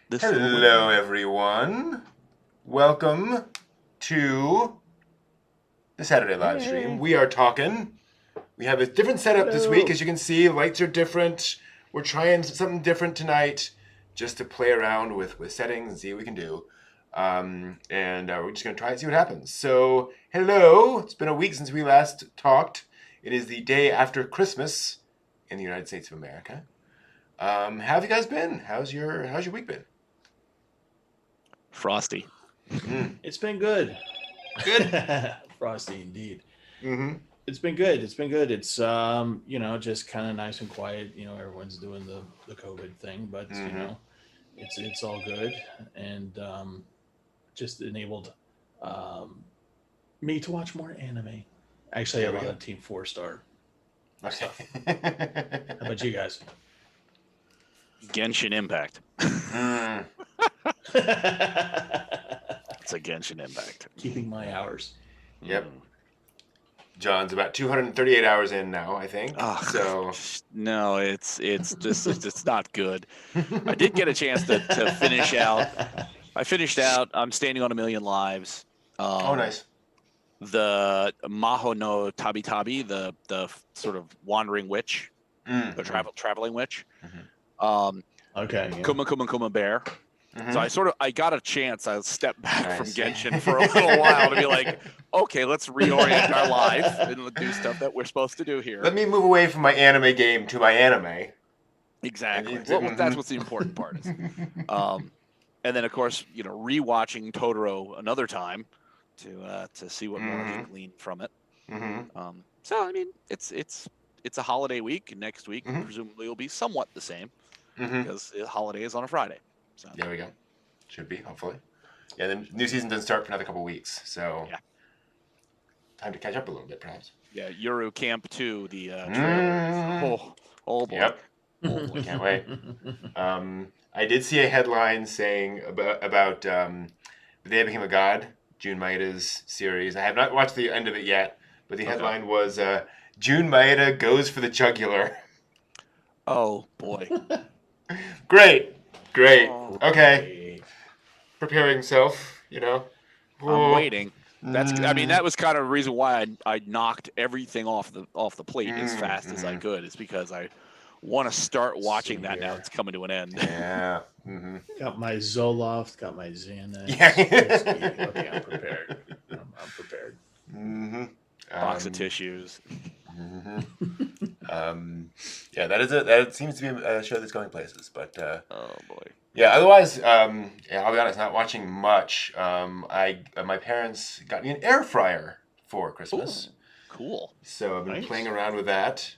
Hello, everyone. Welcome to the Saturday live stream. Hey. We are talking. We have a different setup this week. Hello. As you can see, lights are different. We're trying something different tonight just to play around with settings and see what we can do. And we're just going to try and see what happens. So, hello. It's been a week since we last talked. It is the day after Christmas in the United States of America. How have you guys been? How's your week been? Frosty. It's been good. Good. Frosty indeed. Mm-hmm. It's been good. It's been good. It's just kind of nice and quiet. Everyone's doing the COVID thing, but it's all good and just enabled me to watch more anime. Actually, There a we lot go. of Team 4-Star. Okay. How about you guys? Genshin Impact. Mm, It's a Genshin Impact. Keeping my hours. yep. John's about 238 hours in now, I think. Oh, So no, it's not good. I did get a chance to finish out. I finished out. I'm standing on 1,000,000 lives. oh, nice. The Maho no Tabi Tabi, the sort of wandering witch, the traveling witch. Okay. Yeah. Kuma Kuma Kuma Bear. Mhm. So I got a chance. I stepped back from Nice. Genshin for a little while to be like, okay, let's reorient our life and do stuff that we're supposed to do here. Let me move away from my anime game to my anime. Exactly. And Well, that's what's the important part is. And then of course, rewatching Totoro another time to see what more I can glean from it. Mm-hmm. So I mean, it's a holiday week. Next week Mhm. presumably will be somewhat the same Mm-hmm. because the holiday is on a Friday. So There we go. Should be, hopefully. Yeah, the new season doesn't start for another couple weeks, so Yeah. time to catch up a little bit, perhaps. yeah, Yuru Camp 2, the trailer. Oh boy. Yep. Oh boy. Can't wait. I did see a headline saying about The Day I Became a God, Jun Maida's series. I have not watched the end of it yet, but the headline was Jun Maida goes for the jugular. Oh boy. Great. Oh. Okay. Preparing himself, I'm Oh. waiting. That was kind of the reason why I knocked everything off the plate as fast as I could. Is because I want to start watching that now. here. It's coming to an end. Yeah. Mm-hmm. Got my Zoloft, got my Xanax. Yeah. Okay, I'm prepared. I'm prepared. Mm-hmm. Box of tissues. Yeah, that seems to be a show that's going places. But Oh boy. yeah, otherwise, I'll be honest, not watching much. My parents got me an air fryer for Christmas, Cool. so I've been Nice. playing around with that.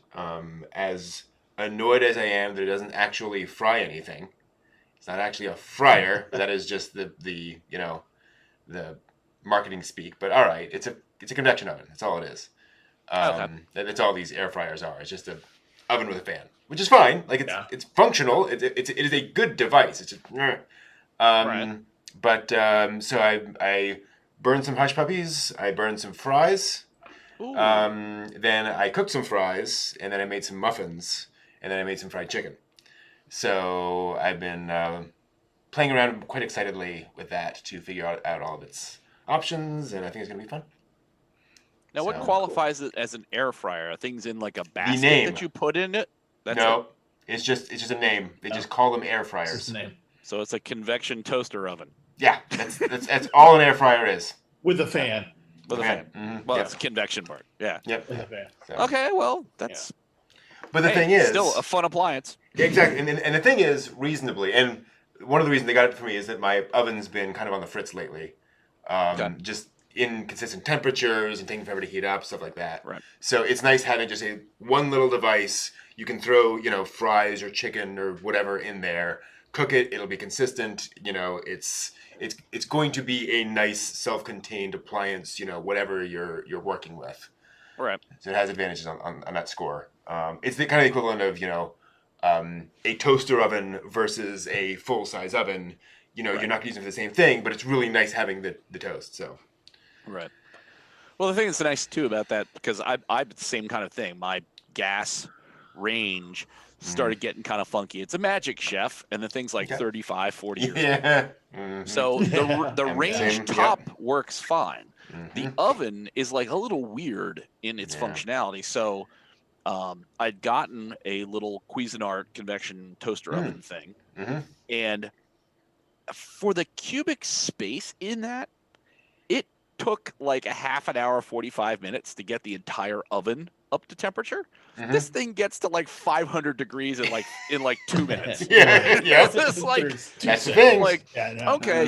As annoyed as I am that it doesn't actually fry anything, it's not actually a fryer. That is just the the marketing speak. But all right, it's a convection oven. That's all it is. That's all these air fryers are. It's just an oven with a fan, which is fine. Like it's functional. It is a good device. It's just, Right. But so I burned some hush puppies. I burned some fries. Ooh. Then I cooked some fries, and then I made some muffins, and then I made some fried chicken. So I've been playing around quite excitedly with that to figure out all of its options, and I think it's gonna be fun. Now, what So, qualifies it as an air fryer? Are things in like a basket name. that you put in it? That's No, it's just a name. They just call them air That's fryers. his name. So it's a convection toaster oven Yeah, that's all an air fryer is. With a fan. with a Okay. fan. Mhm. Well, Yep. it's the convection part. Yeah. Yep. With a fan. So. Okay. Well, that's. But the hey, thing is, still a fun appliance. Yeah, exactly. And the thing is, reasonably, and one of the reasons they got it for me is that my oven's been kind of on the fritz lately. Just inconsistent temperatures and taking forever to heat up, stuff like that. Right. So it's nice having just one little device. You can throw, fries or chicken or whatever in there, cook it. It'll be consistent. It's going to be a nice self-contained appliance. Whatever you're working with. Right. So it has advantages on that score. It's the kind of equivalent of a toaster oven versus a full size oven. You're not using it for the same thing, but it's really nice having the toast. So Right. Well, the thing that's nice too about that, because I the same kind of thing. My gas range started getting kind of funky. It's a magic chef, and the thing's like 35, 40 years old. Yeah. So the And range same, top yep. works fine. The oven is like a little weird in its Yeah. functionality. So I'd gotten a little Cuisinart convection toaster oven thing, and for the cubic space in that, it took like a half an hour, 45 minutes to get the entire oven up to temperature. This thing gets to like 500 degrees in like 2 minutes. Yeah. It's like, That's the thing. like, Yeah, no. okay,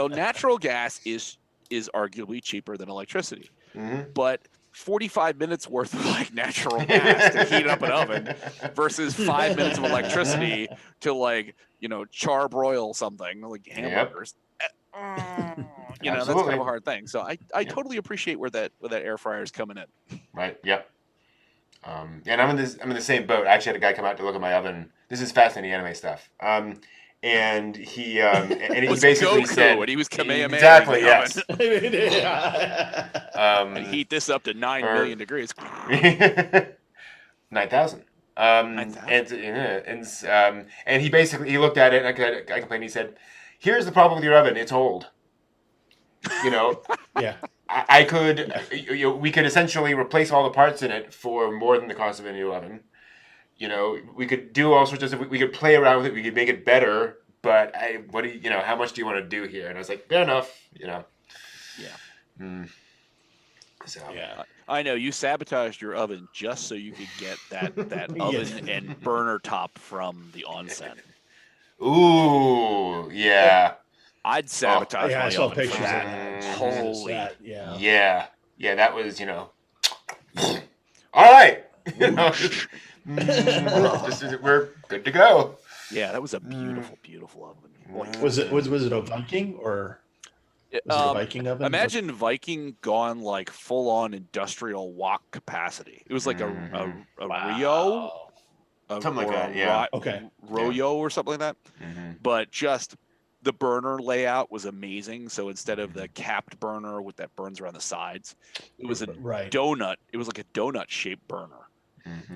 natural gas is arguably cheaper than electricity, but 45 minutes worth of like natural gas to heat up an oven versus 5 minutes of electricity to like charbroil something like hamburgers. That's kind of a hard thing. So I totally appreciate where that air fryer is coming in. Right. Yep. And I'm in the same boat. I actually had a guy come out to look at my oven. This is fascinating anime stuff. And he basically Goku, said, and he was Kamehameha. Exactly. Yes. And heat this up to 9 million degrees. 9,000. 9,000. And he basically looked at it, and I complained. He said, "Here's the problem with your oven. It's old. Yeah. We could essentially replace all the parts in it for more than the cost of a new oven. We could do all sorts of stuff. We could play around with it. We could make it better. But how much do you want to do here?" And I was like, fair enough. Yeah. So Yeah. I know you sabotaged your oven just so you could get that oven and burner top from the onsen. Ooh, yeah. I'd sabotage my I saw oven. pictures of that. that. Holy. Yeah. That was, all right. We're good to go. Yeah, that was a beautiful, beautiful oven. Was it a Viking or was it a Viking oven? Imagine Viking gone like full on industrial wok capacity. It was like a Rio, something like that. Yeah. Royo or something like that. But just the burner layout was amazing. So instead of the capped burner with that burns around the sides, it was a donut. It was like a donut shaped burner.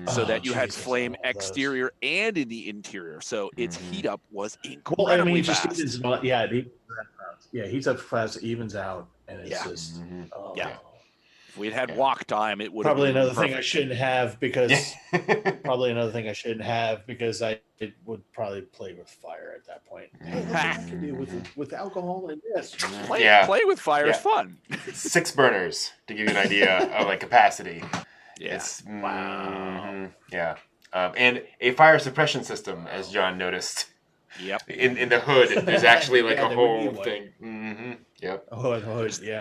So that you had flame exterior and in the interior. So its heat up was incredibly fast. Heats up fast, evens out, and it's just If we'd had wok time, it would probably have been another perfect. thing I shouldn't have because I would probably play with fire at that point. Hey, look what I can do with alcohol and this. Play with fire is fun. 6 burners to give you an idea of like capacity. Yeah. Wow. Yeah. And a fire suppression system, as John noticed. Yep. In the hood, there's actually like a whole thing. Yep.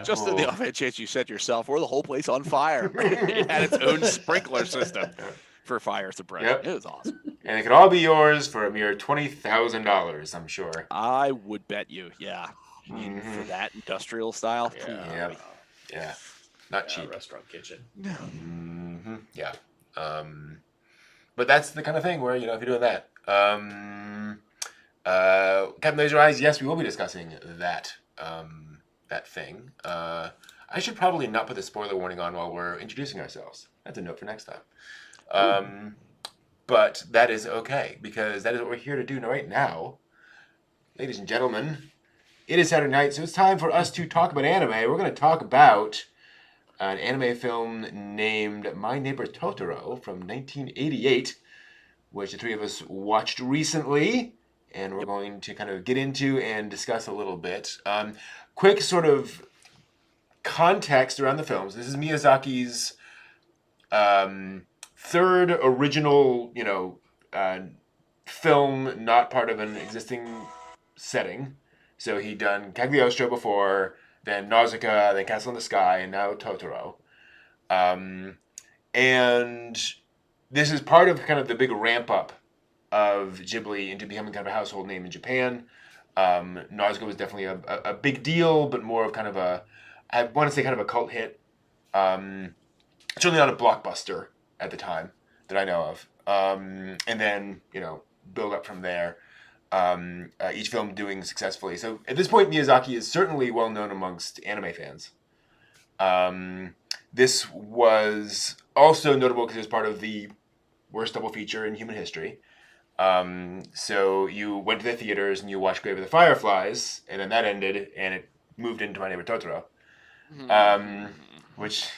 Just in the off chance you set yourself or the whole place on fire. It had its own sprinkler system for fire suppression. Yep. It was awesome. And it could all be yours for a mere $20,000, I'm sure. I would bet you, for that industrial style. Yeah. Not cheap. Restaurant kitchen. Yeah. But that's the kind of thing where, if you're doing that. Captain Laser Eyes, yes, we will be discussing that thing. I should probably not put the spoiler warning on while we're introducing ourselves. That's a note for next time. But that is okay, because that is what we're here to do right now. Ladies and gentlemen, it is Saturday night, so it's time for us to talk about anime. We're going to talk about an anime film named My Neighbor Totoro from 1988, which the three of us watched recently, and we're going to kind of get into and discuss a little bit. Quick sort of context around the films. This is Miyazaki's third original, film, not part of an existing setting. So he'd done Cagliostro before, then Nausicaa, then Castle in the Sky, and now Totoro. And this is part of kind of the big ramp up of Ghibli into becoming kind of a household name in Japan. Nausicaa was definitely a big deal, but more of kind of I want to say kind of a cult hit. Certainly not a blockbuster at the time that I know of. And then, build up from there. Each film doing successfully. So at this point, Miyazaki is certainly well known amongst anime fans. This was also notable because it was part of the worst double feature in human history. So you went to the theaters and you watched Grave of the Fireflies, and then that ended, and it moved into My Neighbor Totoro. Which,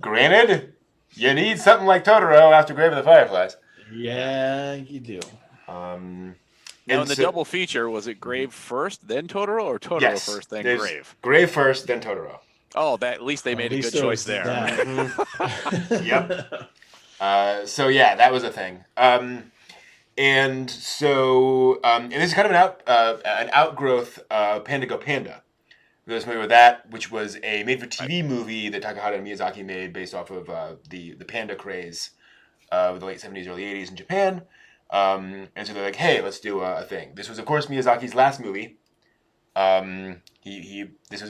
granted, you need something like Totoro after Grave of the Fireflies. Yeah, you do. Now, in the double feature, was it Grave first, then Totoro, or Totoro first, then Grave? Grave first, then Totoro. Oh, at least they made a good choice there. Yep. So yeah, that was a thing. And so, and this is kind of an outgrowth of Panda Go Panda. You guys familiar with that? Which was a made-for-TV movie that Takahata Miyazaki made based off of the panda craze of the late 70s, early 80s in Japan. And so they're like, hey, let's do a thing. This was, of course, Miyazaki's last movie. This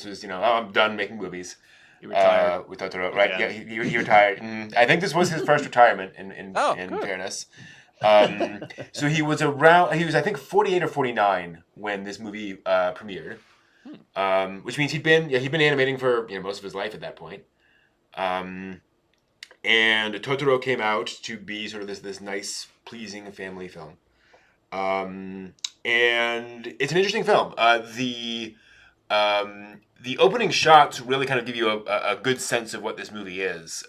was, oh, I'm done making movies. He retired. With Totoro, right? Yeah, he retired. I think this was his first retirement, in fairness. So he was around, I think, 48 or 49 when this movie premiered. Which means he'd been animating for most of his life at that point. And Totoro came out to be sort of this nice, pleasing family film. And it's an interesting film. The opening shots really kind of give you a good sense of what this movie is,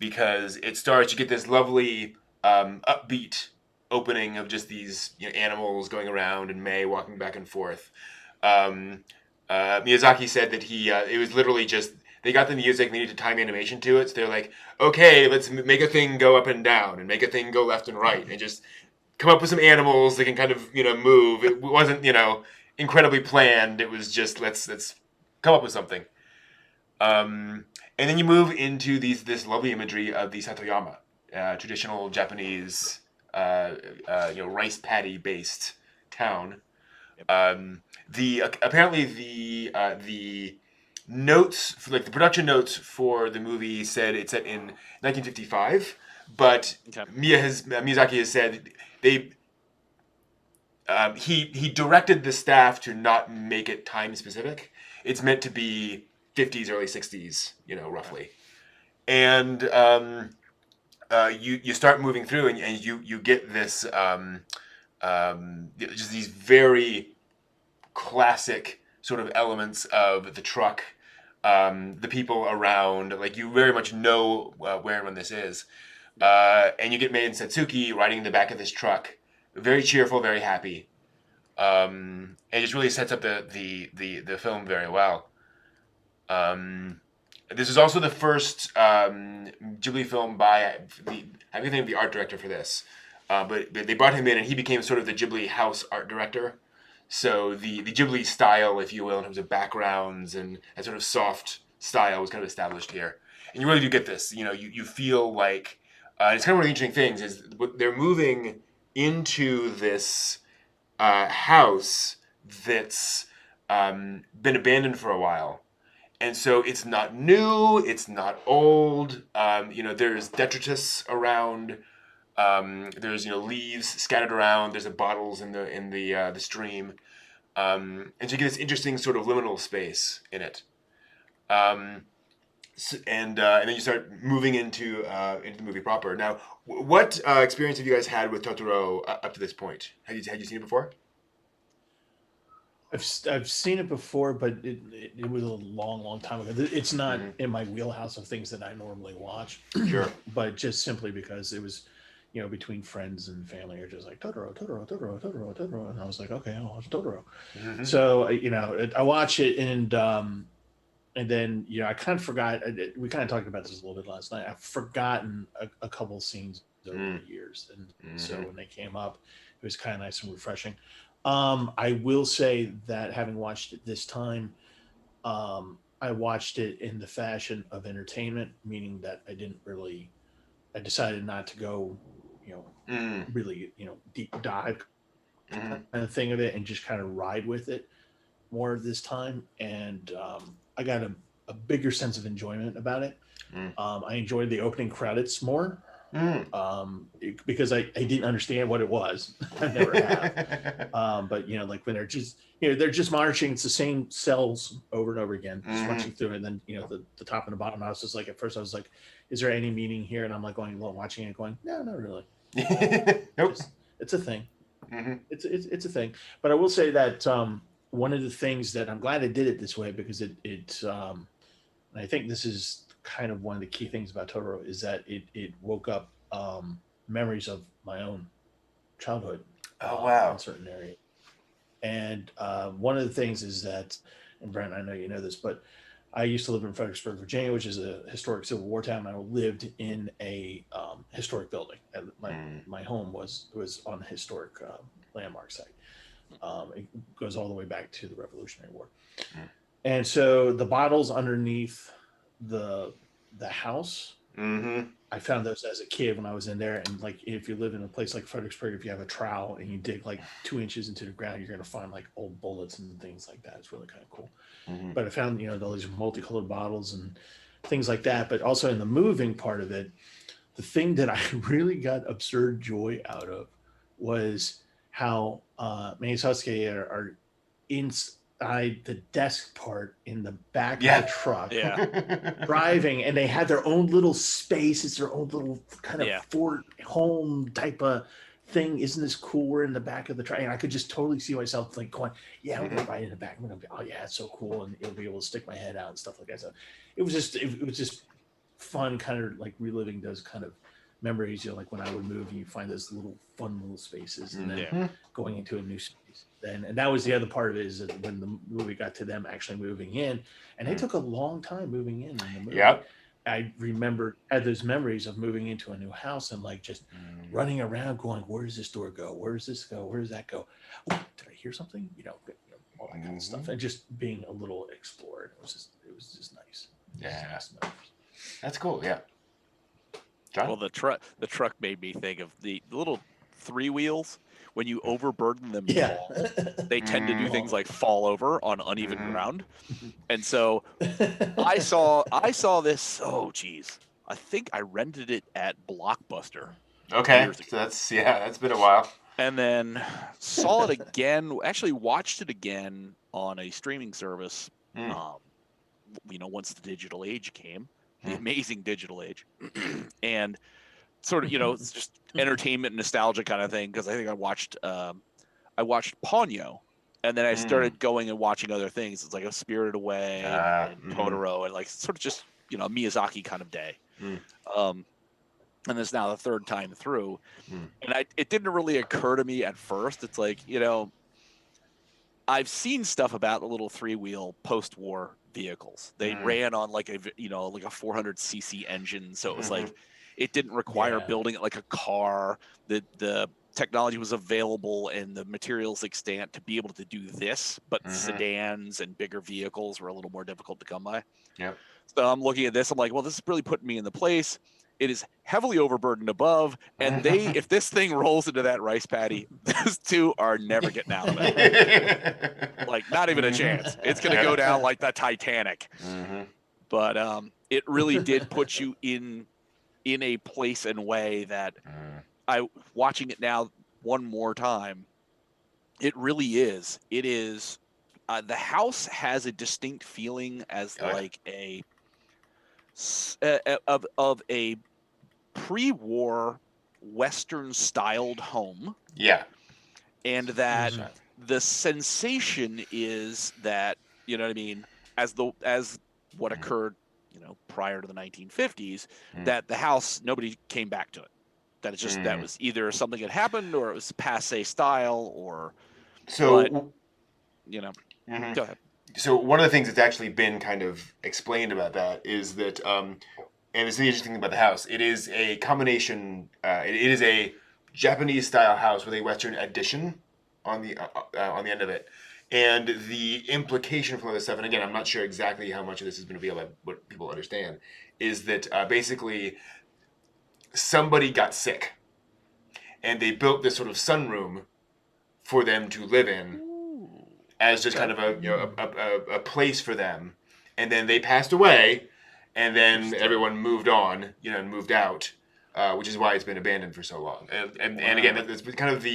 because it starts. You get this lovely upbeat opening of just these animals going around and May walking back and forth. Miyazaki said that it was literally just they got the music, they needed to time animation to it, so they're like, okay, let's make a thing go up and down and make a thing go left and right and just come up with some animals that can kind of move. It wasn't incredibly planned. It was just let's come up with something. And then you move into this lovely imagery of the Satoyama, traditional Japanese rice paddy based town. Apparently the notes for, the production notes for the movie said it's set in 1955, but Miyazaki has said he directed the staff to not make it time specific. It's meant to be 50s, early 60s, roughly. And you start moving through and you get this just these very classic sort of elements of the truck, the people around, you very much know where and when this is. And you get Mei and Satsuki riding in the back of this truck, very cheerful, very happy. And it just really sets up the film very well. This is also the first Ghibli film by I think the art director for this. But they brought him in and he became sort of the Ghibli house art director. So the Ghibli style, if you will, in terms of backgrounds and that sort of soft style was kind of established here. And you really do get this. You feel like it's kind of one of the interesting things is they're moving into this house that's been abandoned for a while. And so it's not new, it's not old. There's detritus around. There's leaves scattered around. There's bottles in the stream, and so you get this interesting sort of liminal space in it. And then you start moving into the movie proper. Now, what experience have you guys had with Totoro up to this point? Had you seen it before? I've seen it before, but it was a long time ago. It's not in my wheelhouse of things that I normally watch. Sure. But just simply because it was, between friends and family are just like Totoro, and I was like, okay, I'll watch Totoro. Mm-hmm. So I watch it and then I kind of forgot. We kind of talked about this a little bit last night. I've forgotten a couple scenes over the years, and so when they came up, it was kind of nice and refreshing. I will say that having watched it this time, I watched it in the fashion of entertainment, meaning that I decided not to go, really, deep dive kind of thing of it and just kind of ride with it more this time. And I got a bigger sense of enjoyment about it. I enjoyed the opening credits more. because I didn't understand what it was. I never have. But like when they're just they're just marching, it's the same cells over and over again, just marching through. And then the top and the bottom. I was just like, at first I was like, is there any meaning here? And I'm like watching it, going, no, not really. Nope. It's a thing. It's a thing. But I will say that one of the things that I'm glad I did it this way, because it and I think this is kind of one of the key things about Totoro, is that it woke up memories of my own childhood. Oh wow! In certain areas. And one of the things is that, and Brent, I know you know this, but I used to live in Fredericksburg, Virginia, which is a historic Civil War town. I lived in a historic building. And my home was on a historic landmark site. It goes all the way back to the Revolutionary War. And so the bottles underneath the house, I found those as a kid when I was in there. And like, if you live in a place like Fredericksburg, if you have a trowel and you dig like 2 inches into the ground, you're going to find like old bullets and things like that. It's really kind of cool. But I found, all these multicolored bottles and things like that. But also in the moving part of it, the thing that I really got absurd joy out of was how Miyazaki are inside the desk part in the back of the truck, driving, and they had their own little space. It's their own little kind of fort home type of thing. Isn't this cool? We're in the back of the truck, and I could just totally see myself like going, "Yeah, I'm gonna ride in the back. I'm gonna be, oh yeah, it's so cool," and it'll be able to stick my head out and stuff like that. So it was just fun, kind of like reliving those kind of memories. Like when I would move, you find those fun little spaces, and then going into a new space. And that was the other part of it, is that when the movie got to them actually moving in, and they took a long time moving in the movie. I had those memories of moving into a new house and like just running around going, where does this door go? Where does this go? Where does that go? Oh, did I hear something? All that kind of stuff. And just being a little explored. It was just nice. Yeah. That's cool. Yeah. John? Well, the truck made me think of the little 3 wheels. When you overburden them tall, they tend to do things like fall over on uneven ground. And so I saw this. Oh, geez. I think I rented it at Blockbuster. Okay. So that's been a while. And then saw it again. Actually watched it again on a streaming service. Once the digital age came, the amazing digital age, and sort of, it's just entertainment, nostalgia kind of thing. Because I think I watched Ponyo, and then I started going and watching other things. It's like a Spirited Away, and Totoro, and like sort of just a Miyazaki kind of day. And this is now the third time through, and it didn't really occur to me at first. It's like, I've seen stuff about the little 3-wheel post-war vehicles. They ran on like a 400cc engine, so it was like, it didn't require building it like a car. The technology was available and the materials extant to be able to do this, but sedans and bigger vehicles were a little more difficult to come by. Yep. So I'm looking at this, I'm like, well, this is really putting me in the place. It is heavily overburdened above, and if this thing rolls into that rice paddy, those two are never getting out of it. Like, not even a chance. It's going to go down like the Titanic. But it really did put you in a place and way that watching it now one more time, it really is. It is. The house has a distinct feeling as like of a pre-war Western-styled home. Yeah. And that the sensation is that, you know what I mean, as what occurred, prior to the 1950s, that the house, nobody came back to it. That it's just that was either something had happened or it was passe style or go ahead. So one of the things that's actually been kind of explained about that is that, and it's the interesting thing about the house, it is a combination. It is a Japanese style house with a Western addition on the end of it, and the implication for this stuff. And again, I'm not sure exactly how much of this is going to be able to what people understand. Is that basically somebody got sick, and they built this sort of sunroom for them to live in. As just kind of a place for them, and then they passed away, and then everyone moved on, and moved out, which is why it's been abandoned for so long. And again, that's kind of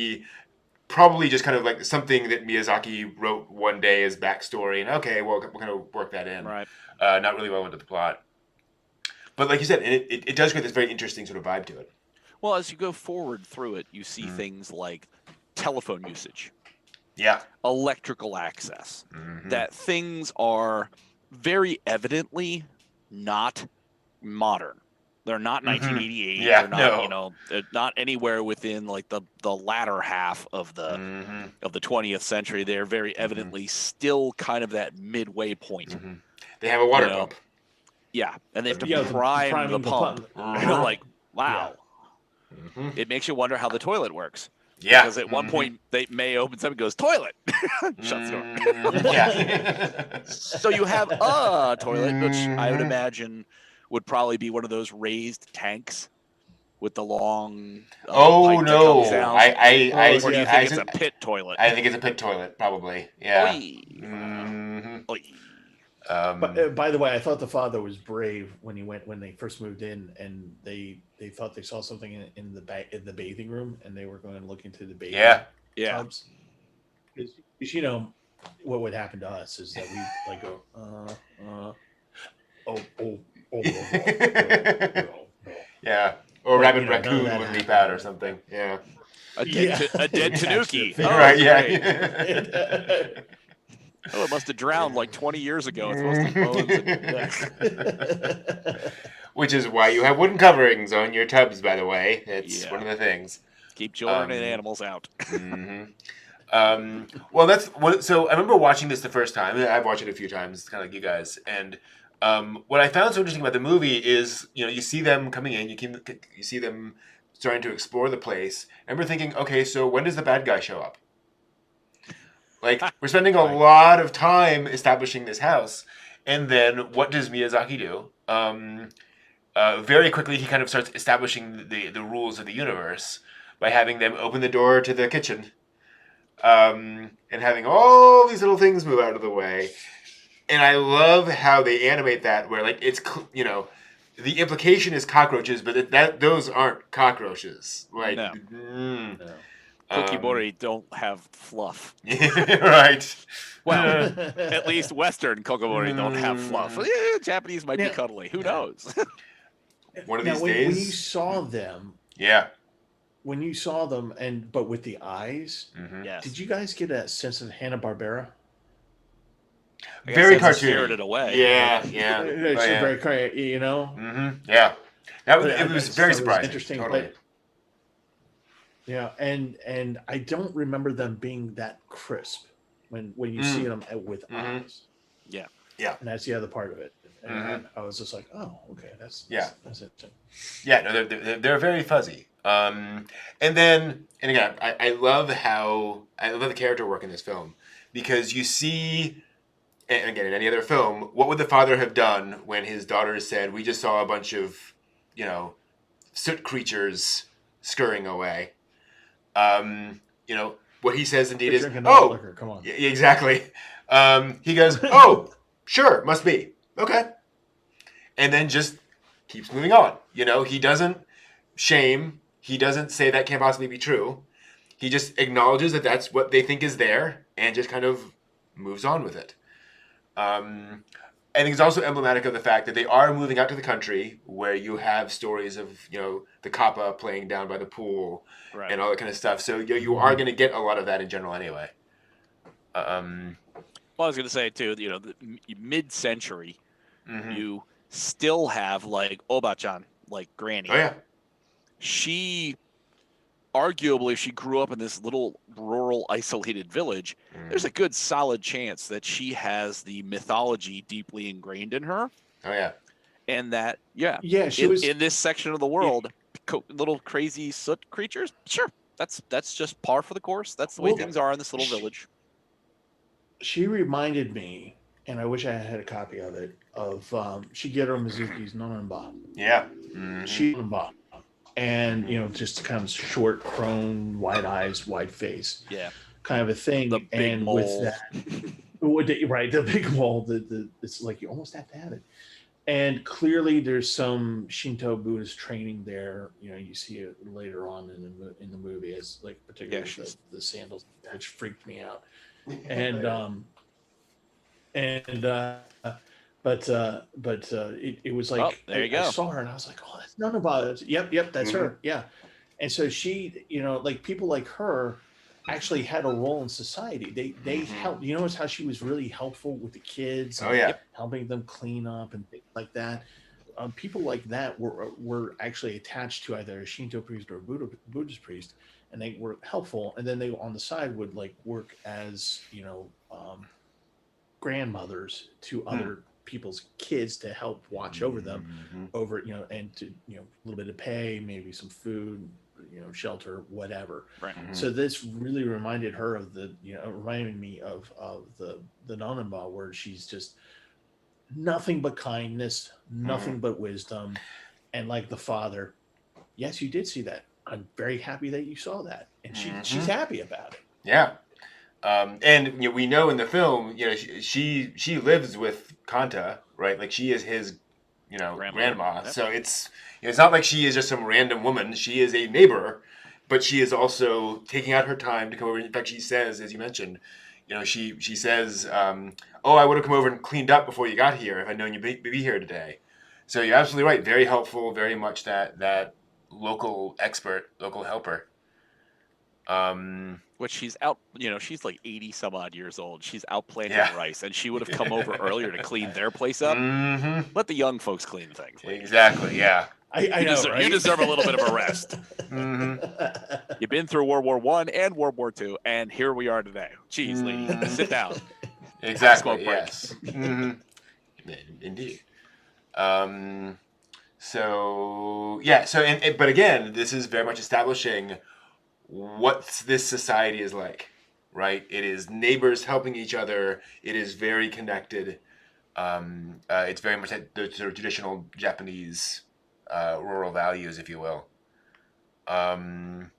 probably just kind of like something that Miyazaki wrote one day as backstory, and okay, well, we're going to work that in. Right. Not really well into the plot. But like you said, it does create this very interesting sort of vibe to it. Well, as you go forward through it, you see things like telephone usage. Yeah. Electrical access. That things are very evidently not modern. They're not 1988. Yeah, they're not, they're not anywhere within like the latter half of the 20th century. They're very evidently still kind of that midway point. They have a water pump. Yeah, and they have to prime the pump. Like, wow. Yeah. It makes you wonder how the toilet works. Yeah. Because at one point, May opens up and goes, toilet! Shuts the door. Yeah. So you have a toilet, which I would imagine would probably be one of those raised tanks with the long pipe that comes down. I or do you think it's a pit toilet? I think it's a pit toilet, probably. Yeah. But by the way, I thought the father was brave when they first moved in, and they thought they saw something in the bathing room, and they were going to look into the bathing tubs. Because what would happen to us is that we like go yeah, or rabbit raccoon would leap out or something. Yeah, a dead tanuki. Right? Yeah. Oh, it must have drowned like 20 years ago. It's mostly bones. Which is why you have wooden coverings on your tubs, by the way. It's one of the things. Keep children and animals out. Well, that's what. So I remember watching this the first time. I've watched it a few times, kind of like you guys. And what I found so interesting about the movie is, you see them coming in. You see them starting to explore the place. I remember thinking, okay, so when does the bad guy show up? Like, we're spending a lot of time establishing this house, and then what does Miyazaki do? Very quickly, he kind of starts establishing the rules of the universe by having them open the door to the kitchen, and having all these little things move out of the way. And I love how they animate that, where like it's the implication is cockroaches, but those aren't cockroaches. Like, no. Kokibori don't have fluff. Right. Well, at least Western Kokibori don't have fluff. Japanese might be cuddly. Who knows? One of these days. When you saw them. Yeah. When you saw them, but with the eyes, yes. Did you guys get a sense of Hanna-Barbera? Very cartoony. Spirited Away. Yeah. Very cartoony, Yeah. It was very surprising. Interesting. Totally. Yeah, and I don't remember them being that crisp when you see them with eyes. Yeah. And that's the other part of it. And I was just like, oh, okay, that's interesting. Yeah, no, they're very fuzzy. And again, I love the character work in this film, because you see, and again, in any other film, what would the father have done when his daughter said, "We just saw a bunch of, soot creatures scurrying away." What he says indeed is, "Oh, liquor. Come on." Yeah, exactly." He goes, "Oh, sure, must be okay," and then just keeps moving on. He doesn't shame. He doesn't say that can't possibly be true. He just acknowledges that that's what they think is there, and just kind of moves on with it. I think it's also emblematic of the fact that they are moving out to the country, where you have stories of, the kappa playing down by the pool, and all that kind of stuff. So you are going to get a lot of that in general anyway. Well, I was going to say, too, the mid-century, you still have, like, Oba-chan, like Granny. Oh, yeah. She arguably, if she grew up in this little rural isolated village, there's a good solid chance that she has the mythology deeply ingrained in her. Oh yeah. And that, she was in this section of the world, little crazy soot creatures. Sure, that's just par for the course. That's the way things are in this little village. She reminded me, and I wish I had a copy of it, of Shigeru Mizuki's Nonanba. Yeah. Nonanba. And, just kind of short, crone, wide eyes, wide face. Yeah. Kind of a thing. The big mole. With that, the big mole, it's like you almost have to have it. And clearly, there's some Shinto Buddhist training there. You know, you see it later on in the movie, as like Yeah, particularly she's the sandals, which freaked me out. And and it was oh, like there you I go. saw her and I was like, oh, that's none about it. Yep, that's Mhm. her. Yeah. And so she, you know, like people like her actually had a role in society. They helped. You notice how she was really helpful with the kids Oh and yeah. Yep. helping them clean up and things like that. People like that were actually attached to either a Shinto priest or a Buddhist priest, and they were helpful. And then they on the side would like work as grandmothers to Hmm. other people's kids to help watch over them Mhm. over and to a little bit of pay, maybe some food, shelter, whatever. Right. Mhm. So this really reminded her of the reminded me of the Nonenba, where she's just nothing but kindness, Mhm. nothing but wisdom. And like the father, yes, you did see that. I'm very happy that you saw that. And she's Mhm. happy about it. Yeah. And we know in the film, she lives with Kanta, right? Like she is his, Grandmother. grandma. Yep. So it's not like she is just some random woman. She is a neighbor, but she is also taking out her time to come over. In fact, she says, as you mentioned, she says, "Oh, I would have come over and cleaned up before you got here if I'd known you'd be here today." So you're absolutely right. Very helpful. Very much that local expert, local helper. Which she's out, she's like 80 some odd years old. She's out planting Yeah. rice, and she would have come over earlier to clean their place up. Hmm. Let the young folks clean things, lady. Exactly. Yeah. I know, right? You deserve a little bit of a rest. Hmm. You've been through World War One and World War Two, and here we are today. Jeez, lady, Mhm. sit down. Have a smoke Exactly. break. Yes. Hmm. Indeed. Um, so yeah. So but again, this is very much establishing what this society is like, right? It is neighbors helping each other. It is very connected. It's very much like the sort of traditional Japanese rural values, if you will. Um,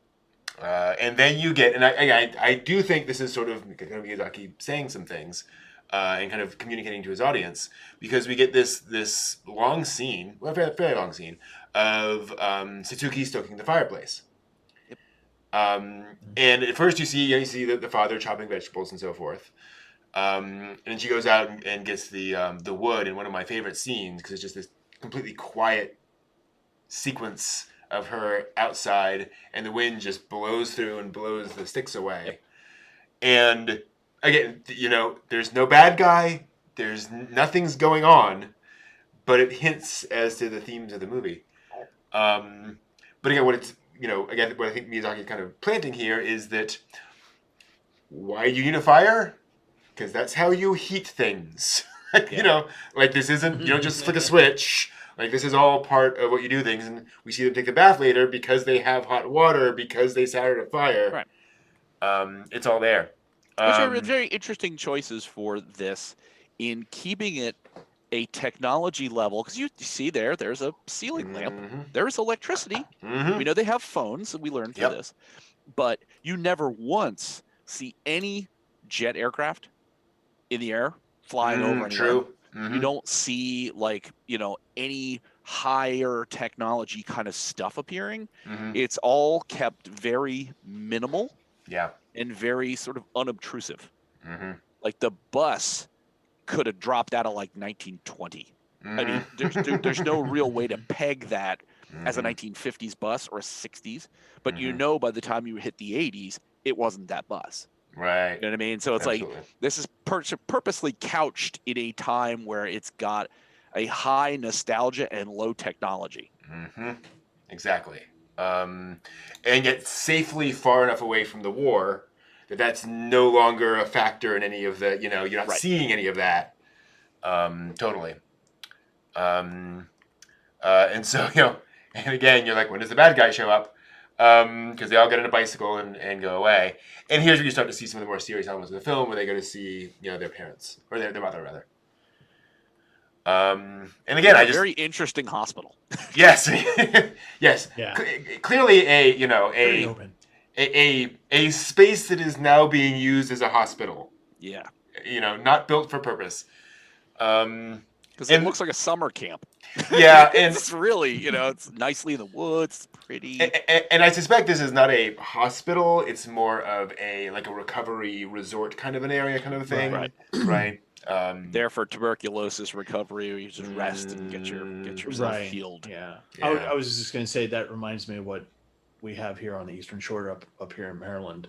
and then you get, and I do think this is sort of kind of Miyazaki saying some things, and kind of communicating to his audience, because we get this long scene, well, very long scene of Satsuki stoking the fireplace. Yep. And at first you see the father chopping vegetables and so forth. And she goes out and gets the wood in one of my favorite scenes, because it's just this completely quiet sequence of her outside, and the wind just blows through and blows the sticks away. Yep. And again, there's no bad guy, there's nothing's going on, but it hints as to the themes of the movie. But again, what I think Miyazaki is kind of planting here is that, why you need a fire? Because that's how you heat things. Like this isn't, you don't just flick a switch. Like this is all part of what you do things, and we see them take the bath later because they have hot water, because they started a fire. Right. It's all there. Which are very interesting choices for this, in keeping it a technology level, because you see there's a ceiling lamp, there's electricity. Mm-hmm. We know they have phones, we learned through this, but you never once see any jet aircraft in the air flying over anywhere. True. Mm-hmm. You don't see any higher technology kind of stuff appearing. Mm-hmm. It's all kept very minimal. Yeah. And very sort of unobtrusive. Mm-hmm. Like the bus could have dropped out of like 1920. Mm-hmm. I mean, there's no real way to peg that as a 1950s bus or a 60s, but by the time you hit the 80s, it wasn't that bus. Right. You know what I mean? So it's Absolutely. like this is purposely couched in a time where it's got a high nostalgia and low technology. Mm-hmm. Exactly. And yet safely far enough away from the war that's no longer a factor in any of the, you're not seeing any of that. Totally. And so, and again, you're like, when does the bad guy show up? Because they all get on a bicycle and go away. And here's where you start to see some of the more serious elements of the film, where they go to see, their parents, or their mother, rather. And again, I just very interesting hospital. Yes, yes. Yeah. Clearly, Very open. a space that is now being used as a hospital. Yeah. Not built for purpose. Because it looks like a summer camp. Yeah, and it's really, it's nicely in the woods, it's pretty. And I suspect this is not a hospital. It's more of a recovery resort kind of an area, kind of a thing, right? There for tuberculosis recovery, where you just rest and get yourself healed. Yeah. I was just going to say that reminds me of what we have here on the Eastern Shore up here in Maryland.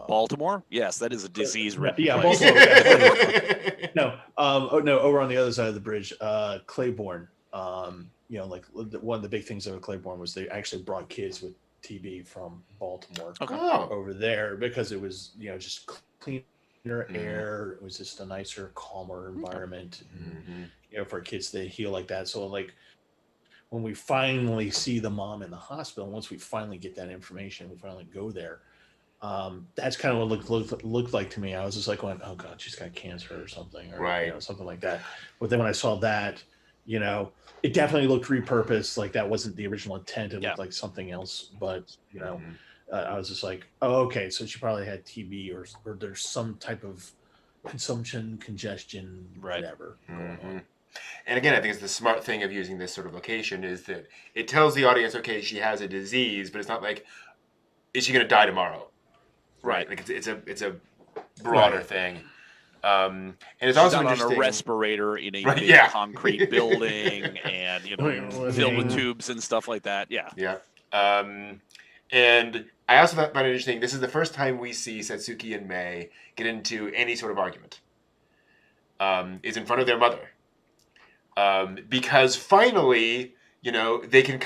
Baltimore? Yes, that is a disease-ridden yeah, place. Baltimore. No, over on the other side of the bridge, Claiborne. Like one of the big things over Claiborne was they actually brought kids with TB from Baltimore over there because it was just cleaner air. It was just a nicer, calmer environment, for kids to heal like that. So like when we finally see the mom in the hospital, once we finally get that information, we finally go there. That's kind of what looked like to me. I was just like going, oh God, she's got cancer or something, or something like that. But then when I saw that, it definitely looked repurposed. Like that wasn't the original intent. It looked like something else. But I was just like, oh, okay, so she probably had TB or there's some type of consumption, congestion, whatever going on. And again, I think it's the smart thing of using this sort of location is that it tells the audience, okay, she has a disease, but it's not like, is she going to die tomorrow? Right. Like it's a broader thing. And it's also not interesting. On a respirator in a big concrete building and filled with tubes and stuff like that. Yeah. Yeah. And I also find it interesting. This is the first time we see Satsuki and Mei get into any sort of argument. Is in front of their mother. Because finally, they can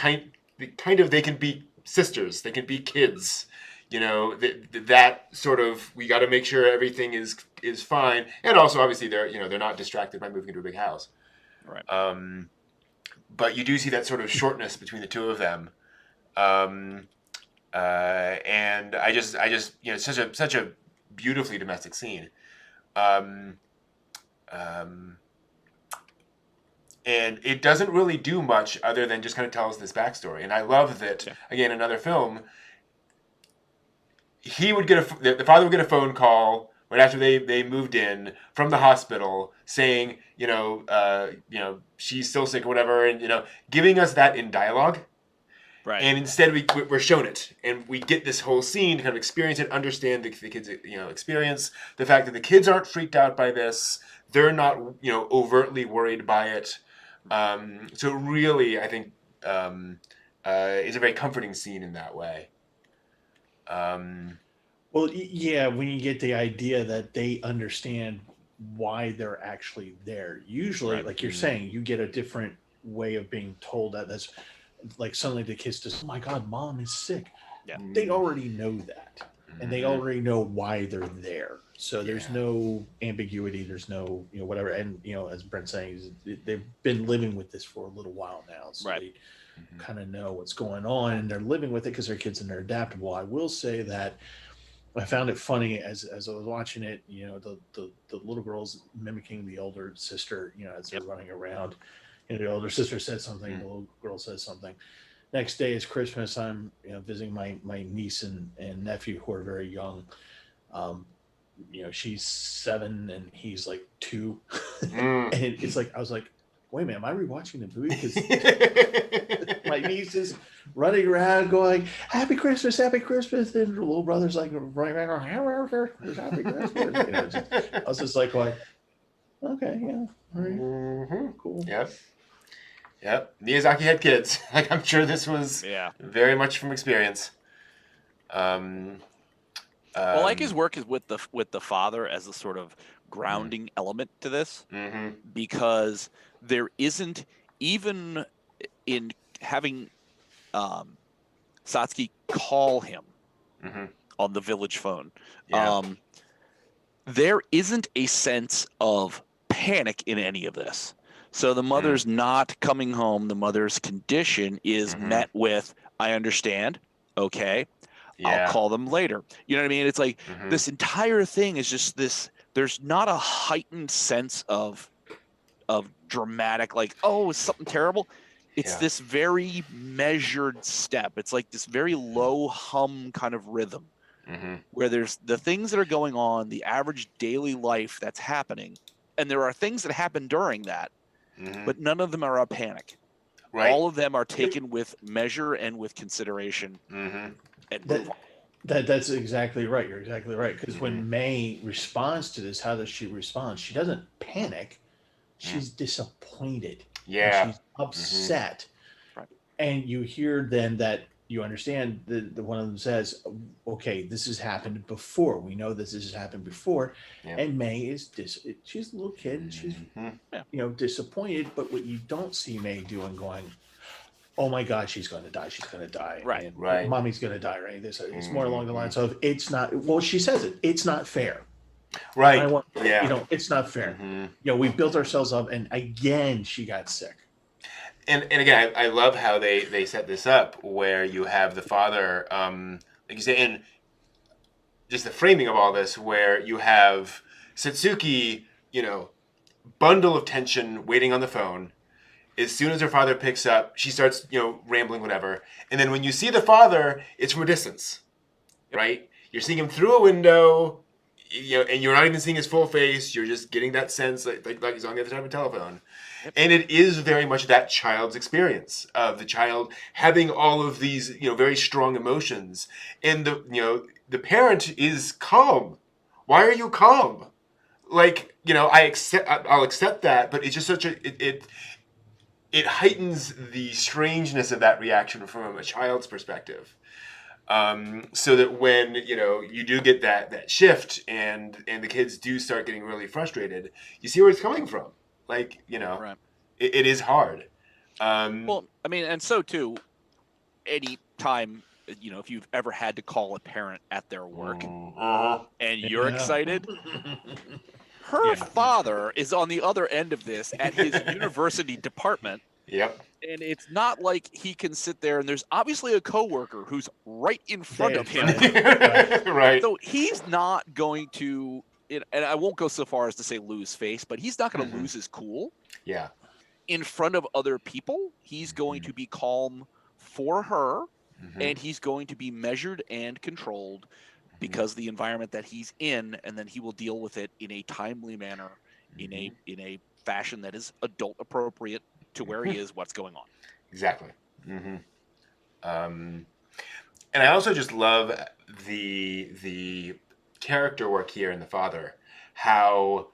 they can be sisters. They can be kids. That sort of, we got to make sure everything is fine. And also, obviously, they're not distracted by moving into a big house. Right. But you do see that sort of shortness between the two of them. And I just such a beautifully domestic scene. And it doesn't really do much other than just kind of tell us this backstory. And I love that, again, another film, he would get the father would get a phone call right after they moved in from the hospital saying, she's still sick or whatever, and, giving us that in dialogue. Right. And instead we're shown it, and we get this whole scene to kind of experience it, understand the kids, experience the fact that the kids aren't freaked out by this. They're not, overtly worried by it. So really, I think, it's a very comforting scene in that way. Well, yeah, when you get the idea that they understand why they're actually there. Usually, like you're saying, you get a different way of being told that's like suddenly the kids just, oh my God, mom is sick. Yeah. They already know that. And they already know why they're there. So there's no ambiguity. There's no, whatever. And, as Brent's saying, they've been living with this for a little while now. So they kind of know what's going on, and they're living with it because they're kids and they're adaptable. I will say that I found it funny as I was watching it, the little girl's mimicking the older sister, as they're running around. The older sister said something, the little girl says something. Next day is Christmas. I'm visiting my niece and nephew who are very young. She's 7 and he's like 2. And it's like, I was like, wait a minute, am I rewatching the movie? Because my niece is running around going, Happy Christmas, and her little brother's like running around going, Happy Christmas. I was just like, okay, yeah, all right, cool. Yep. Miyazaki had kids. Like, I'm sure this was very much from experience. Well, like his work is with the father as a sort of grounding element to this, because there isn't, even in having Satsuki call him on the village phone, there isn't a sense of panic in any of this. So the mother's not coming home. The mother's condition is met with, I understand. Okay. I'll call them later. You know what I mean? It's like this entire thing is just this, there's not a heightened sense of dramatic, like, oh, it's something terrible. It's this very measured step. It's like this very low hum kind of rhythm where there's the things that are going on, the average daily life that's happening. And there are things that happen during that. but none of them are a panic. Right. All of them are taken with measure and with consideration, and move on. That's exactly right. You're exactly right. Because when May responds to this, how does she respond? She doesn't panic. She's disappointed. Yeah. And she's upset. Right. And you hear then that you understand the one of them says, okay, this has happened before. We know this has happened before. Yeah. And May is she's a little kid and she's disappointed. But what you don't see May doing going, oh my God, she's going to die. She's going to die. Right. And Right. Mommy's going to die. Right. It's more along the lines of it's not. Well, she says it. It's not fair. Right. It's not fair. We built ourselves up, and again, she got sick. And again, I love how they set this up where you have the father, like you say, and just the framing of all this, where you have Satsuki, bundle of tension, waiting on the phone. As soon as her father picks up, she starts, rambling, whatever. And then when you see the father, it's from a distance, right? You're seeing him through a window, and you're not even seeing his full face. You're just getting that sense like he's on the other side of a telephone. Yep. And it is very much that child's experience of the child having all of these, very strong emotions. And the parent is calm. Why are you calm? I'll accept that, but it's just such it heightens the strangeness of that reaction from a child's perspective. So that when, you do get that shift and the kids do start getting really frustrated, you see where it's coming from. Right. It is hard. Well, I mean, and so too, any time, if you've ever had to call a parent at their work and you're excited, her father is on the other end of this at his university department. Yep. And it's not like he can sit there and there's obviously a coworker who's right in front of him. Right. So he's not going to, and I won't go so far as to say lose face, but he's not going to lose his cool. Yeah. In front of other people, he's going to be calm for her, and he's going to be measured and controlled because the environment that he's in, and then he will deal with it in a timely manner, in a fashion that is adult appropriate to where he is, what's going on. Exactly. And I also just love the character work here in the father, how,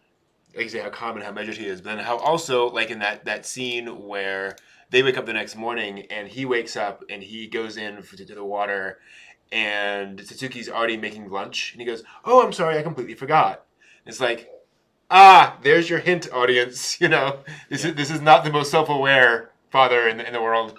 like you say, how calm and how measured he is, but then how also, like in that scene where they wake up the next morning and he wakes up and he goes in to the water and Satsuki's already making lunch and he goes, "Oh, I'm sorry, I completely forgot." It's like, there's your hint, audience. This is not the most self-aware father in the world,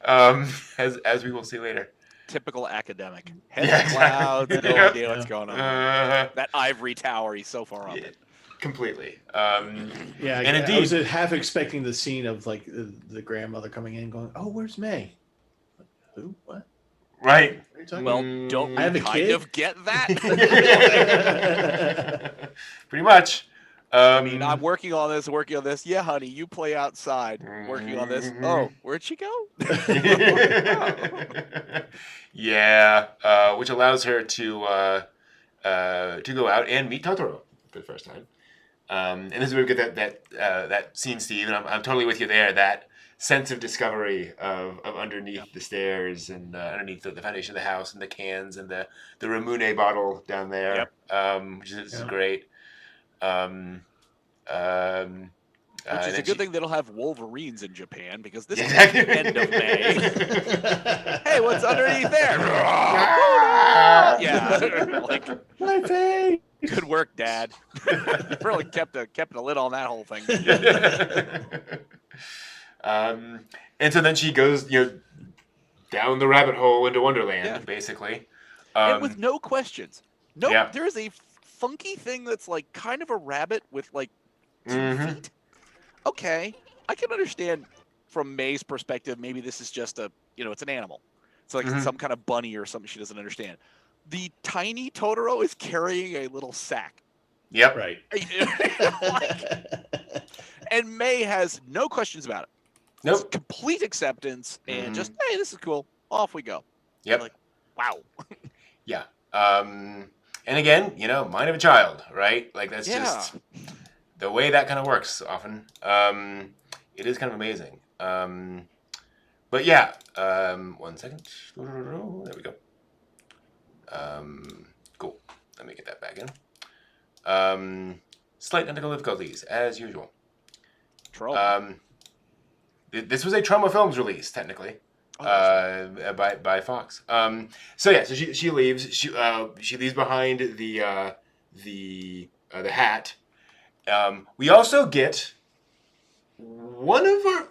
as we will see later. Typical academic. Head in the clouds, no idea what's going on. That ivory tower, he's so far up it. Completely. And indeed, I was half expecting the scene of like the grandmother coming in going, "Oh, where's May? Who? What?" Right. Well, don't I have of get that? Pretty much. I mean, I'm working on this. Yeah, honey, you play outside. Working on this. Oh, where'd she go? Yeah, which allows her to go out and meet Totoro for the first time. And this is where we get that scene, Steve, and I'm totally with you there. That sense of discovery of underneath the stairs and underneath the foundation of the house and the cans and the Ramune bottle down there, which is great. Which is a good thing they don't have Wolverines in Japan because this is the end of May. Hey, what's underneath there? Like my face. Good work, Dad. You really kept a lid on that whole thing. And so then she goes, down the rabbit hole into Wonderland, basically. And with no questions. There is a funky thing that's like kind of a rabbit with like 2 feet. Okay, I can understand from May's perspective. Maybe this is just it's an animal. It's like some kind of bunny or something she doesn't understand. The tiny Totoro is carrying a little sack. Yep. Right. And May has no questions about it. Nope. It's complete acceptance and just, hey, this is cool. Off we go. Yep. Like, wow. Yeah. And again, mind of a child, right? Like that's just the way that kind of works often. It is kind of amazing. But yeah, 1 second. There we go. Cool. Let me get that back in. Slight technical difficulties, as usual. This was a Trauma Films release, technically, by Fox. So yeah, so she leaves. She leaves behind the hat. We also get one of our,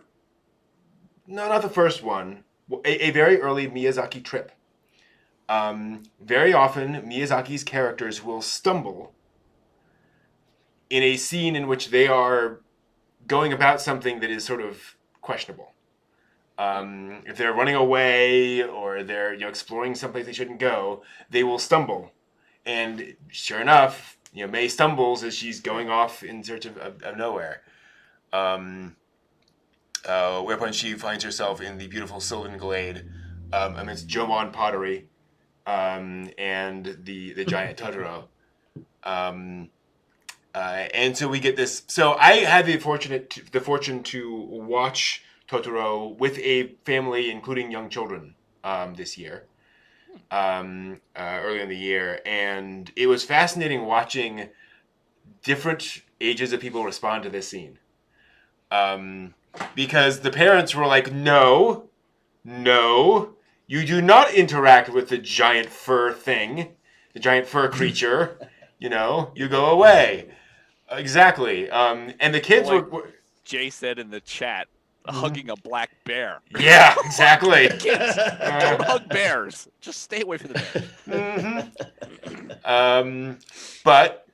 no, not the first one, a very early Miyazaki trip. Very often, Miyazaki's characters will stumble in a scene in which they are going about something that is sort of questionable. If they're running away or they're exploring someplace they shouldn't go, they will stumble. And sure enough, May stumbles as she's going off in search of nowhere. Whereupon she finds herself in the beautiful Sylvan Glade amidst Jomon pottery and the giant Totoro. And so we get this. So I had the fortune to watch Totoro with a family, including young children, this year, early in the year, and it was fascinating watching different ages of people respond to this scene. Because the parents were like, no, you do not interact with the giant fur thing, the giant fur creature. You go away. Exactly. And the kids were. Jay said in the chat, hugging a black bear. Yeah, exactly. Kids, don't hug bears. Just stay away from the bears. But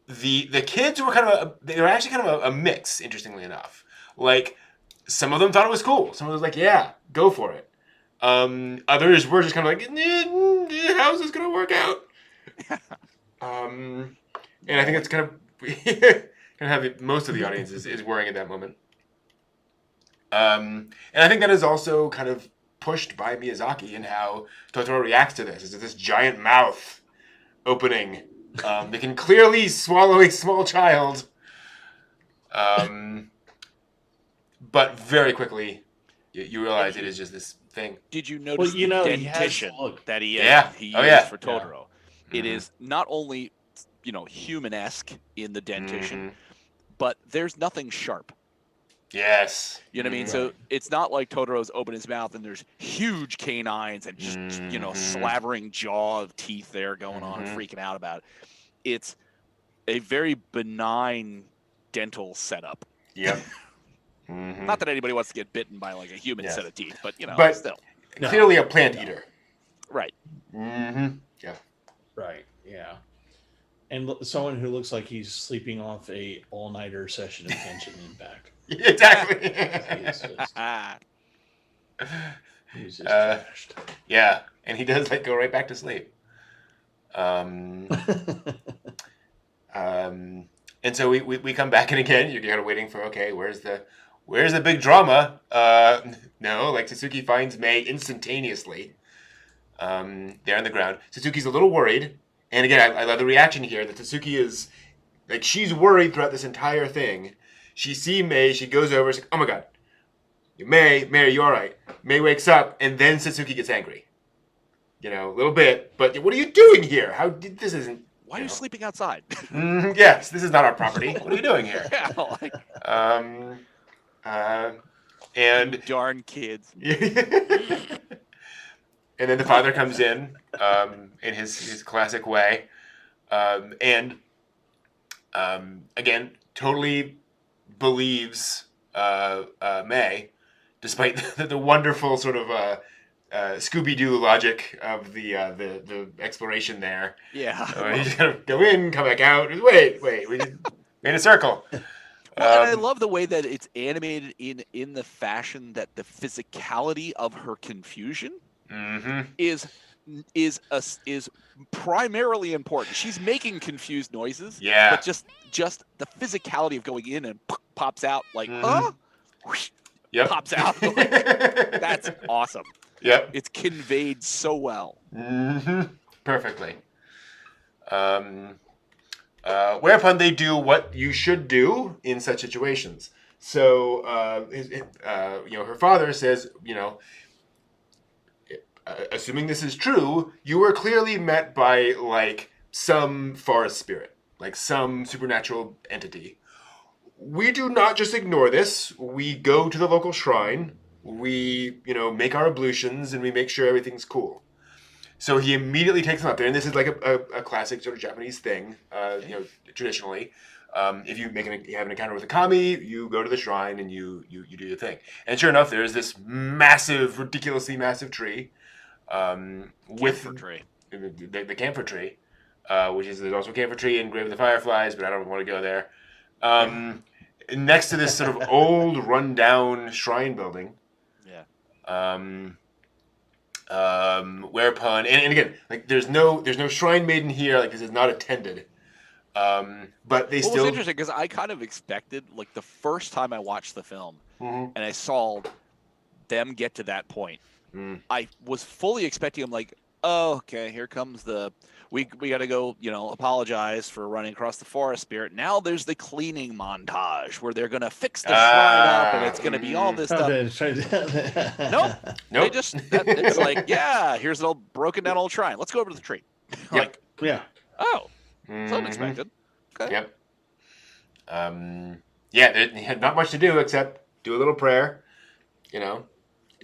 the kids were they were actually kind of a mix, interestingly enough. Like, some of them thought it was cool. Some of them was like, yeah, go for it. Others were just kind of like, how's this going to work out? And I think it's kind of most of the audience is worrying at that moment. And I think that is also kind of pushed by Miyazaki in how Totoro reacts to this. It's this giant mouth opening that can clearly swallow a small child. But very quickly, you realize it is just this thing. Did you notice the dentition that he used for Totoro? Yeah. It is not only human-esque in the dentition, but there's nothing sharp. Yes. You know what I mean? So it's not like Totoro's open his mouth and there's huge canines and just, slavering jaw of teeth there going on and freaking out about it. It's a very benign dental setup. Yep. Not that anybody wants to get bitten by like a human set of teeth, but still. Clearly a plant eater. Right. Yeah. Right. Yeah. And someone who looks like he's sleeping off a all-nighter session of Genshin Impact. Exactly. He's just trashed. Yeah, and he does go right back to sleep. And so we come back, and again you're kind of waiting for, okay, where's the big drama? No, Satsuki finds Mei instantaneously. There on the ground. Satsuki's a little worried. And again, I love the reaction here that Tatsuki is, she's worried throughout this entire thing. She sees Mei, she goes over, she's like, oh my god. Mei, are you alright? Mei wakes up, and then Satsuki gets angry. A little bit, but what are you doing here? This isn't... Why are you sleeping outside? Yes, this is not our property. What are you doing here? And... You darn kids. And then the father comes in his classic way. And again, totally believes Mei, despite the wonderful sort of Scooby-Doo logic of the exploration there. Yeah. You just kind of go in, come back out. Wait, we made a circle. Well, and I love the way that it's animated in the fashion that the physicality of her confusion is primarily important. She's making confused noises, but just the physicality of going in and pops out pops out. That's awesome. Yep, it's conveyed so well. Perfectly. Whereupon they do what you should do in such situations. So, her father says, assuming this is true, you were clearly met by like some forest spirit, like some supernatural entity. We do not just ignore this. We go to the local shrine. We, make our ablutions and we make sure everything's cool. So he immediately takes them up there, and this is like a classic sort of Japanese thing, traditionally. If you have an encounter with a kami, you go to the shrine and you do your thing. And sure enough, there's this massive, ridiculously massive tree, with Camphor tree. the camphor tree, there's also a camphor tree in Grave of the Fireflies, but I don't want to go there. Next to this sort of old, rundown shrine building. Yeah. Whereupon, and again, like there's no shrine maiden here. Like this is not attended. But they Well, still. it was interesting because I kind of expected, like the first time I watched the film, and I saw them get to that point, I was fully expecting them like, oh, okay, here comes we got to go, apologize for running across the forest spirit. Now there's the cleaning montage where they're gonna fix the shrine up, and it's gonna be all this stuff. Nope. They just it's like, yeah, here's an old broken down old shrine. Let's go over to the tree. Like, yeah. Oh, it's unexpected. Okay. Yep. They had not much to do except do a little prayer, do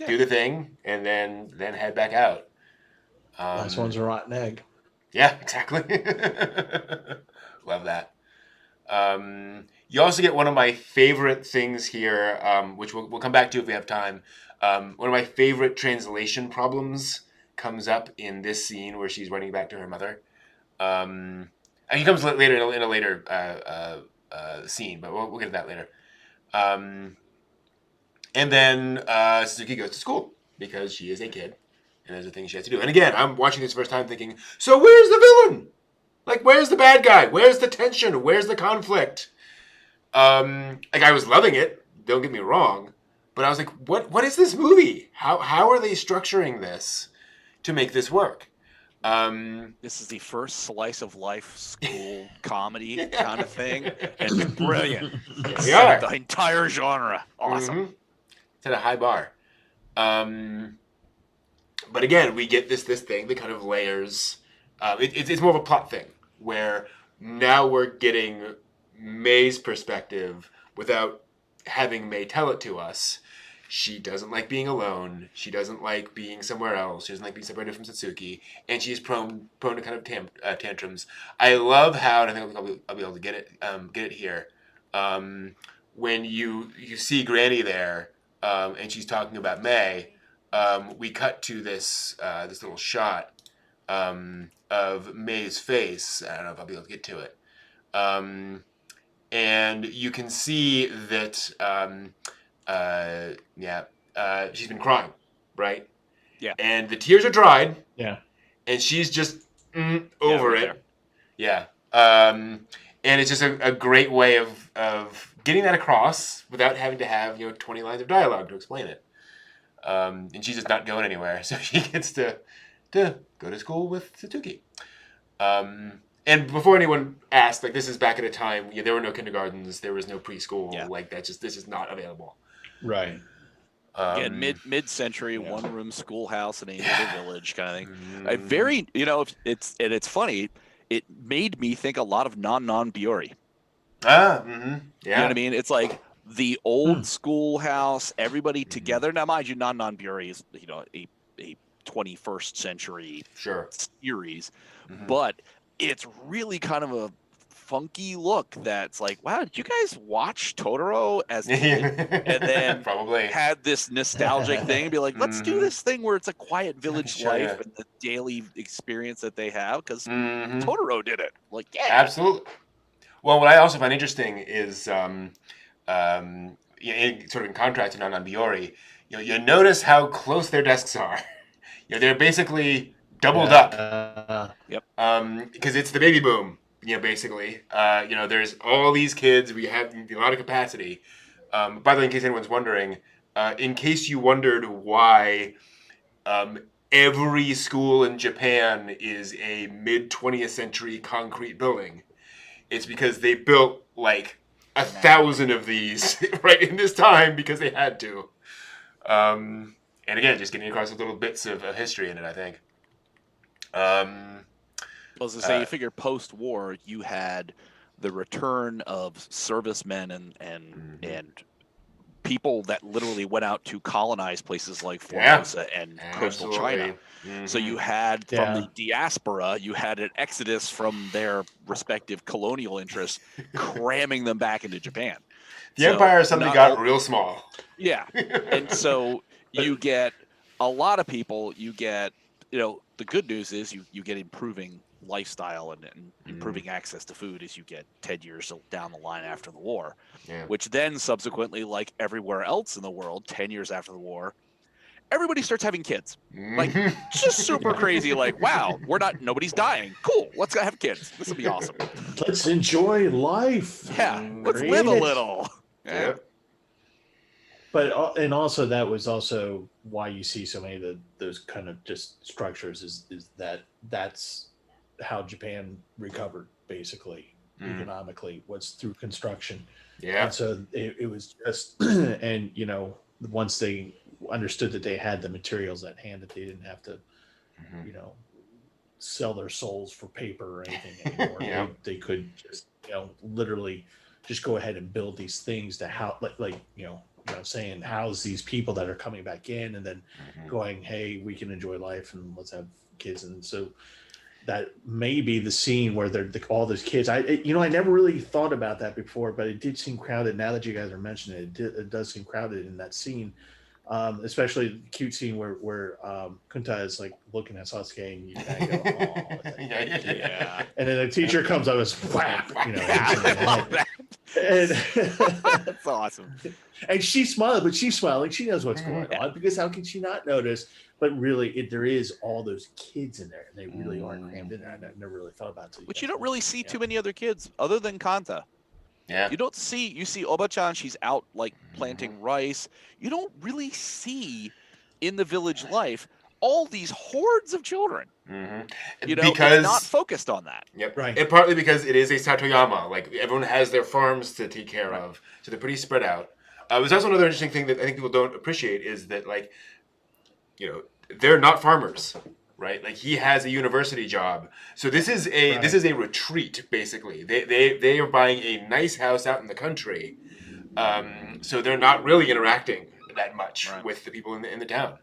the thing, and then head back out. Last one's a rotten egg. Yeah, exactly. Love that. You also get one of my favorite things here, which we'll come back to if we have time. One of my favorite translation problems comes up in this scene where she's running back to her mother. And he comes later in a later scene, but we'll get to that later. And then Suzuki goes to school because she is a kid. And there's a thing she has to do. And again, I'm watching this first time thinking, so where's the villain? Like, where's the bad guy? Where's the tension? Where's the conflict? I was loving it. Don't get me wrong. But I was like, what is this movie? How are they structuring this to make this work? This is the first slice of life school comedy kind of thing. And it's brilliant. We are. The entire genre. Awesome. Mm-hmm. It's at a high bar. But again, we get this thing that kind of layers. It's more of a plot thing where now we're getting May's perspective without having May tell it to us. She doesn't like being alone. She doesn't like being somewhere else. She doesn't like being separated from Satsuki, and she's prone to kind of tantrums. I love how, and I think I'll be able to get it here. When you see Granny there, and she's talking about May. We cut to this little shot of May's face. I don't know if I'll be able to get to it. And you can see that, she's been crying, right? Yeah. And the tears are dried. Yeah. And she's just over it. There. Yeah. And it's just a great way of getting that across without having to have 20 lines of dialogue to explain it. And she's just not going anywhere, so she gets to go to school with Satsuki. And before anyone asked, like, this is back at a time, there were no kindergartens, there was no preschool, like this is not available. Right. Again, mid-century, one-room schoolhouse in a little village kind of thing. A very, it's funny. It made me think a lot of Non Biori. Yeah. You know what I mean? It's like the old schoolhouse, everybody together. Now, mind you, Non Biori is a 21st century series, but it's really kind of a funky look that's like, wow, did you guys watch Totoro as a kid? And then probably had this nostalgic thing and be like, let's do this thing where it's a quiet village life and the daily experience that they have because Totoro did it. Like, yeah. Absolutely. Well, what I also find interesting is sort of in contrast to Non Biori, you notice how close their desks are. They're basically doubled up. Yep. Because it's the baby boom. Basically, there's all these kids. We have a lot of capacity. By the way, in case anyone's wondering, in case you wondered why every school in Japan is a mid-20th century concrete building, it's because they built like 1,000 of these right in this time because they had to. And again, just getting across little bits of history in it, I think. I was to say, you figure post-war, you had the return of servicemen and people that literally went out to colonize places like Formosa and coastal China. So you had from the diaspora, you had an exodus from their respective colonial interests, cramming them back into Japan. The empire suddenly got real small. Yeah, and so you get a lot of people. You get, the good news is you get improving lifestyle and improving access to food as you get 10 years down the line after the war, which then subsequently, like everywhere else in the world, 10 years after the war, everybody starts having kids. Like, just super crazy. Like, wow, nobody's dying. Cool, let's go have kids. This will be awesome. Let's enjoy life. Yeah, let's live a little. Yeah. But and also that was also why you see so many of those kind of just structures is that's how Japan recovered basically economically, was through construction. Yeah. And so it was just and once they understood that they had the materials at hand, that they didn't have to sell their souls for paper or anything anymore. They could just literally just go ahead and build these things to saying house these people that are coming back in, and then going, hey, we can enjoy life and let's have kids. And so that may be the scene where they're all those kids. I never really thought about that before, but it did seem crowded. Now that you guys are mentioning it, it does seem crowded in that scene. Especially the cute scene where Kunta is like looking at Sasuke and you kind of go, oh, yeah. And then the teacher comes up and whap, and that's awesome. And she's smiling, but she's smiling. She knows what's going on, because how can she not notice? But really, there is all those kids in there, and they really are crammed in there. I never really thought about it. But you don't really see too many other kids other than Kanta. Yeah. You see Oba-chan, she's out like planting rice. You don't really see in the village life all these hordes of children. Because it's not focused on that. Yep. Right. And partly because it is a Satoyama. Like, everyone has their farms to take care of, so they're pretty spread out. There's also another interesting thing that I think people don't appreciate is that, like, they're not farmers. Right, like he has a university job, so this is a retreat basically. They are buying a nice house out in the country, so they're not really interacting that much with the people in the town.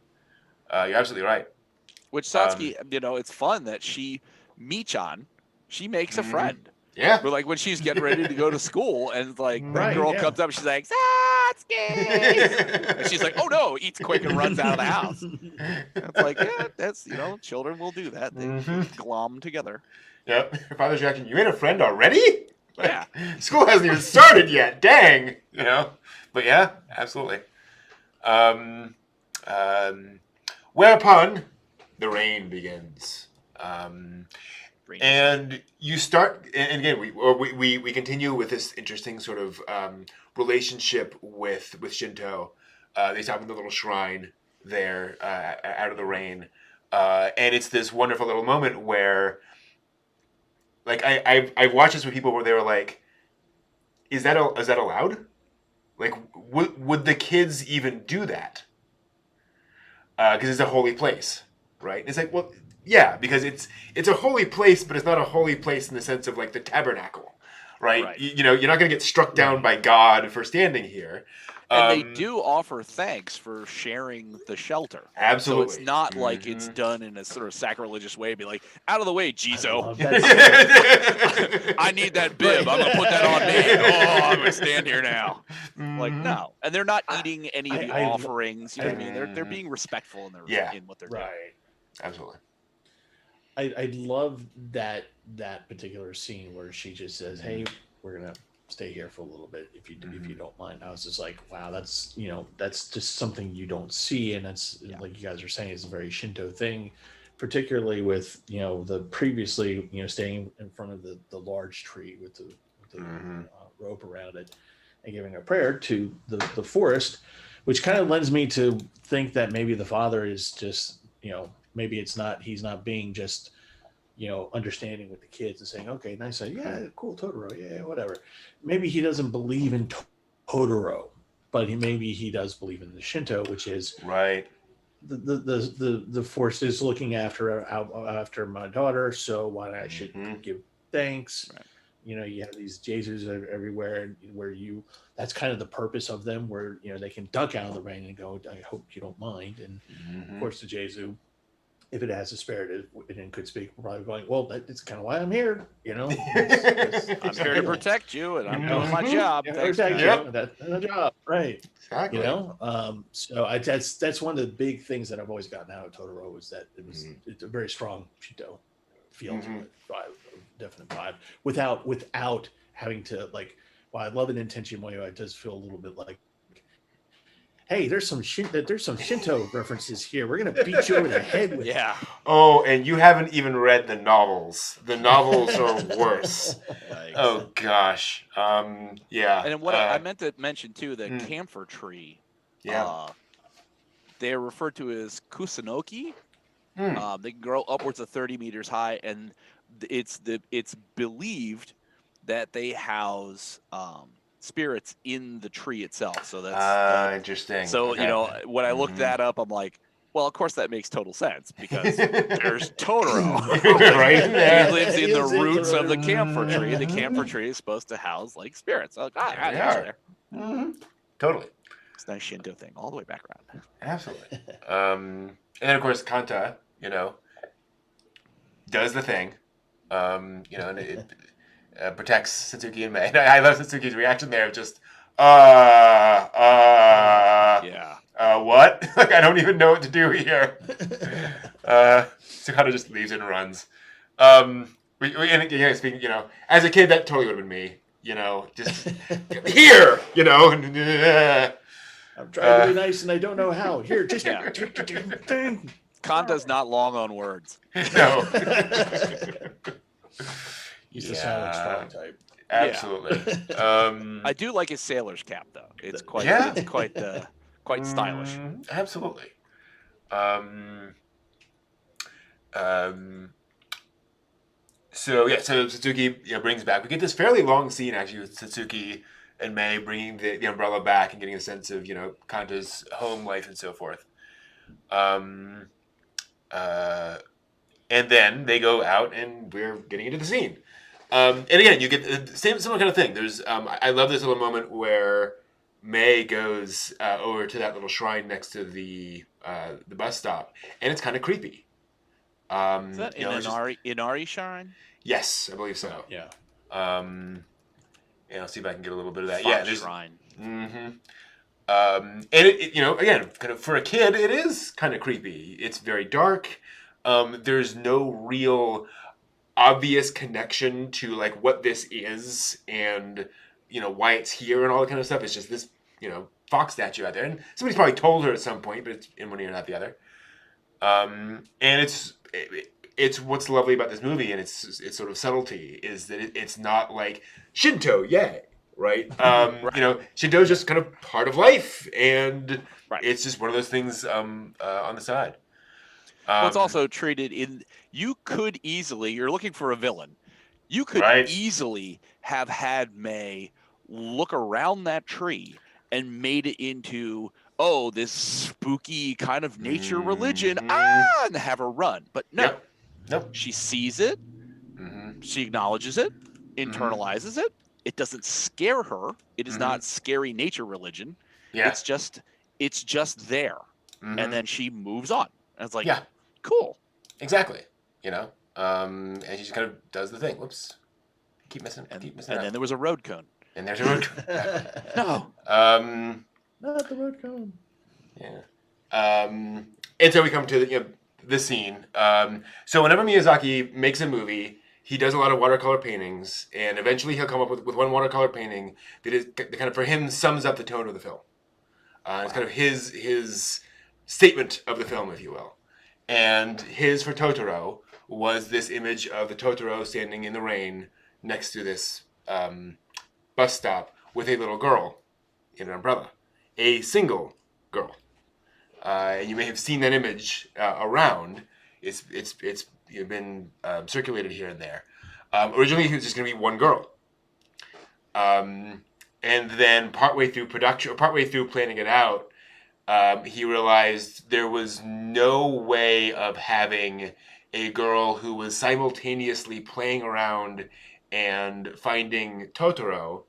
You're absolutely right. Which Satsuki, it's fun that Michan, she makes a friend. Yeah. But like when she's getting ready to go to school, and like that girl comes up, and she's like, Satsuki! And she's like, oh no, eats quick and runs out of the house. It's like, yeah, that's, children will do that. They glom together. Yep. Her father's reaction, you made a friend already? Like, yeah. School hasn't even started yet. Dang. But yeah, absolutely. Whereupon the rain begins. And you start, and again, we continue with this interesting sort of relationship with Shinto. They stop in the little shrine there out of the rain, and it's this wonderful little moment where, like, I've watched this with people where they were like, "Is that allowed? Like, would the kids even do that? Because it's a holy place, right?" And it's like, well. Yeah, because it's a holy place, but it's not a holy place in the sense of like the tabernacle, right? You're not going to get struck down by God for standing here. And they do offer thanks for sharing the shelter. Absolutely. So it's not like it's done in a sort of sacrilegious way. Be like, out of the way, Jizo. I need that bib. I'm going to put that on me. Oh, I'm going to stand here now. Like, no. And they're not eating any of the offerings. You know what I mean? They're being respectful in in what they're doing. Absolutely. I love that particular scene where she just says, "Hey, we're gonna stay here for a little bit if you don't mind." I was just like, "Wow, that's that's just something you don't see," and that's like you guys are saying, it's a very Shinto thing, particularly with the previously staying in front of the large tree with the rope around it and giving a prayer to the forest, which kind of lends me to think that maybe the father is just maybe he's not being just, understanding with the kids and saying, okay, nice, yeah, cool, Totoro, yeah, whatever. Maybe he doesn't believe in Totoro, but maybe he does believe in the Shinto, which is right. The force is looking after my daughter, so why I should give thanks. Right. You have these Jesus everywhere, where that's kind of the purpose of them, where they can duck out of the rain and go, I hope you don't mind. And of course the Jesu, if it has a spirit and could speak, we're probably going, well, that's kind of why I'm here. I'm here to protect you, and I'm doing my job. Thanks, protect man. you. That's the job, right? Exactly. So that's one of the big things that I've always gotten out of Totoro, is that it's a very strong Shinto feel to it, definite vibe, without having to I love it in Tenchi Muyo. It does feel a little bit like, hey, there's some Shinto references here. We're gonna beat you over the head with. Yeah. Oh, and you haven't even read the novels. The novels are worse. Oh gosh. Yeah. And what I meant to mention too, the camphor tree. Yeah. They're referred to as kusanoki. They can grow upwards of 30 meters high, and it's believed that they house spirits in the tree itself. So that's interesting. So Okay. when I looked that up, I'm like, well, of course that makes total sense, because there's Totoro. Right in there. He lives in the roots of the camphor tree. The camphor tree is supposed to house spirits. Oh, God, They are. Totally. It's a nice Shinto thing, all the way back around. Absolutely. And then of course Kanta, does the thing, and it protects Satsuki and Mei. I love Satsuki's reaction there of just, yeah. What? I don't even know what to do here. So Kanta just leaves it and runs. Speaking, as a kid, that totally would have been me. Just here, I'm trying to be nice and I don't know how. Here, just Kanta's not long on words. No. He's the silent strong type. Absolutely. I do like his sailor's cap, though. It's quite stylish. Absolutely. So Satsuki brings back. We get this fairly long scene actually with Satsuki and Mei bringing the umbrella back and getting a sense of Kanta's home life and so forth. And then they go out and we're getting into the scene. And again, you get the similar kind of thing. There's I love this little moment where Mei goes over to that little shrine next to the bus stop, and it's kind of creepy. Is that Inari shrine? Yes, I believe so. Yeah. I'll see if I can get a little bit of that. Fox shrine. Mm-hmm. And it again, kind of for a kid, it is kind of creepy. It's very dark. There's no real obvious connection to what this is and why it's here and all that kind of stuff. It's just this fox statue out there, and somebody's probably told her at some point, but it's in one ear not the other. And it's what's lovely about this movie, and its sort of subtlety is that it's not like Shinto, right? Right. Shinto's just kind of part of life, and Right. it's just one of those things on the side. Well, it's also treated you could easily, you're looking for a villain. You could easily have had Mei look around that tree and made it into, this spooky kind of nature religion, and have her run. But no. Nope. She sees it, she acknowledges it, internalizes it. It doesn't scare her. It is not scary nature religion. Yeah. It's just there. And then she moves on. And it's like, cool. Exactly. And she just kind of does the thing. Whoops. Keep missing And out. then there was a road cone. And there's a road cone. No. Not the road cone. Yeah. And so we come to the scene. So whenever Miyazaki makes a movie, he does a lot of watercolor paintings, and eventually he'll come up with one watercolor painting that is kind of, for him, sums up the tone of the film. It's kind of his statement of the film, if you will. And his for Totoro was this image of the Totoro standing in the rain next to this bus stop with a little girl in an umbrella, a single girl. And you may have seen that image around. It's circulated here and there. Originally, he was just going to be one girl. And then partway through production, or partway through planning it out, he realized there was no way of having a girl who was simultaneously playing around and finding Totoro,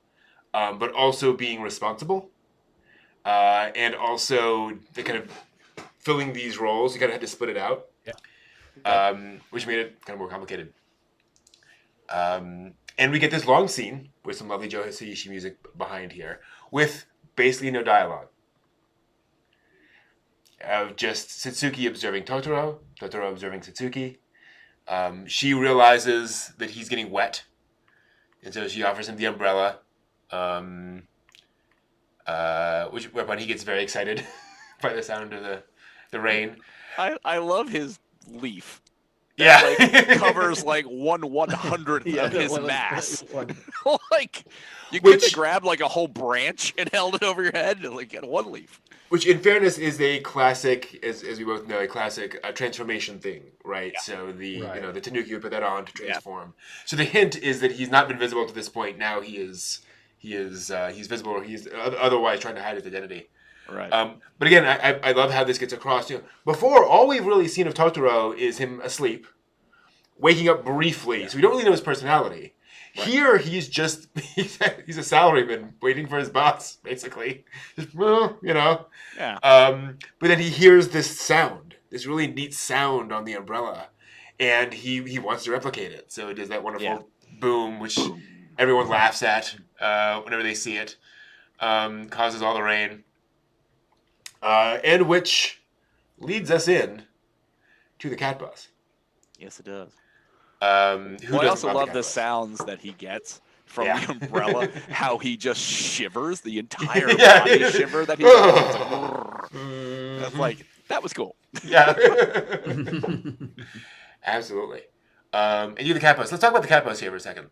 but also being responsible, and also the kind of filling these roles. You kind of had to split it out, which made it kind of more complicated. And we get this long scene with some lovely Joe Hisaishi music behind here, with basically no dialogue. Of just Satsuki observing Totoro, Totoro observing Satsuki. She realizes that he's getting wet, and so she offers him the umbrella, whereupon he gets very excited by the sound of the rain. I love his leaf. That, like, covers like 1/100th of his mass. Like, you could have grabbed like a whole branch and held it over your head and like get one leaf. Which, in fairness, is a classic, as we both know, a classic transformation thing, right? Yeah. So the Tanuki would put that on to transform. Yeah. So the hint is that he's not been visible to this point. Now he's visible, or he's otherwise trying to hide his identity. Right. But again, I love how this gets across. Before, all we've really seen of Totoro is him asleep, waking up briefly. So we don't really know his personality. Right. Here, he's a salaryman waiting for his boss, basically. Just, Yeah. But then he hears this sound, this really neat sound on the umbrella, and he wants to replicate it. So it does that wonderful boom, which everyone laughs at whenever they see it, causes all the rain. And which leads us in to the cat bus. Yes, it does. I also love the sounds that he gets from the umbrella. How he just shivers, the entire body shiver that he does. That's like, that was cool. Yeah. Absolutely. And the cat bus. Let's talk about the cat bus here for a second.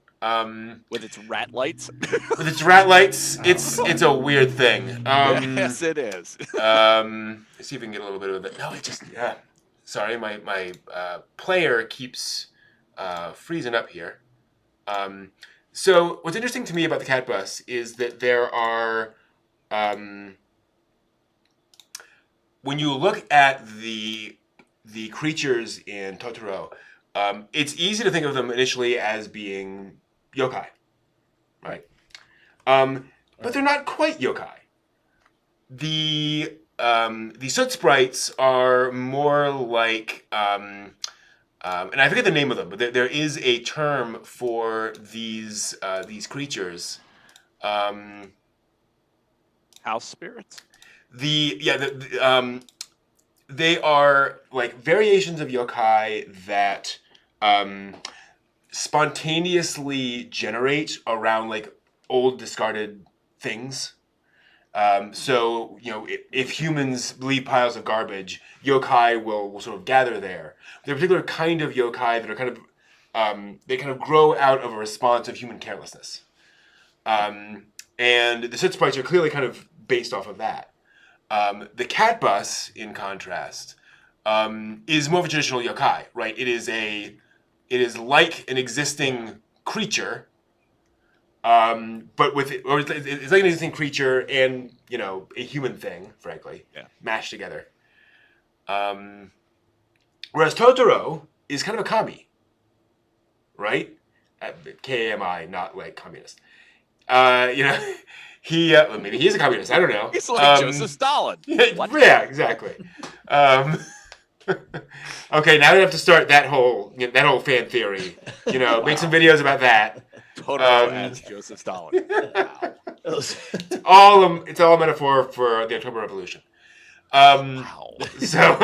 With its rat lights. With its rat lights, it's a weird thing. Yes, it is. Let's see if we can get a little bit of it. No, it just sorry, my player keeps freezing up here. So what's interesting to me about the cat bus is that there are when you look at the creatures in Totoro. It's easy to think of them initially as being yokai, right? But they're not quite yokai. The soot sprites are more like, and I forget the name of them, but there is a term for these creatures. House spirits. They are like variations of yokai that spontaneously generate around like old discarded things. So if humans leave piles of garbage, yokai will sort of gather there. They're a particular kind of yokai that are kind of they kind of grow out of a response of human carelessness. And the soot sprites are clearly kind of based off of that. The cat bus, in contrast, is more of a traditional yokai, right? It is like an existing creature, but it's like an existing creature and a human thing, frankly, mashed together. Whereas Totoro is kind of a kami, right? K-A-M-I, not like communist. Maybe he's a communist. I don't know. He's like Joseph Stalin. Yeah, exactly. Okay, now we have to start that whole fan theory. Make some videos about that. Totoro as Joseph Stalin. Wow. It's all a metaphor for the October Revolution. Wow. So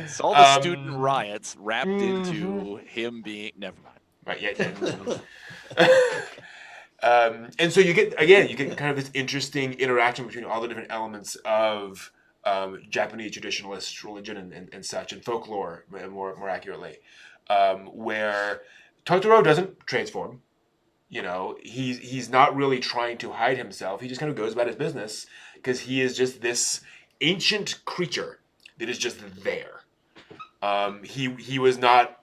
it's all the student riots wrapped into him being. Never mind. Right. Yeah. And so you get kind of this interesting interaction between all the different elements of Japanese traditionalist religion and such, and folklore more accurately, where Totoro doesn't transform. He's not really trying to hide himself. He just kind of goes about his business because he is just this ancient creature that is just there. He was not,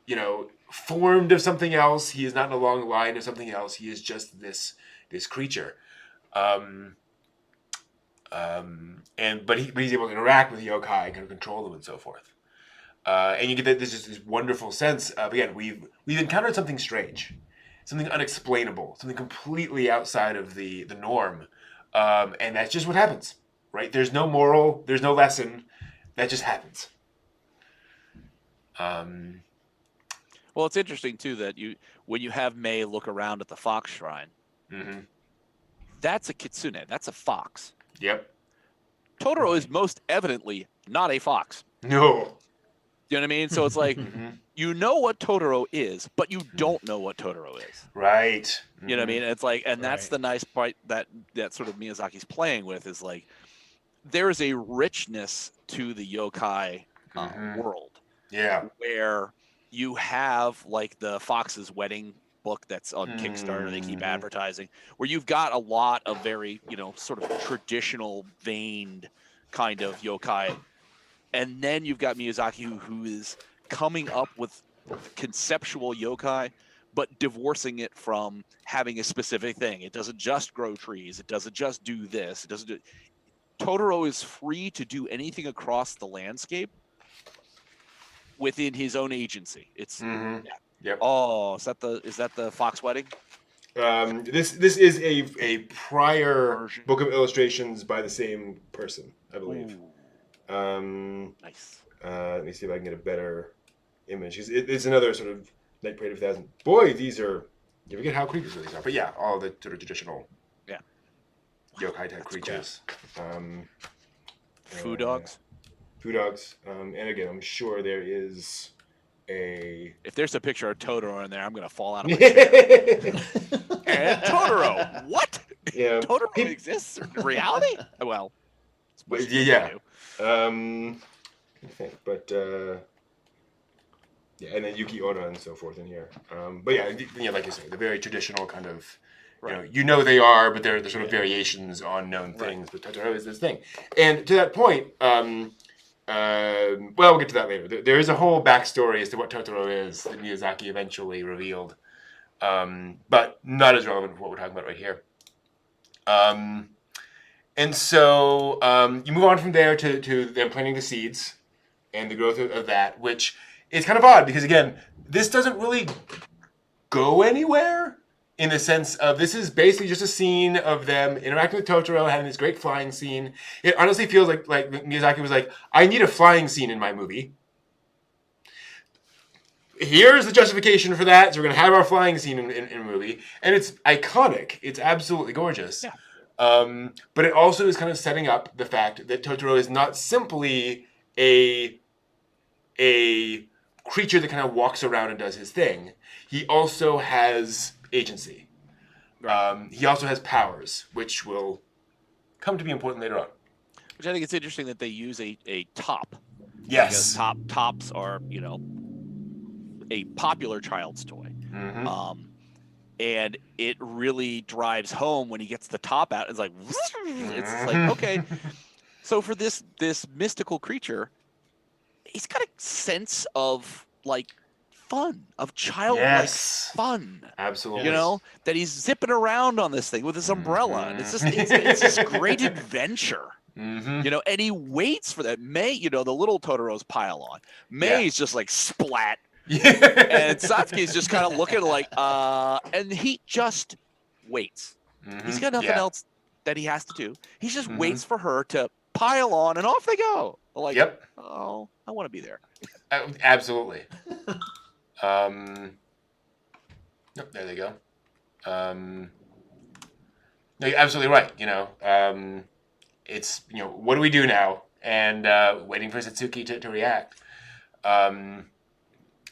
formed of something else. He is not in a long line of something else. He is just this creature. But he's able to interact with yokai and kind of control them and so forth. And you get this wonderful sense of, again, we've encountered something strange, something unexplainable, something completely outside of the norm, and that's just what happens, right? There's no moral, there's no lesson, that just happens. Well, it's interesting too that when you have Mei look around at the fox shrine, mm-hmm. that's a kitsune, that's a fox. Yep. Totoro is most evidently not a fox. No. You know what I mean? So it's like, you know what Totoro is, but you don't know what Totoro is. Right. You know what I mean? It's like, and that's the nice part that sort of Miyazaki's playing with, is like, there is a richness to the yokai world. Yeah. Where you have like the Fox's Wedding book that's on Kickstarter, they keep advertising, where you've got a lot of very, sort of traditional veined kind of yokai. And then you've got Miyazaki who is coming up with conceptual yokai, but divorcing it from having a specific thing. It doesn't just grow trees. It doesn't just do this. It doesn't do... Totoro is free to do anything across the landscape within his own agency. It's Yep. Oh, is that the Fox Wedding? This is a prior book of illustrations by the same person, I believe. Nice. Let me see if I can get a better image. It's another sort of Night Parade of 1,000. Boy, these are... You forget how creepy these are. But yeah, all the sort of traditional yokai type creatures. Cool. Foo dogs? Foo dogs. And again, I'm sure there is a... If there's a picture of Totoro in there, I'm going to fall out of my chair. And Totoro! What? Yeah. Totoro exists in reality? Well, yeah. I think, but yeah, and then Yuki Onna and so forth in here. But yeah, like you say, the very traditional kind of, they are, but they're sort of variations on known things. But Totoro is this thing, and to that point, we'll get to that later. There is a whole backstory as to what Totoro is that Miyazaki eventually revealed, but not as relevant for what we're talking about right here. And so you move on from there to them planting the seeds and the growth of that, which is kind of odd because, again, this doesn't really go anywhere in the sense of this is basically just a scene of them interacting with Totoro, having this great flying scene. It honestly feels like Miyazaki was like, I need a flying scene in my movie. Here's the justification for that. So we're going to have our flying scene in a movie. And it's iconic. It's absolutely gorgeous. Yeah. But it also is kind of setting up the fact that Totoro is not simply a creature that kind of walks around and does his thing. He also has agency. Right. He also has powers, which will come to be important later on. Which I think it's interesting that they use a top. Yes. Because tops are, a popular child's toy. Mm-hmm. And it really drives home when he gets the top out. It's like, okay. So for this mystical creature, he's got a sense of fun, of childlike fun. Absolutely. That he's zipping around on this thing with his umbrella, and it's this great adventure. Mm-hmm. And he waits for that. Mei, the little Totoro's pile on. Mei's just splat. And Satsuki's just kind of looking and he just waits. Mm-hmm. He's got nothing else that he has to do. He just waits for her to pile on, and off they go. Oh, I want to be there. Absolutely. There they go. No, you're absolutely right. It's what do we do now? And waiting for Satsuki to react.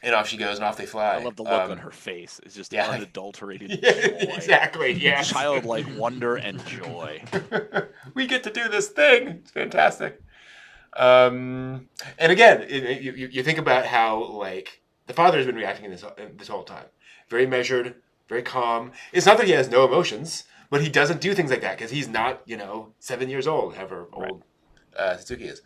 And off she goes, and off they fly. I love the look on her face. It's just unadulterated joy. Exactly, yeah. Childlike wonder and joy. We get to do this thing. It's fantastic. And again, you think about how, the father has been reacting in this whole time. Very measured, very calm. It's not that he has no emotions, but he doesn't do things like that because he's not, 7 years old, however old Satsuki is.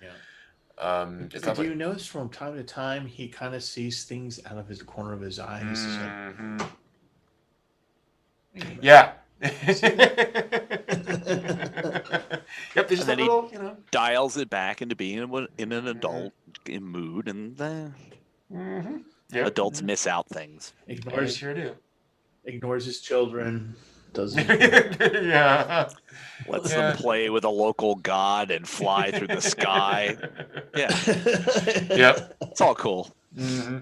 It's Do lovely. you notice from time to time he kind of sees things out of his corner of his eye? He's just like, Mhm. "Wait a minute." Yeah. See Yep, there's just And that then he little, you know. dials it back into being in an adult mood, and Mm-hmm. Yep, adults miss out things. they ignores sure do. ignores his children. Doesn't. Yeah. Lets them Yeah. play with a local god and fly through the sky. Yeah, Yep. it's all cool. Mm-hmm.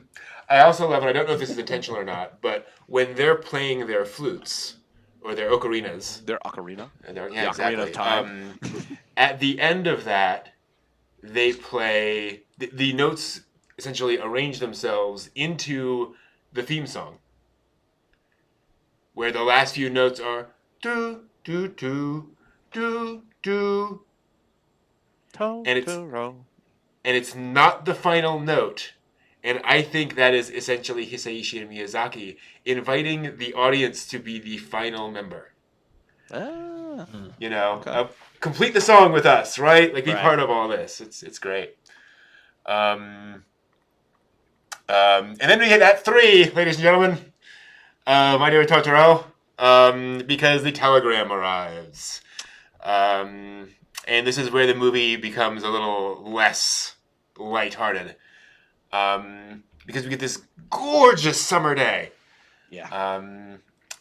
I also love it. I don't know if this is intentional or not, but when they're playing their flutes or their ocarinas, Their ocarina. yeah, The Ocarina of exactly. Time. At the end of that, they play the notes essentially arrange themselves into the theme song, where the last few notes are do do do do do, and Totoro. it's not the final note. And I think that is essentially Hisaishi and Miyazaki inviting the audience to be the final member. Ah, You know, okay. complete the song with us, right? Like be Right. part of all this. It's great. And then we hit Act 3, ladies and gentlemen. My Neighbor Totoro, because the telegram arrives. And this is where the movie becomes a little less lighthearted. Because we get this gorgeous summer day. Yeah.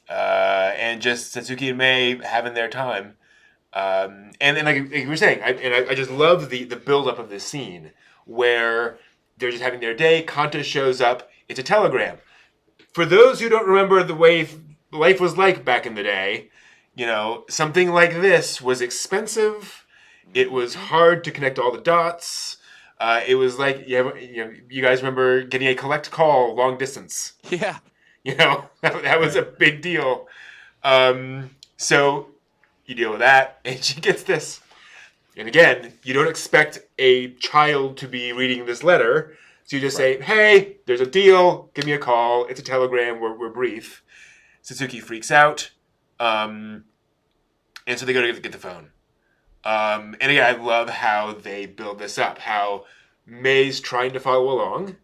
And just Satsuki and Mei having their time. And like you were saying, I just love the build-up of this scene where they're just having their day. Kanta shows up. It's a telegram. For those who don't remember the way life was like back in the day, you know, something like this was expensive. It was hard to connect all the dots. It was like you guys remember getting a collect call long distance. Yeah. You know, that was a big deal. So you deal with that, and she gets this. And again, you don't expect a child to be reading this letter. So you just say, hey, there's a deal. Give me a call. It's a telegram. We're brief. Satsuki freaks out. And so they go to get the phone. And again, I love how they build this up. How May's trying to follow along.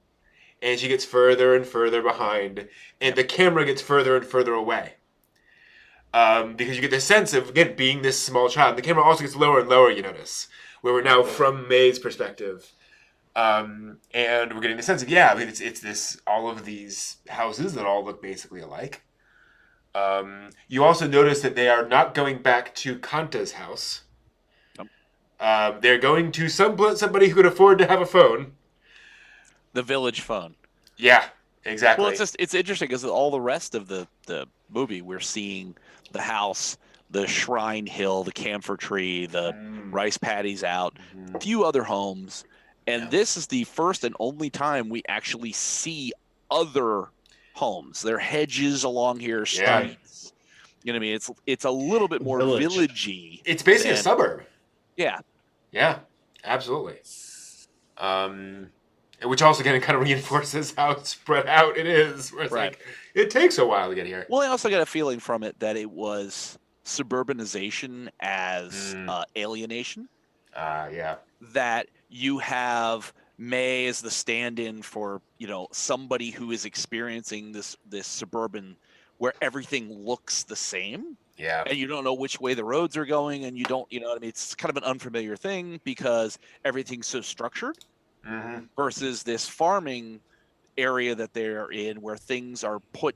And she gets further and further behind. And the camera gets further and further away. Because you get the sense of, again, being this small child. The camera also gets lower and lower, you notice. Where we're now from May's perspective. And we're getting the sense of, yeah, I mean, it's this, all of these houses that all look basically alike. You also notice that they are not going back to Kanta's house. They're going to somebody who could afford to have a phone. The village phone. Yeah, exactly. Well, it's interesting because all the rest of the movie, we're seeing the house, the shrine hill, the camphor tree, the rice paddies out, a few other homes. And this is the first and only time we actually see other homes. There are hedges along here, streets. You know what I mean? It's a little bit more villagey. It's basically a suburb. Yeah. Yeah, absolutely. Which also kind of reinforces how spread out it is. Where it's like, it takes a while to get here. Well, I also got a feeling from it that it was suburbanization as alienation. Yeah. That you have May as the stand-in for, you know, somebody who is experiencing this suburban where everything looks the same. Yeah. And you don't know which way the roads are going, and you don't, you know what I mean? It's kind of an unfamiliar thing because everything's so structured versus this farming area that they're in where things are put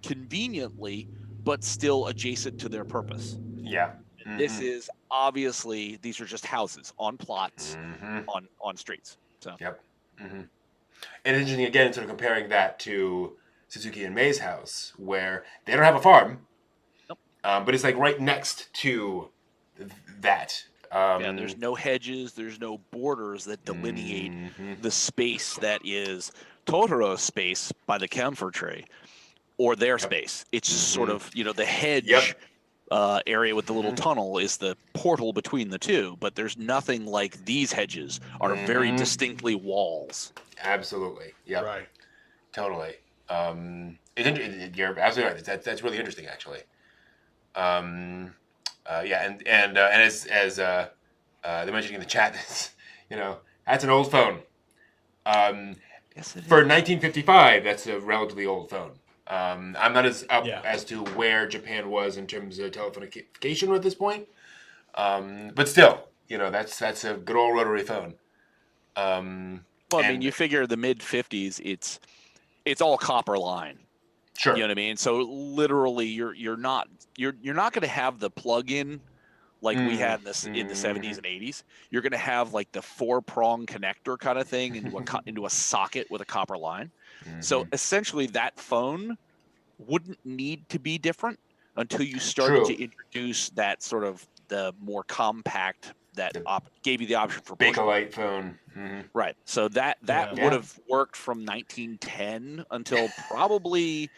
conveniently but still adjacent to their purpose. Yeah. This is obviously, these are just houses on plots on streets. So yep. And interesting again, sort of comparing that to Suzuki and May's house, where they don't have a farm, but it's like right next to that. Yeah, there's no hedges, there's no borders that delineate the space that is Totoro's space by the camphor tree, or their space. It's just sort of, you know, the hedge area with the little tunnel is the portal between the two, but there's nothing like these hedges are very distinctly walls. Absolutely. Yep. Right. Totally. You're absolutely right. That's really interesting, actually. Yeah, and as they're mentioning in the chat, you know, That's an old phone. Yes, it For is. 1955, that's a relatively old phone. I'm not as up Yeah. as to where Japan was in terms of telephonication at this point. But still, that's a good old rotary phone. Well, I mean, And you figure the mid 50s, it's all copper line. sure. You know what I mean? So literally, you're not going to have the plug-in like we had this in the 70s and 80s. You're going to have like the 4-prong connector kind of thing into a socket with a copper line. So essentially, that phone wouldn't need to be different until you started True. to introduce that sort of the more compact that gave you the option for push. Bakelite phone. Right. So that Yeah. would have worked from 1910 until probably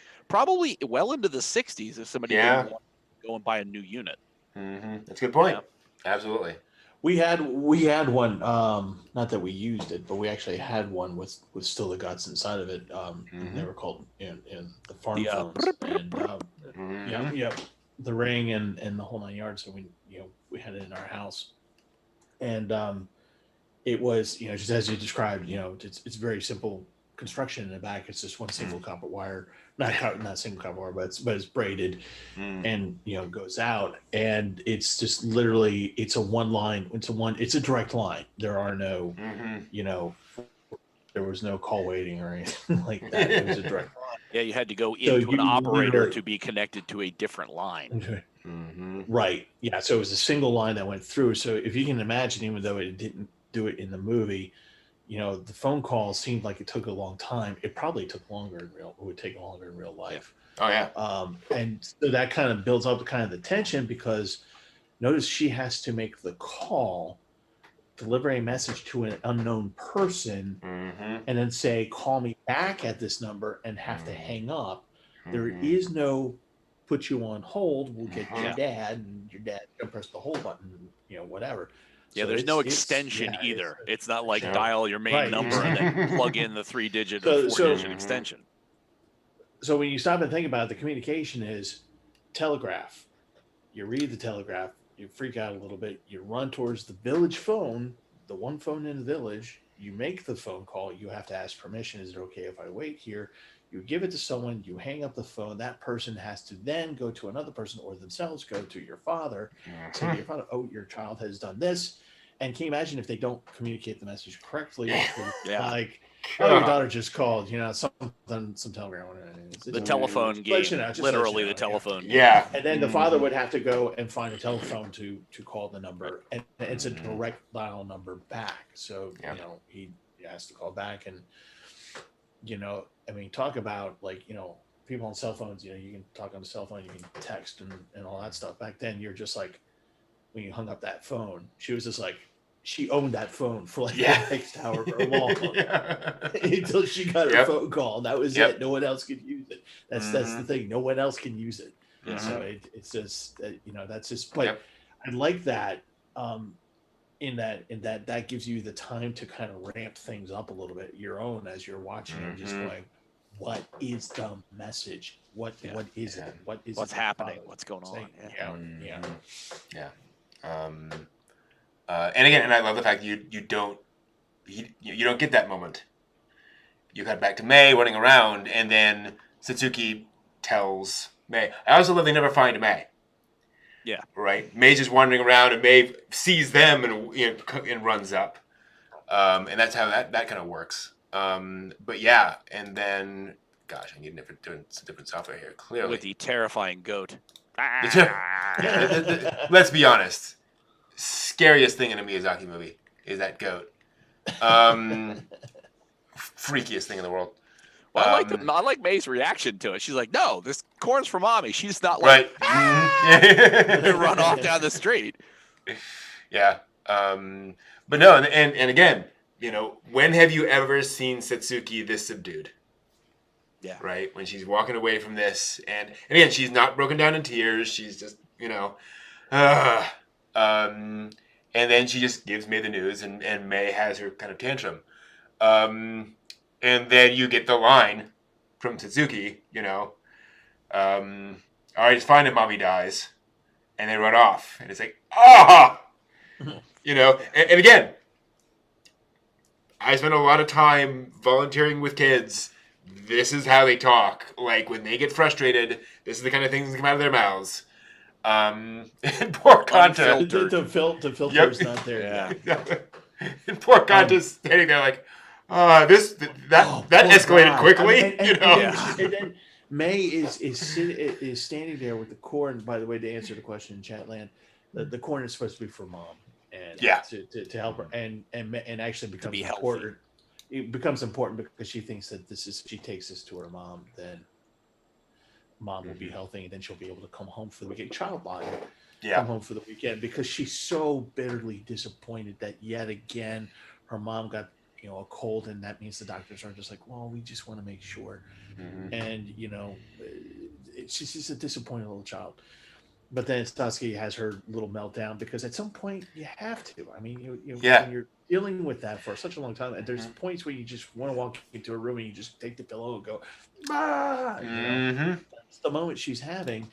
well into the 60s if somebody didn't want to go and buy a new unit. That's a good point. Yeah. Absolutely. We had one. Not that we used it, but we actually had one with still the guts inside of it. They were called in the farm phones, and the ring and the whole 9 yards. So we had it in our house, and it was just as you described. It's very simple construction in the back. It's just one single copper wire, not single copper wire, but it's braided, and goes out, and it's just literally it's a one line. It's a direct line. There are no there was no call waiting or anything like that. It was a direct line. Yeah, you had to go into an operator to be connected to a different line. Right. Yeah. So it was a single line that went through. So if you can imagine, even though it didn't do it in the movie, the phone call seemed like it took a long time. It probably took longer in real. It would take longer in real life. Oh yeah. And so that kind of builds up kind of the tension because notice she has to make the call, deliver a message to an unknown person, and then say, "Call me back at this number," and have to hang up. There is no put you on hold. We'll get your dad, and your dad can press the hold button, whatever. Yeah, So there's no extension either. It's not like dial your main number and then plug in the 3-digit or 4-digit extension. So when you stop and think about it, the communication is telegraph. You read the telegraph, you freak out a little bit, you run towards the village phone, the one phone in the village, you make the phone call, you have to ask permission. Is it okay if I wait here? You give it to someone, you hang up the phone, that person has to then go to another person or themselves go to your father, say to your father, "Oh, your child has done this." And can you imagine if they don't communicate the message correctly? Like, "Oh, your daughter just called, some telegram." The telephone game, literally the telephone game. Yeah. And then the father would have to go and find a telephone to call the number. And it's a direct dial number back. So, he has to call back and, talk about people on cell phones, you can talk on the cell phone, you can text and all that stuff. Back then, you're just like, when you hung up that phone, she was just like, she owned that phone for the next however long until she got her phone call. That was it. No one else could use it. That's the thing. No one else can use it. So it's just that's just. But I like that. In that gives you the time to kind of ramp things up a little bit, your own as you're watching and just going, what is the message? What is it? What's happening? What's going on? And again, and I love the fact you don't get that moment. You cut back to May running around, and then Satsuki tells May. I also love they never find May. Yeah. Right. May's just wandering around, and May sees them and runs up, and that's how that kind of works. But yeah, and then gosh, I need some different software here. Clearly, with the terrifying goat. Let's be honest. Scariest thing in a Miyazaki movie is that goat. Freakiest thing in the world. Well, I like May's reaction to it. She's like, "No, this corn's for mommy." She's not right. like, run off down the street. Yeah. But no, and again, when have you ever seen Satsuki this subdued? Yeah. Right? When she's walking away from this, and again, she's not broken down in tears. She's just, and then she just gives May the news, and May has her kind of tantrum. And then you get the line from Satsuki, all right, it's fine if mommy dies. And they run off. And it's like, and again, I spend a lot of time volunteering with kids. This is how they talk. Like, when they get frustrated, this is the kind of things that come out of their mouths. And poor Kanta. Unfiltered. The filter Yep. is not there. Yeah. And poor Kanta's standing there like, that Poor escalated guy. quickly. And then May is standing there with the corn. By the way, to answer the question in chat land, the corn is supposed to be for mom and to help her and actually becomes be important. It becomes important because she thinks that she takes this to her mom, then mom will be healthy, and then she'll be able to come home for the weekend. Child body. Come home for the weekend because she's so bitterly disappointed that yet again her mom got a cold, and that means the doctors are just like, well, we just want to make sure. And she's just a disappointed little child. But then Satsuki has her little meltdown because at some point you have to. I mean, when you're dealing with that for such a long time, and there's points where you just want to walk into a room and you just take the pillow and go, That's the moment she's having.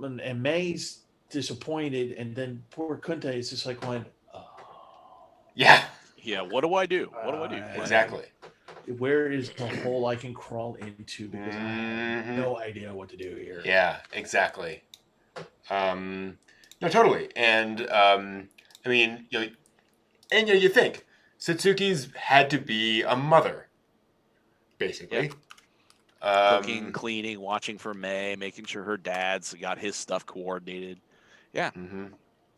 And May's disappointed, and then poor Kunta is just like going, Yeah. What do I do? What do I do? Exactly. Where is the hole I can crawl into? Because I have no idea what to do here. Yeah, exactly. No, totally. And I mean, you think Satsuki's had to be a mother, basically. Cooking, cleaning, watching for May, making sure her dad's got his stuff coordinated. Yeah.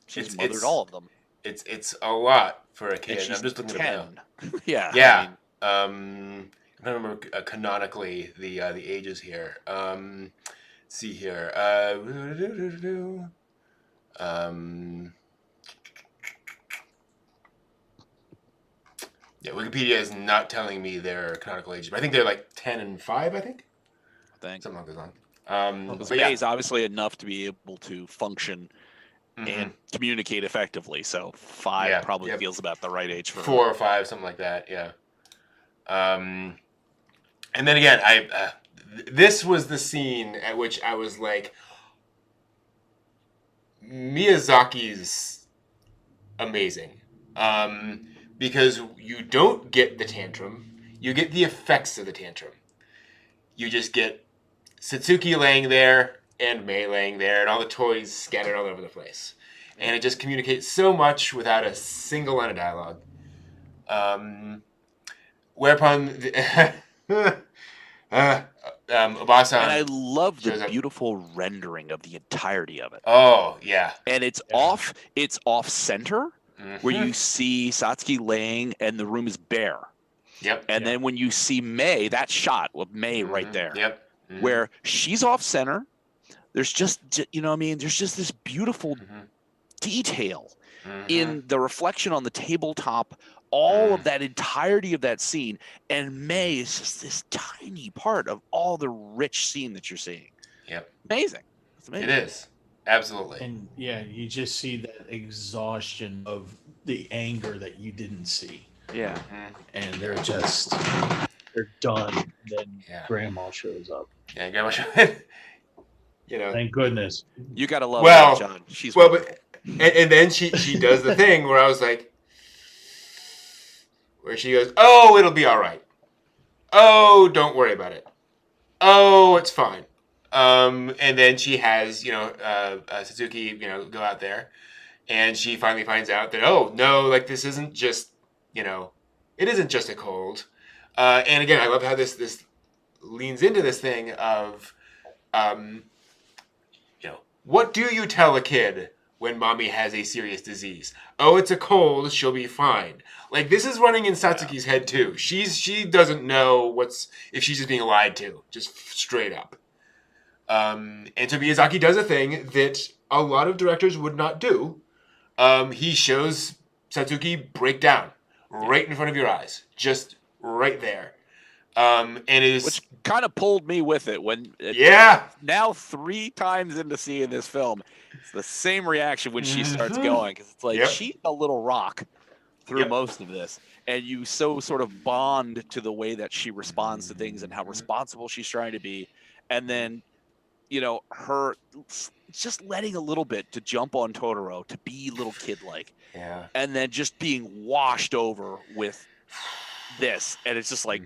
She's mothered all of them. It's a lot for a kid. And I'm just looking 10. at it now. Yeah. I don't remember canonically the ages here. Let's see here. Wikipedia is not telling me their canonical ages, but I think they're like 10 and 5. I think. Something along those lines. May is obviously enough to be able to function and communicate effectively. So 5 probably feels about the right age for 4 or 5, something like that. Yeah. And then again, this was the scene at which I was like, Miyazaki's amazing. Because you don't get the tantrum, you get the effects of the tantrum. You just get Satsuki laying there and May laying there and all the toys scattered all over the place. And it just communicates so much without a single line of dialogue. Whereupon Obasa. And I love the beautiful rendering of the entirety of it. Oh, yeah. And it's off center where you see Satsuki laying and the room is bare. Yep. And then when you see May, that shot with May right there. Yep. Where she's off center. There's just, there's just this beautiful detail in the reflection on the tabletop, all of that entirety of that scene. And May is just this tiny part of all the rich scene that you're seeing. Yep. Amazing. It's amazing. It is. Absolutely. And you just see that exhaustion of the anger that you didn't see. Yeah. And they're done. Then Grandma shows up. Yeah, Grandma shows up. Thank goodness. You gotta love that, John. She's but and then she does the thing where I was like, where she goes, "Oh, it'll be all right. Oh, don't worry about it. Oh, it's fine." And then she has Satsuki go out there, and she finally finds out that, oh no, like this isn't just it isn't just a cold. And again, I love how this leans into this thing of what do you tell a kid when mommy has a serious disease? Oh, it's a cold, she'll be fine. Like, this is running in Satsuki's head too. She doesn't know if she's just being lied to, just straight up. And so Miyazaki does a thing that a lot of directors would not do. He shows Satsuki break down right in front of your eyes, just right there. And it is, which kind of pulled me with it when now 3 times into seeing this film, it's the same reaction when she starts going, because it's like she's a little rock through most of this, and you sort of bond to the way that she responds to things and how responsible she's trying to be, and then her just letting a little bit to jump on Totoro, to be little kid like, and then just being washed over with this, and it's just like,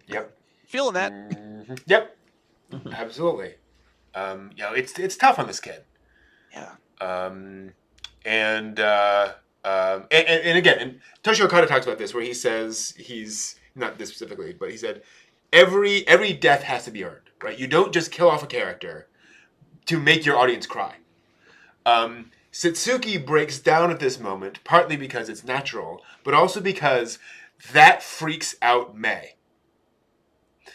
Yep. feeling that. Yep. Absolutely. It's tough on this kid. Yeah. And again, and Toshio Okada talks about this, where he says he's not this specifically, but he said every death has to be earned, right? You don't just kill off a character to make your audience cry. Satsuki breaks down at this moment, partly because it's natural, but also because that freaks out Mei.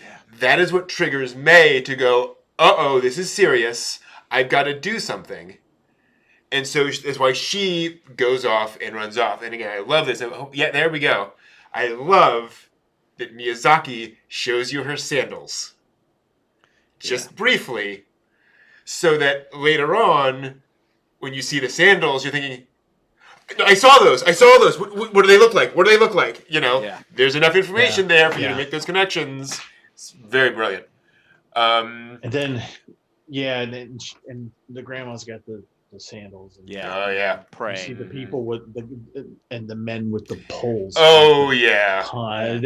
Yeah. That is what triggers Mei to go, uh-oh, this is serious. I've got to do something. And so that's why she goes off and runs off. And again, I love this. Yeah, there we go. I love that Miyazaki shows you her sandals. Just briefly. So that later on, when you see the sandals, you're thinking, I saw those. What do they look like? What do they look like? There's enough information there for you to make those connections. It's very brilliant. And then the grandma's got the sandals. And Oh yeah. Praying. You see the people with the men with the poles. Oh yeah. And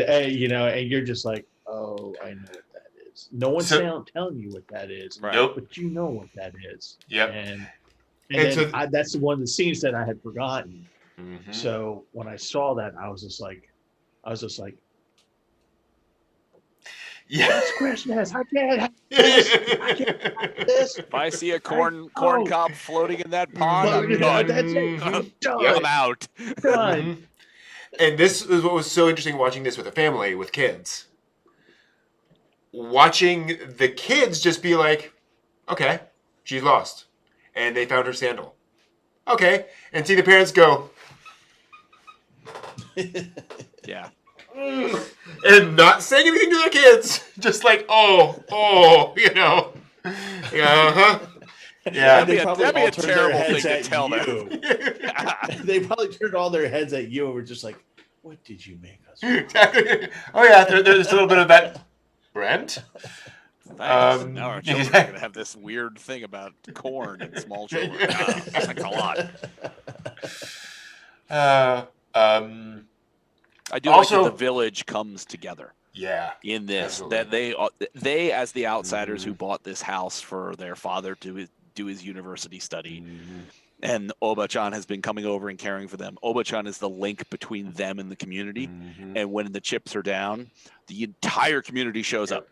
you're just like, oh, I know what that is. No one's telling you what that is. Right. Nope. But you know what that is. Yep. And that's one of the scenes that I had forgotten. Mm-hmm. So when I saw that, I was just like, yeah. Squish this. I can't have this. I can't have this. If I see a corn cob floating in that pond, I'm done. That's it. I'm done. I'm out. Done. Mm-hmm. And this is what was so interesting watching this with a family, with kids. Watching the kids just be like, okay, she's lost. And they found her sandal. Okay. And see the parents go. Yeah. And not saying anything to their kids. Just like, uh-huh. Yeah. That'd be a terrible thing to tell them. They probably turned all their heads at you and were just like, what did you make us? Oh, yeah. There's a little bit of that. Brent? Now our children are going to have this weird thing about corn and small children. It's like a lot. I do also, like that the village comes together. Yeah. In this, absolutely. that they as the outsiders who bought this house for their father to do his university study, and Oba-chan has been coming over and caring for them. Oba-chan is the link between them and the community, and when the chips are down, the entire community shows up.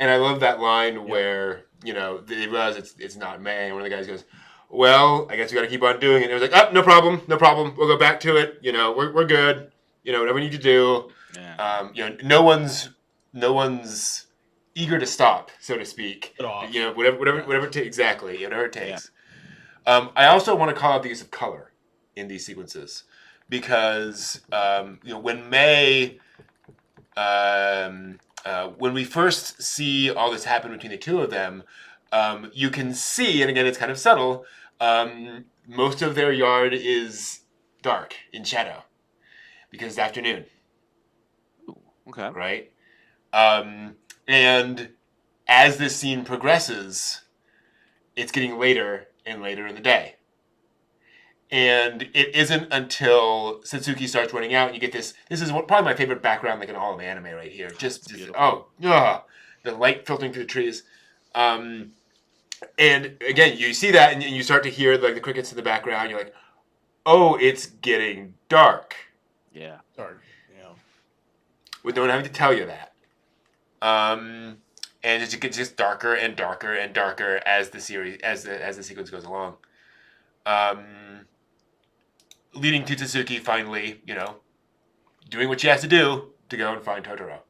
And I love that line where they realize it's not May, and one of the guys goes, "Well, I guess we got to keep on doing it." And it was like, "Oh, no problem. We'll go back to it. We're good. Whatever we need to do." Yeah. No one's eager to stop, so to speak. Whatever it takes. Exactly. Whatever it takes. Yeah. I also want to call out the use of color in these sequences because when May, when we first see all this happen between the two of them, you can see, and again it's kind of subtle, most of their yard is dark in shadow because it's afternoon. Okay. Right? And as this scene progresses, it's getting later and later in the day. And it isn't until Satsuki starts running out and you get this is probably my favorite background like in all of anime right here. Just the light filtering through the trees. And again, you see that and you start to hear like the crickets in the background. You're like, oh, it's getting dark. Yeah. Dark. With no one having to tell you that. And it gets just darker and darker and darker as the sequence goes along. Leading to Tatsuki finally, doing what she has to do to go and find Totoro.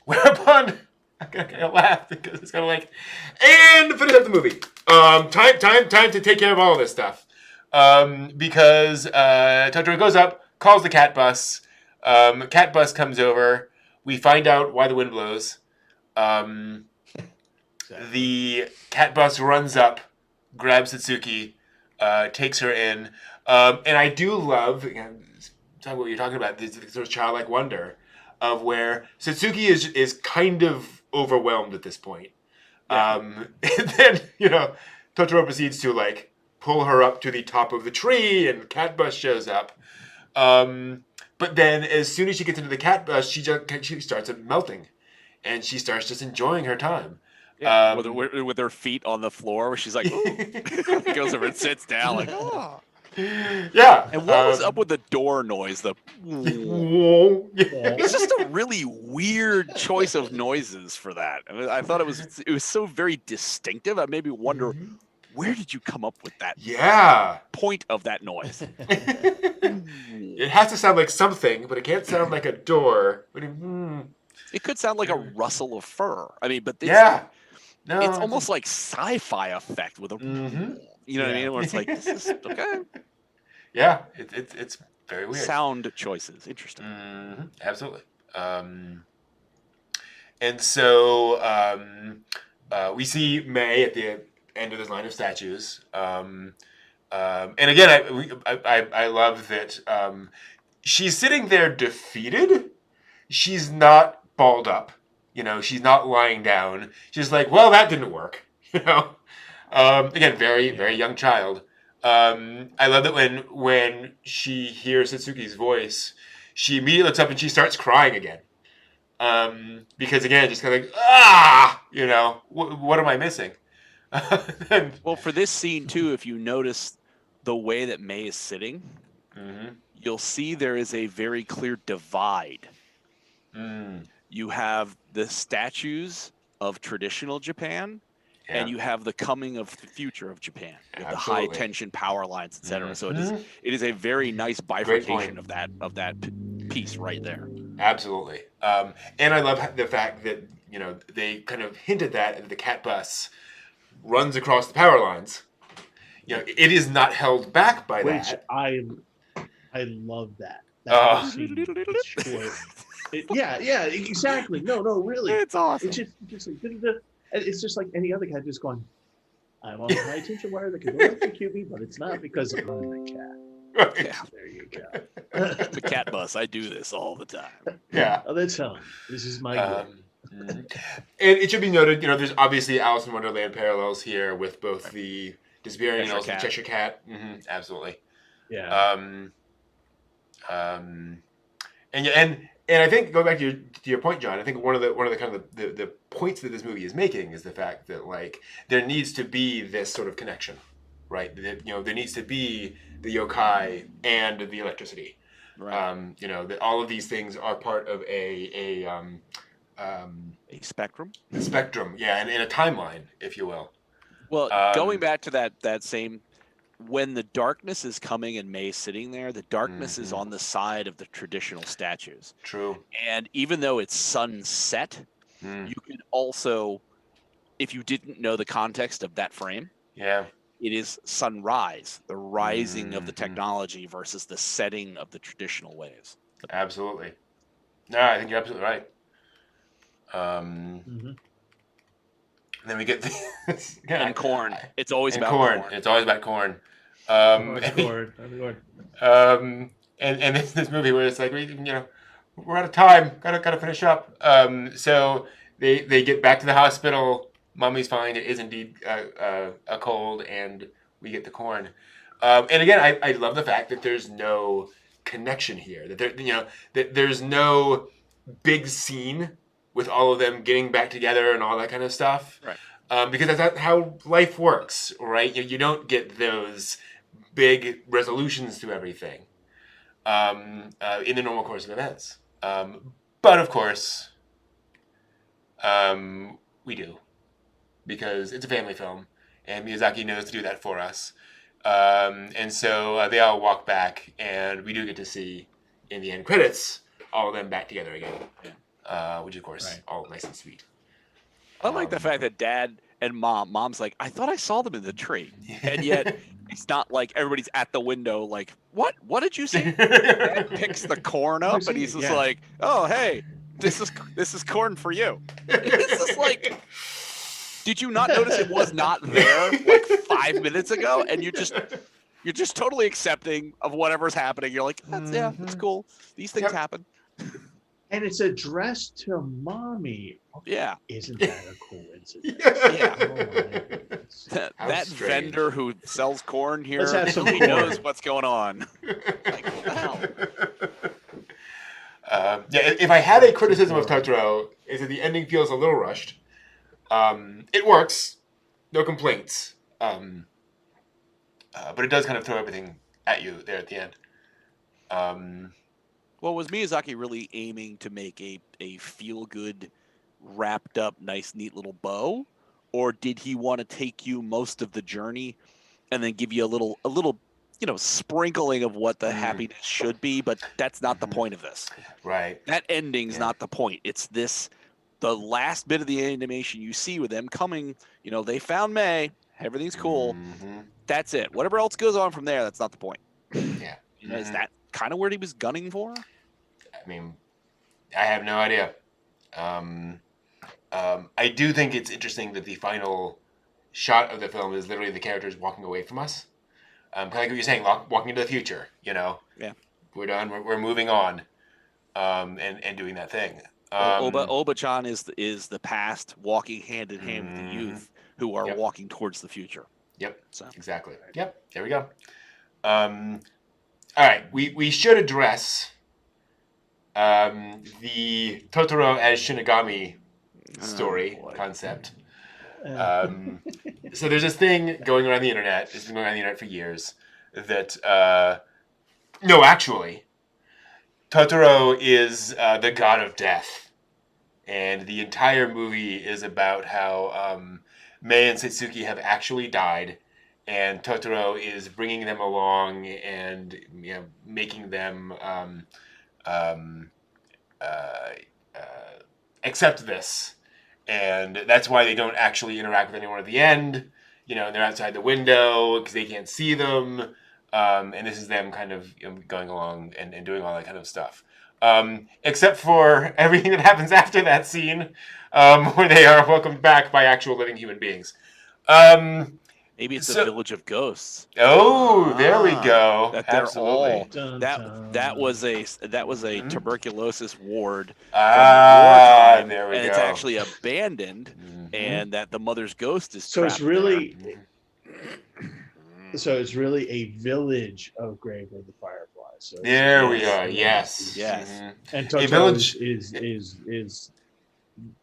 Whereupon I laugh because it's kind of like, and finish up the movie. Time to take care of all of this stuff. Because Totoro goes up, calls the cat bus. Cat bus comes over. We find out why the wind blows. The cat bus runs up, grabs Satsuki, takes her in. And I do love, what you're talking about, this sort of childlike wonder of where Satsuki is kind of overwhelmed at this point. Yeah. And then, Totoro proceeds to pull her up to the top of the tree, and the cat bus shows up. But then as soon as she gets into the cat bus, she starts melting, and she starts just enjoying her time. Yeah, with her feet on the floor, where she's like, ooh. Goes over and sits down, like, oh. Yeah. And what was up with the door noise? It's just a really weird choice of noises for that. I mean, I thought it was so very distinctive. I made me wonder, where did you come up with that? Yeah. Point of that noise. It has to sound like something, but it can't sound like a door. It could sound like a rustle of fur. I mean, but no, it's almost like sci-fi effect with a, you know what I mean? Where it's like, this is okay. Yeah, it's very weird. Sound choices, interesting. Absolutely. And so we see May at the end of this line of statues. And again, I love that she's sitting there defeated. She's not balled up. She's not lying down. She's like, well, that didn't work. Again, very, very young child. I love that when she hears Satsuki's voice, she immediately looks up and she starts crying again. Because again, just kind of like, what am I missing? Well, for this scene too, if you notice the way that May is sitting, you'll see there is a very clear divide. You have the statues of traditional Japan, and you have the coming of the future of Japan, with the high tension power lines, etc. So it is a very nice bifurcation of that piece right there. Absolutely. And I love the fact that they kind of hinted that the cat bus runs across the power lines. It is not held back by that. I love that. That scene is short. Yeah, exactly. No, really. It's awesome. It's just like, it's just like any other cat just going, I'm on a high tension wire that can electrocute me, but it's not because I'm the cat. Right. Yeah, there you go. The cat bus. I do this all the time. Yeah. Oh, that's how. This is my and it should be noted, there's obviously Alice in Wonderland parallels here with both the disappearing animals and the Cheshire Cat. Absolutely. Yeah. And I think going back to your point, John, I think one of the kind of the points that this movie is making is the fact that like there needs to be this sort of connection, right? That, there needs to be the yokai and the electricity. Right. That all of these things are part of a spectrum. A spectrum, yeah, and in a timeline, if you will. Well, going back to that same. When the darkness is coming and May's sitting there, the darkness is on the side of the traditional statues. True. And even though it's sunset, you can also, if you didn't know the context of that frame, it is sunrise, the rising of the technology versus the setting of the traditional ways. Absolutely. No, I think you're absolutely right. Then we get and corn. It's always about corn. It's always about corn. And this movie where it's like we're out of time. Gotta finish up. So they get back to the hospital. Mommy's fine. It is indeed a cold, and we get the corn. And again, I love the fact that there's no connection here. That there's no big scene with all of them getting back together and all that kind of stuff. Right. Because that's not how life works, right? You don't get those big resolutions to everything in the normal course of events. But of course, we do. Because it's a family film, and Miyazaki knows to do that for us. And so they all walk back, and we do get to see, in the end credits, all of them back together again. Which, of course, all nice and sweet. I like the fact that Dad and Mom's like, I thought I saw them in the tree. And yet, it's not like everybody's at the window like, what? What did you see? Dad picks the corn up, and he's just like, oh, hey, this is corn for you. It's just like, did you not notice it was not there like 5 minutes ago? And you're just totally accepting of whatever's happening. You're like, it's cool. These things happen. And it's addressed to Mommy. Yeah. Isn't that a coincidence? Yeah. Oh, that strange. vendor who sells corn here, Let's have some he corn. knows what's going on. Like, what the hell? If I had a criticism of Totoro, is that the ending feels a little rushed. It works, no complaints, but it does kind of throw everything at you there at the end. Well, was Miyazaki really aiming to make a feel-good, wrapped-up, nice, neat little bow? Or did he want to take you most of the journey and then give you a little sprinkling of what the happiness should be? But that's not the point of this. Right. That ending's not the point. It's the last bit of the animation you see with them coming, they found May, everything's cool. That's it. Whatever else goes on from there, that's not the point. Yeah. Is that kind of what he was gunning for? I mean, I have no idea. I do think it's interesting that the final shot of the film is literally the characters walking away from us. Kind of like what you're saying, walking into the future, Yeah. We're done. We're moving on, and doing that thing. Oba-chan is the past walking hand in hand with the youth who are walking towards the future. Yep. So. Exactly. Yep. There we go. All right. We should address the Totoro as Shinigami story concept. So there's this thing going around the internet. It's been going around the internet for years. That no, actually, Totoro is the god of death, and the entire movie is about how Mei and Satsuki have actually died, and Totoro is bringing them along and making them accept this. And that's why they don't actually interact with anyone at the end. They're outside the window because they can't see them. And this is them kind of going along and doing all that kind of stuff. Except for everything that happens after that scene, where they are welcomed back by actual living human beings. Maybe it's a village of ghosts. Oh, there we go. That they're Absolutely. all that was a tuberculosis ward from Ah, the wartime, there we and go. it's actually abandoned, and that the mother's ghost is. So trapped it's really, there. it's really a village of Grave of the Fireflies. So There we are. Yes. Yes. Mm-hmm. And Totoro is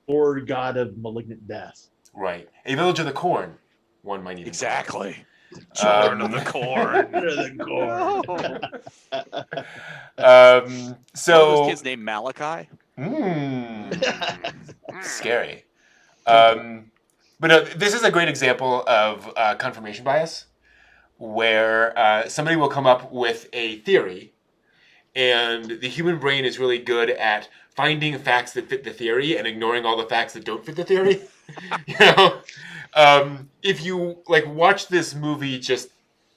Lord God of malignant death. Right. A village of the corn. One might even Exactly. Children of the corn. So those kids named Malachi. Scary. But this is a great example of confirmation bias, where somebody will come up with a theory, and the human brain is really good at finding facts that fit the theory and ignoring all the facts that don't fit the theory. If you watch this movie just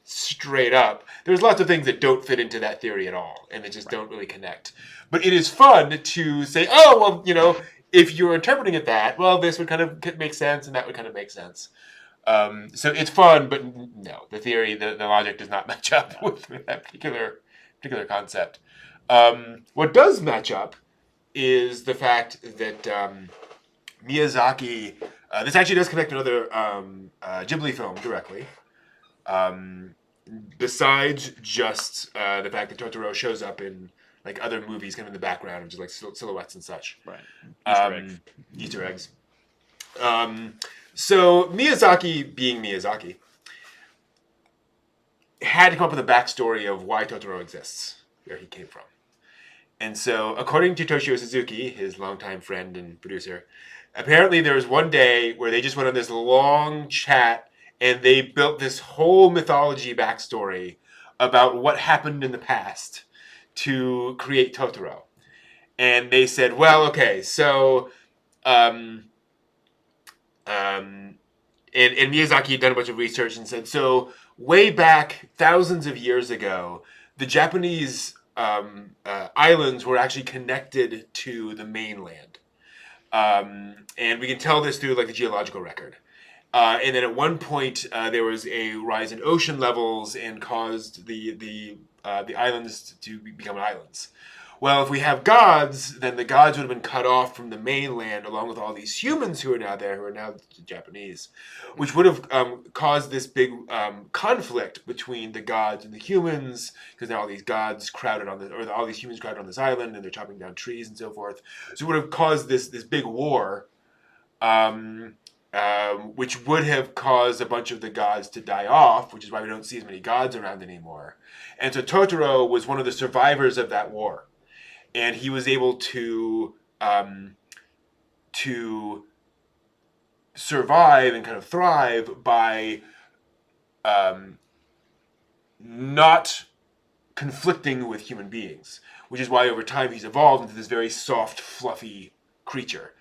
straight up, there's lots of things that don't fit into that theory at all, and they just don't really connect. But it is fun to say, oh, well, if you're interpreting it that, well, this would kind of make sense, and that would kind of make sense. So it's fun, but no, the theory, the logic does not match up with that particular concept. What does match up is the fact that Miyazaki, this actually does connect to another Ghibli film directly. Besides just the fact that Totoro shows up in other movies, kind of in the background, just silhouettes and such. Right. Easter eggs. So Miyazaki, being Miyazaki, had to come up with a backstory of why Totoro exists, where he came from. And so, according to Toshio Suzuki, his longtime friend and producer, apparently there was one day where they just went on this long chat and they built this whole mythology backstory about what happened in the past to create Totoro. And they said, well, okay, so... and Miyazaki had done a bunch of research and said, so way back thousands of years ago, the Japanese islands were actually connected to the mainland. And we can tell this through the geological record. And then at one point, there was a rise in ocean levels and caused the islands to become islands. well, if we have gods, then the gods would have been cut off from the mainland along with all these humans who are now there, who are now the Japanese, which would have caused this big conflict between the gods and the humans, because now all these gods crowded on or all these humans crowded on this island, and they're chopping down trees and so forth. So it would have caused this big war, which would have caused a bunch of the gods to die off, which is why we don't see as many gods around anymore. And so Totoro was one of the survivors of that war. And he was able to survive and kind of thrive by not conflicting with human beings, which is why over time he's evolved into this very soft, fluffy creature.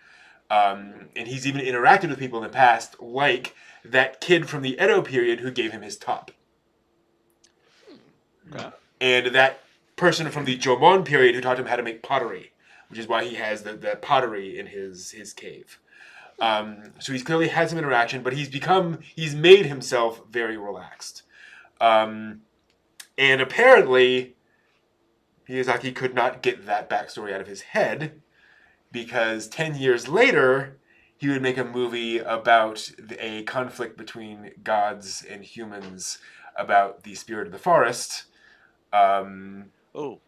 And he's even interacted with people in the past, like that kid from the Edo period who gave him his top. Okay. And that person from the Jomon period who taught him how to make pottery, which is why he has the pottery in his cave. So he's clearly had some interaction, but he's made himself very relaxed. And apparently, Miyazaki could not get that backstory out of his head, because 10 years later, he would make a movie about a conflict between gods and humans about the spirit of the forest. Oh.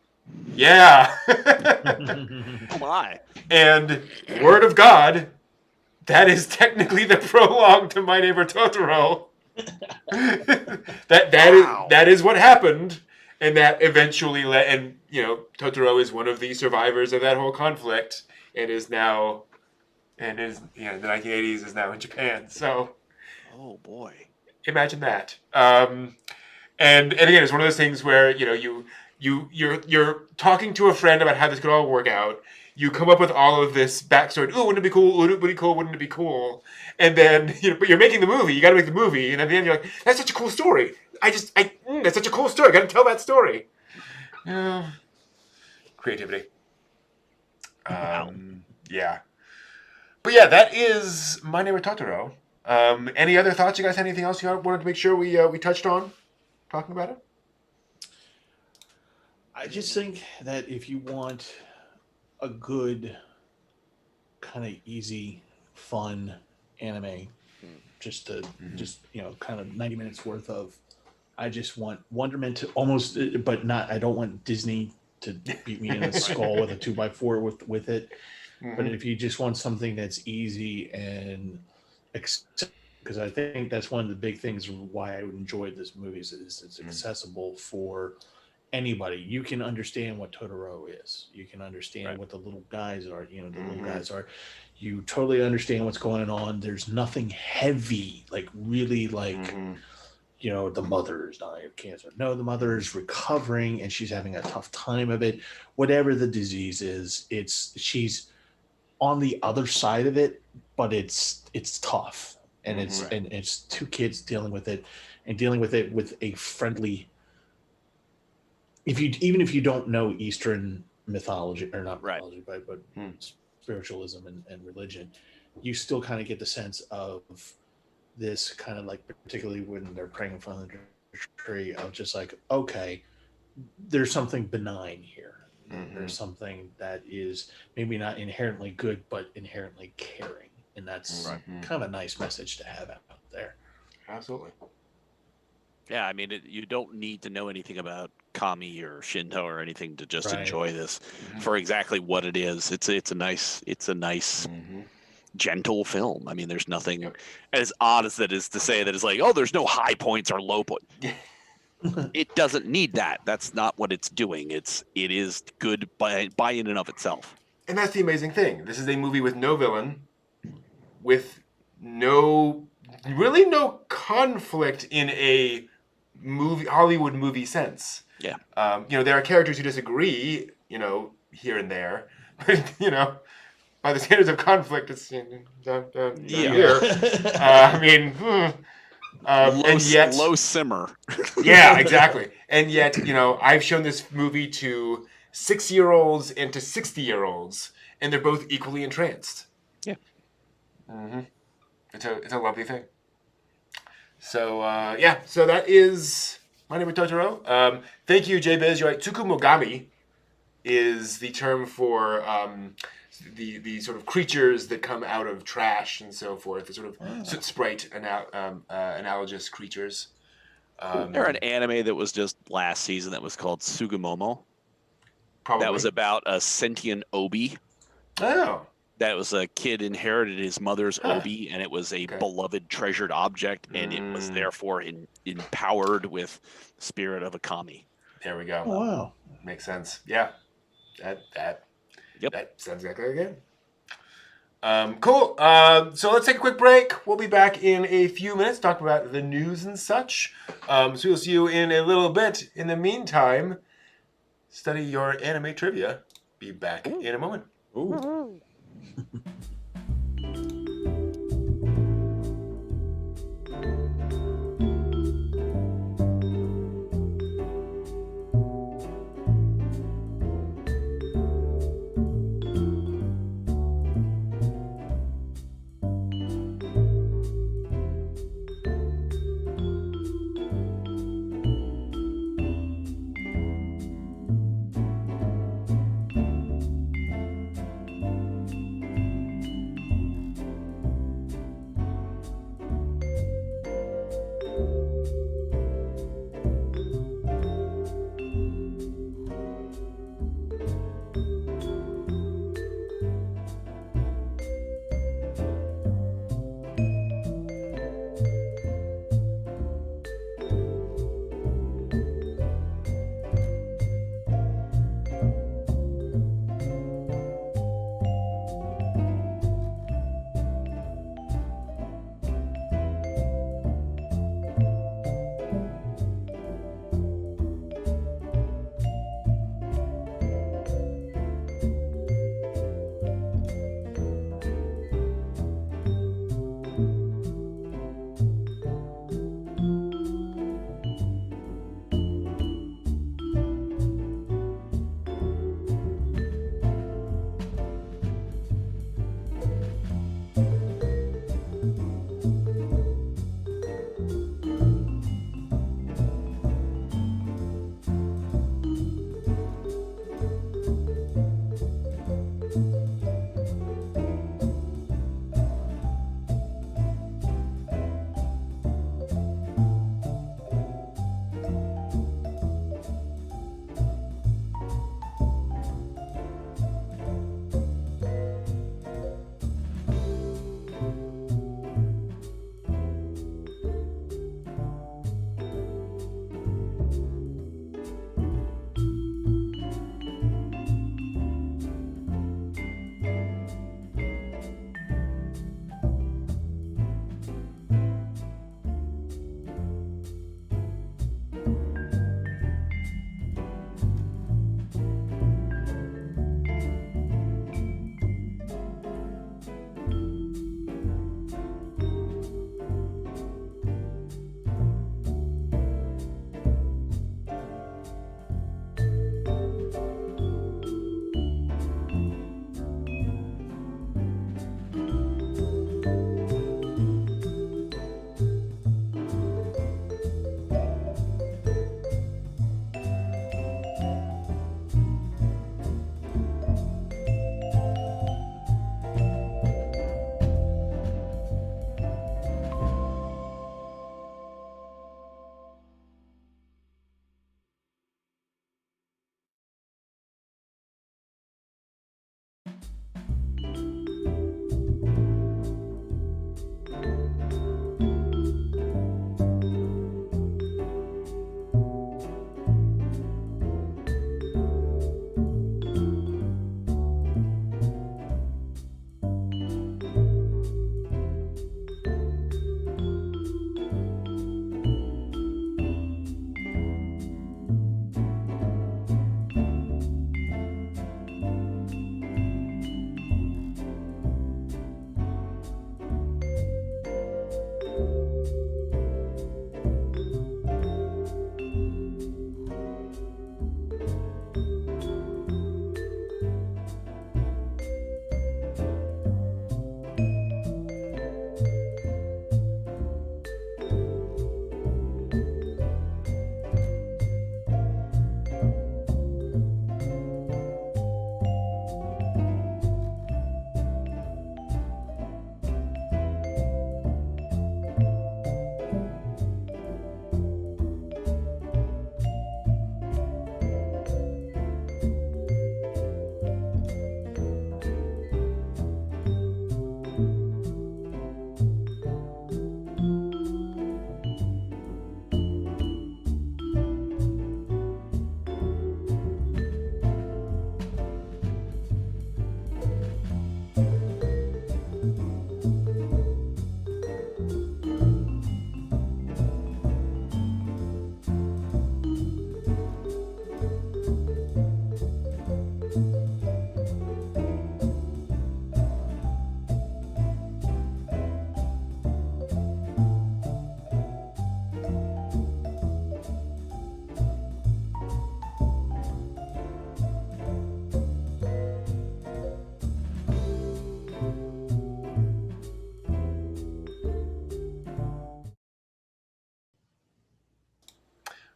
Yeah. Oh my. And word of God, that is technically the prologue to My Neighbor Totoro. that is what happened, and that eventually Totoro is one of the survivors of that whole conflict, and is now, and is the 1980s is now in Japan. So, oh boy, imagine that. And again, it's one of those things where you're talking to a friend about how this could all work out. You come up with all of this backstory. Oh, wouldn't it be cool? Wouldn't it be cool? Wouldn't it be cool? And then, but you're making the movie. You got to make the movie. And at the end, you're like, that's such a cool story. That's such a cool story. Got to tell that story. Creativity. Yeah. But yeah, that is My Neighbor Totoro. Any other thoughts? You guys had anything else you wanted to make sure we touched on talking about it? I just think that if you want a good, kind of easy, fun anime, just kind of 90 minutes worth of, I just want Wonderment to almost, but not, I don't want Disney to beat me in the skull with a 2x4 with it. Mm-hmm. But if you just want something that's easy and because I think that's one of the big things why I enjoyed this movie is it's accessible for anybody. You can understand what Totoro is. You can understand what the little guys are. The little guys are. You totally understand what's going on. There's nothing heavy, like really like, the mother is dying of cancer. No, the mother is recovering and she's having a tough time of it. Whatever the disease is, she's on the other side of it, but it's tough. And it's two kids dealing with it with a friendly. Even if you don't know Eastern mythology, or not mythology, but spiritualism and religion, you still kind of get the sense of this kind of like, particularly when they're praying in front of the tree, of just like, okay, there's something benign here. There's something that is maybe not inherently good, but inherently caring. And that's kind of a nice message to have out there. Absolutely. Yeah, I mean, you don't need to know anything about Kami or Shinto or anything to just enjoy this for exactly what it is. It's a nice gentle film. I mean, there's nothing as odd as that is to say that it's like, oh, there's no high points or low points. It doesn't need that. That's not what it's doing. It is good by in and of itself. And that's the amazing thing. This is a movie with no villain, with no conflict in a Hollywood movie sense. Yeah. There are characters who disagree, here and there, but by the standards of conflict, it's here. I mean, and yet low simmer. Yeah, exactly. And yet, I've shown this movie to 6-year-olds and to 60-year-olds, and they're both equally entranced. Yeah. It's a lovely thing. So so that is My Neighbor Totoro. Thank you, J-Biz. You're right. Tsukumogami is the term for the sort of creatures that come out of trash and so forth. The sort of soot sprite analogous creatures. There an anime that was just last season that was called Sugimomo. Probably. That was about a sentient obi. Oh. That was a kid inherited his mother's obi, and it was a beloved, treasured object, and it was therefore empowered with the spirit of a kami. There we go. Oh, wow. Makes sense. Yeah. That sounds exactly like it. Cool. So let's take a quick break. We'll be back in a few minutes talking about the news and such. So we'll see you in a little bit. In the meantime, study your anime trivia. Be back in a moment. Ooh.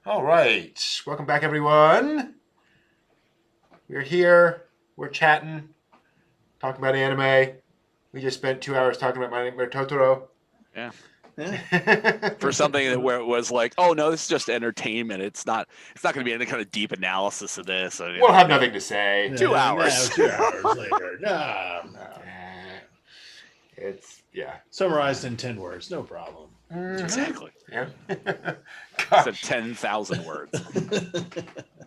All right. Welcome back, everyone. We're here. We're chatting, talking about anime. We just spent 2 hours talking about My Neighbor Totoro. Yeah. Yeah. For something that where it was like, oh no, this is just entertainment. It's not going to be any kind of deep analysis of this. We'll have nothing to say. 2 hours. 2 hours later. No. It's, yeah. Summarized in 10 words. No problem. Exactly. Yeah. Instead of 10,000 words.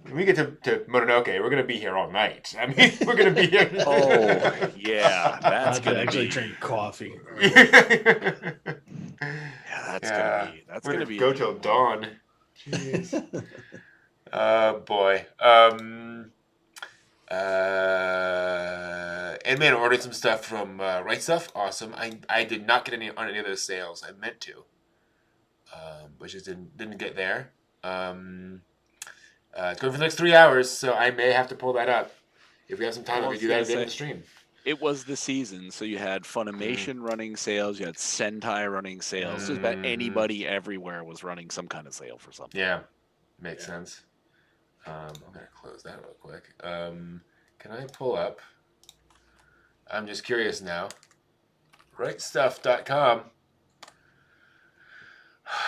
When we get to Mononoke, we're going to be here all night. I mean, we're going to be here. Oh, yeah. That's I going could to actually be... drink coffee. Yeah, that's going to be... Go till dawn. Jeez. Boy. And man, I ordered some stuff from Right Stuff. Awesome. I did not get any on any of those sales. I meant to, but just didn't get there. It's going for the next 3 hours, so I may have to pull that up. If we have some time, we do that at the end of the stream. It was the season, so you had Funimation running sales, you had Sentai running sales. Just about anybody everywhere was running some kind of sale for something. Yeah, makes sense. I'm gonna close that real quick. Can I pull up? I'm just curious now. Rightstuff.com.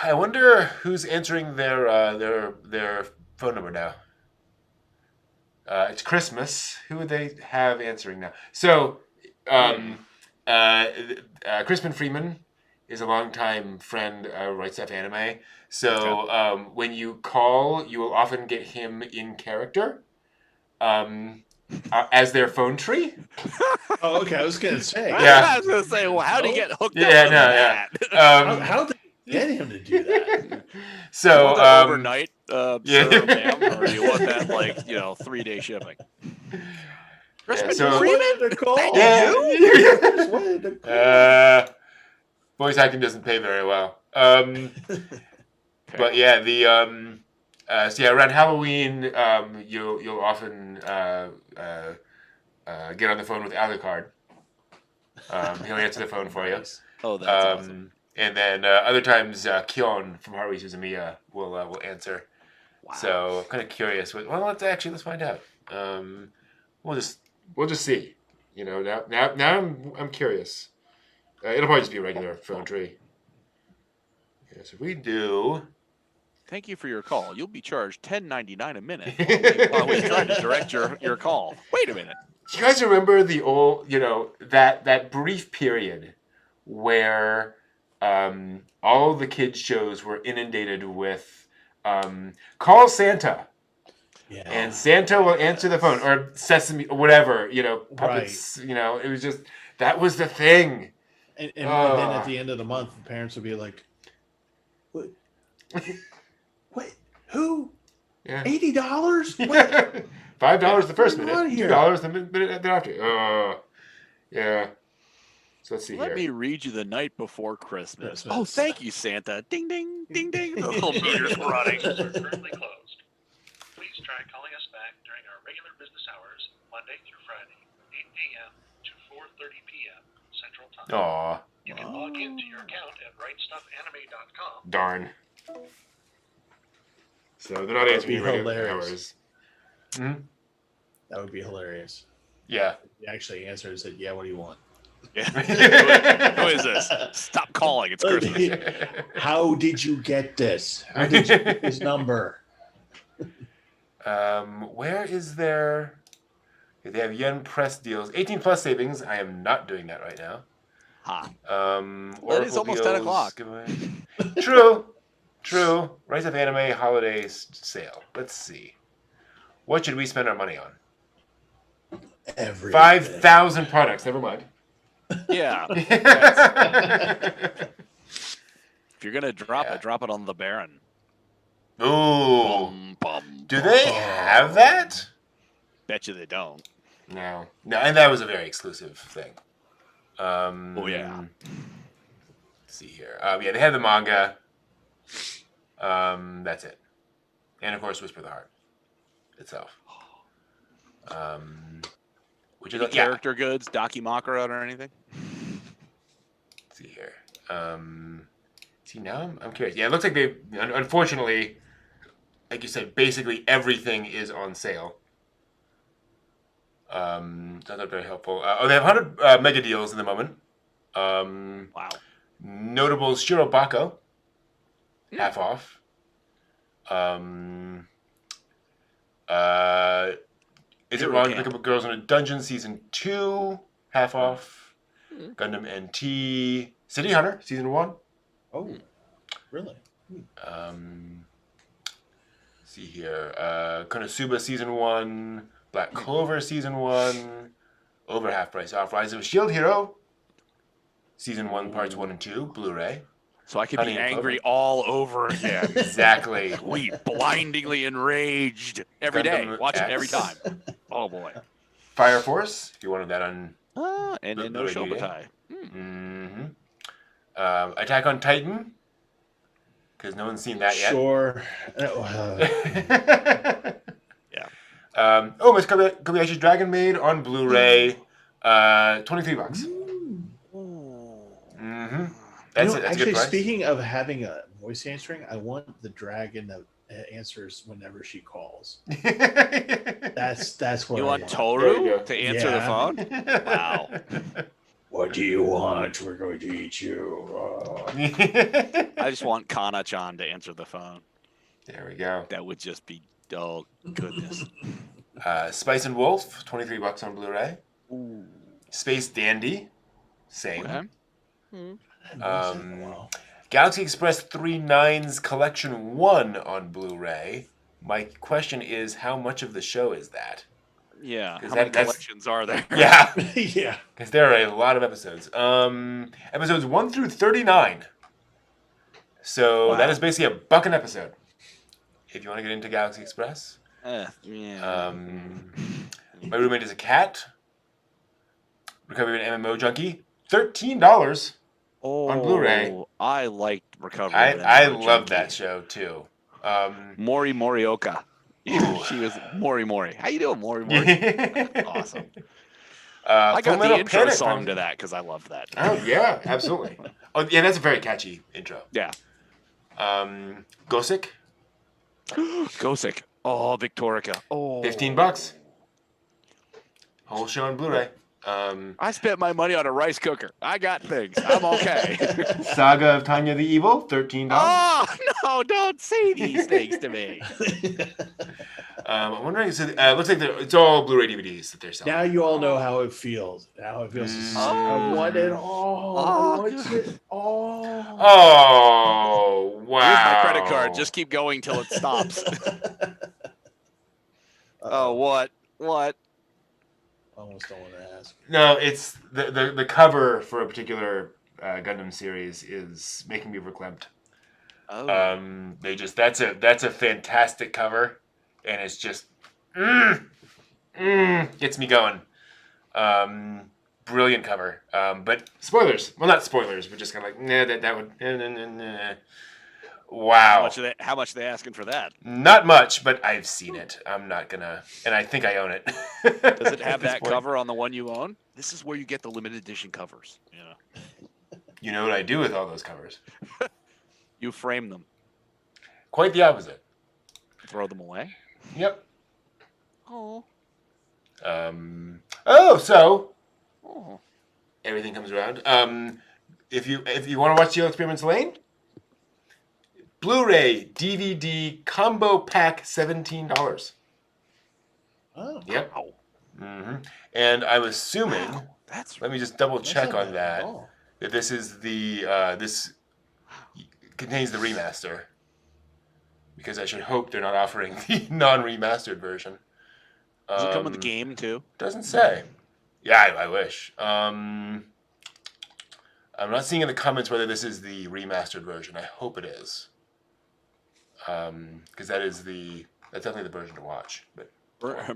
I wonder who's answering their phone number now. It's Christmas. Who would they have answering now? So, Crispin Freeman is a longtime friend of Right Stuff Anime. So when you call, you will often get him in character as their phone tree. Oh, okay. I was going to say. Yeah. I was going to say, well, how do you get hooked up Yeah, with no, that? yeah. How did you get him to do that? So Want that overnight, yeah. sir, ma'am, or do you want that 3-day shipping? Crispin so- Freeman? Yeah. Just wanted to call. Voice acting doesn't pay very well. But yeah, the so yeah, around Halloween, you'll often get on the phone with Alucard. He'll answer the phone for you. Oh, that's awesome. And then other times, Kyon from Haruhi Suzumiya will answer. Wow. So I'm kind of curious. Let's find out. We'll just see. Now I'm curious. It'll probably just be a regular phone tree. Okay, so we do. Thank you for your call. You'll be charged $10.99 a minute while we try to direct your call. Wait a minute. Do you guys remember the old, that brief period where all of the kids shows were inundated with call Santa? Yeah. And Santa will answer the phone, or Sesame, or whatever, puppets. Right. It was just, that was the thing. And then at the end of the month, the parents would be like, "What? Who? Yeah. $80? What? $5 the first What's minute, going on here? $2 the minute thereafter. Yeah. So let's see Let here. me read you the night before Christmas. Christmas. Oh, thank you, Santa. Ding, ding, ding, ding. The little meter's running. Are currently closed. Please try calling us back during our regular business hours, Monday through Friday, 8 a.m. to 4:30 p.m. Central Time. Aw, You can log into your account at rightstuffanime.com. darn. So they're not answering be your regular hilarious. hours. Hmm? That would be hilarious. Yeah. He actually answered and said, "Yeah, what do you want?" Yeah. Who is this? Stop calling. It's Christmas. How did you get this? How did you get this number? Where is their... They have yen press deals. 18 plus savings. I am not doing that right now. Ha. Well, it's almost 10 o'clock. True. Rise of Anime holiday sale. Let's see. What should we spend our money on? Everything. 5,000 products. Never mind. Yeah. If you're going to drop it, drop it on the Baron. Ooh. Bum, bum, Do they have that? Bet you they don't. No, and that was a very exclusive thing. Oh, yeah. Let's see here. Yeah, they have the manga. That's it. And, of course, Whisper the Heart itself. Which is Any character goods, Dakimakura or anything? Let's see here. See, now I'm curious. Yeah, it looks like they, unfortunately, like you said, basically everything is on sale. That's not very helpful. They have 100 mega deals in the moment. Wow. Notables Shirobako, half off. Is It Wrong to Pick Up Girls in a Dungeon Season 2, half off. Gundam NT City Hunter Season 1. Oh, really? See here. Konosuba Season 1. Black Clover Season 1. Over half price off. Rise of a Shield Hero Season 1, Parts 1 and 2, Blu-ray. So I could be angry all over again. Exactly. Blindingly enraged every day. Watch it every time. Oh, boy. Fire Force, if you wanted that on... and no Shobutai. Attack on Titan, because no one's seen that yet. Sure. Yeah. Miss Kobayashi's Dragon Maid on Blu-ray, $23. That's a actually, good price. speaking of having a voice answering, I want the dragon that answers whenever she calls. That's what you I want. want. Toru to answer the phone? Wow. What do you want? We're going to eat you. I just want Kana-chan to answer the phone. There we go. That would just be, oh, goodness. Spice and Wolf, $23 on Blu-ray. Ooh. Space Dandy, same. Okay. Galaxy Express 3.9's Collection 1 on Blu-ray. My question is, how much of the show is that? Yeah. How many collections are there? Yeah. Yeah. Because there are a lot of episodes. Episodes 1 through 39. So that is basically $1 an episode. If you want to get into Galaxy Express. Yeah. My Roommate is a Cat. Recovery of an MMO Junkie. $13 on Blu-ray. I liked Recovery. I love that show too. Mori Morioka. She was Mori Mori. How you doing, Mori Mori? Awesome. I got the intro song to that because I loved that. Oh yeah, absolutely. Oh yeah, that's a very catchy intro. Yeah. Gosick. Gosick. Oh, Victorica. Oh. $15. Whole show on Blu-ray. I spent my money on a rice cooker. I got things. I'm okay. Saga of Tanya the Evil, $13. Oh, no, don't say these things to me. I'm wondering, so, looks like it's all Blu-ray DVDs that they're selling. Now you all know how it feels. Now it feels to see. I want it all. I want it all. Oh, wow. Here's my credit card. Just keep going till it stops. Oh, what? What? I almost don't want to ask. No, it's the cover for a particular Gundam series is making me verklempt. Oh. That's a fantastic cover, and it's just gets me going. Brilliant cover. But spoilers. Well, not spoilers, but just kind of like that would. Wow. How much are they asking for that? Not much, but I've seen it. I'm not gonna, and I think I own it. Does it have that cover on the one you own? This is where you get the limited edition covers. You know what I do with all those covers? You frame them. Quite the opposite. Throw them away. Yep. Oh. So everything comes around. If you want to watch Steel Experiments Lane, Blu-ray DVD combo pack, $17. Oh. Yep. Mm-hmm. And I'm assuming. Wow. Let me just double check on that. That this is the this contains the remaster. Because I should hope they're not offering the non-remastered version. Does it come with the game too? Doesn't say. Yeah, I wish. I'm not seeing in the comments whether this is the remastered version. I hope it is. Because that's definitely the version to watch. But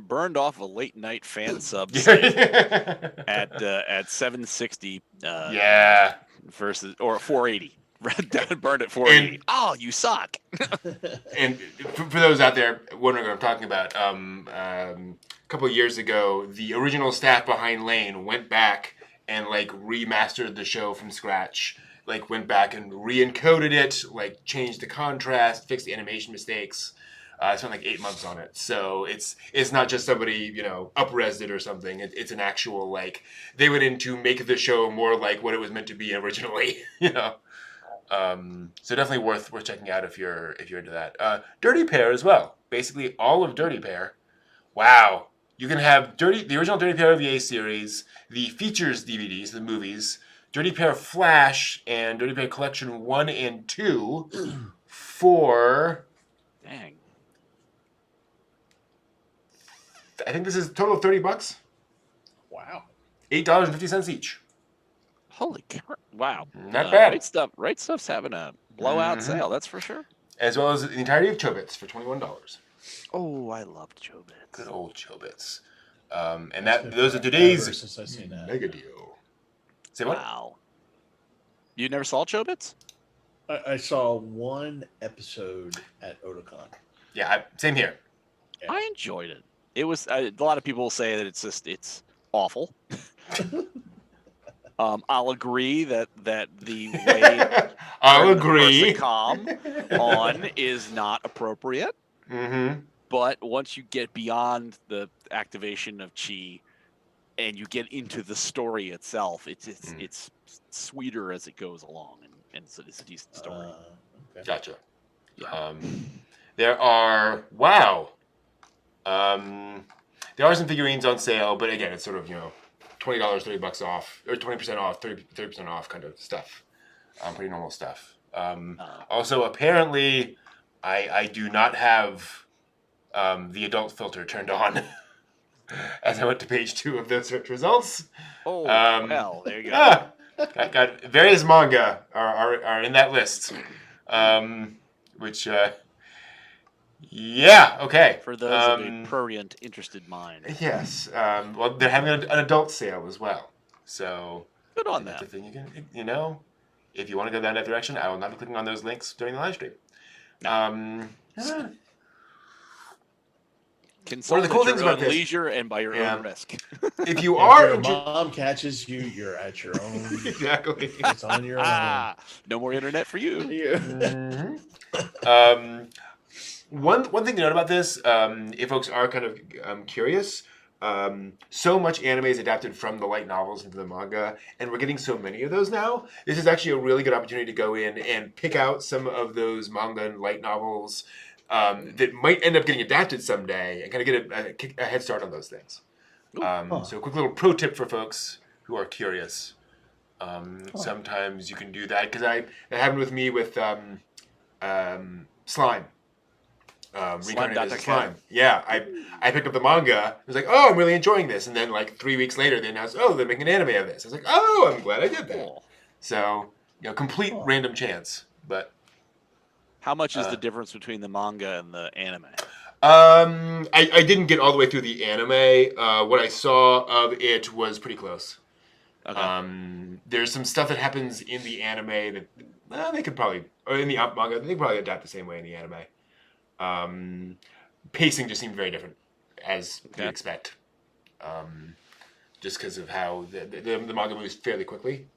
burned off a late night fan sub site at 760. Yeah. Versus or 480. Burned at 480. Oh, you suck. And for those out there wondering what I'm talking about, a couple of years ago, the original staff behind Lane went back and remastered the show from scratch. Went back and re-encoded it, changed the contrast, fixed the animation mistakes. I spent like 8 months on it, so it's not just somebody up-resed it or something. It's an actual like they went in to make the show more like what it was meant to be originally. So definitely worth checking out if you're into that. Dirty Pair as well. Basically all of Dirty Pair. Wow, you can have the original Dirty Pair of the A series, the features DVDs, the movies, Dirty Pair Flash, and Dirty Pair Collection 1 and 2 for. Dang. I think this is a total of $30. Wow. $8.50 each. Holy crap. Wow. Not bad. Right Stuff's having a blowout sale, that's for sure. As well as the entirety of Chobits for $21. Oh, I loved Chobits. Good old Chobits. And those are today's Since I've seen that. mega deal. Say what? Wow. You never saw Chobits? I saw one episode at Otakon. Yeah, same here. Yeah. I enjoyed it. It was a lot of people say that it's awful. I'll agree that the way I'll agree. calm on is not appropriate. Mm-hmm. But once you get beyond the activation of chi, and you get into the story itself, it's sweeter as it goes along, and so it's a decent story. Okay. Gotcha. Yeah. There are there are some figurines on sale, but again, it's sort of $20, $30 off, or 20% off, 30% off kind of stuff. Pretty normal stuff. Also, apparently, I do not have the adult filter turned on as I went to page 2 of the search results. Oh, well, there you go. Got various manga are in that list, which yeah, okay. For those of a prurient, interested mind. Yes. Well, they're having an adult sale as well, so Good on that's that. a thing you can, if you want to go down that direction, I will not be clicking on those links during the live stream. Consult One of the cool at things your about own this- leisure and by your own risk. If you If are your inter- mom catches you, you're at your own. exactly. It's on your own. No more internet for you. Yeah. One thing to note about this, if folks are kind of curious, so much anime is adapted from the light novels into the manga, and we're getting so many of those now. This is actually a really good opportunity to go in and pick out some of those manga and light novels that might end up getting adapted someday, and kind of get a head start on those things. So a quick little pro tip for folks who are curious. Sometimes you can do that, because that happened with me with Slime. Reincarnated as a Slime. Yeah, I picked up the manga. I was like, oh, I'm really enjoying this. And then like 3 weeks later, they announced, oh, they're making an anime of this. I was like, oh, I'm glad I did that. Cool. So, complete random chance. But How much is the difference between the manga and the anime? I didn't get all the way through the anime. What I saw of it was pretty close. Okay. There's some stuff that happens in the anime that they could probably, or in the manga, they could probably adapt the same way in the anime. Pacing just seemed very different, as you expect. Just because of how the manga moves fairly quickly,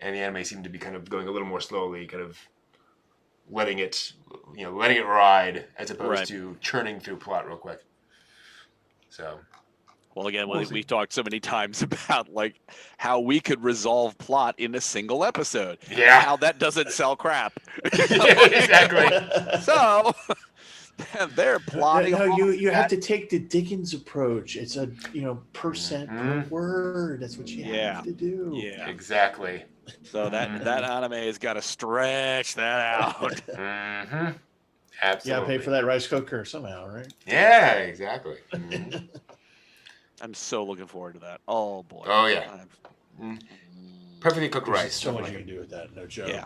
and the anime seemed to be kind of going a little more slowly, kind of letting it ride, as opposed to churning through plot real quick. So. Well, again, we've talked so many times about like how we could resolve plot in a single episode. Yeah. How that doesn't sell crap. Yeah, exactly. So they're plotting. No, you have to take the Dickens approach. It's a percent per word. That's what you have to do. Yeah. Exactly. So that anime has got to stretch that out. Mm-hmm. You Absolutely. gotta pay for that rice cooker somehow, right? Yeah, exactly. Mm-hmm. I'm so looking forward to that. Oh boy. Oh, yeah. Perfectly cooked There's rice. so much you can do with that. No joke. Yeah.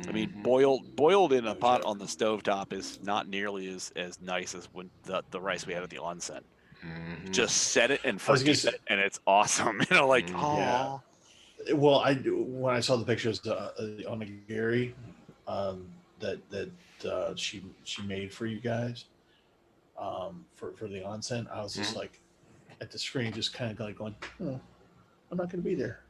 I mean, boiled in a pot on the stovetop is not nearly as nice as when the rice we had at the onsen. Mm-hmm. Just set it and I was gonna forget say- it, and it's awesome. Yeah. Well, when I saw the pictures on the Gary that she made for you guys for the onsen, I was just like at the screen, just kind of like going, oh, I'm not going to be there.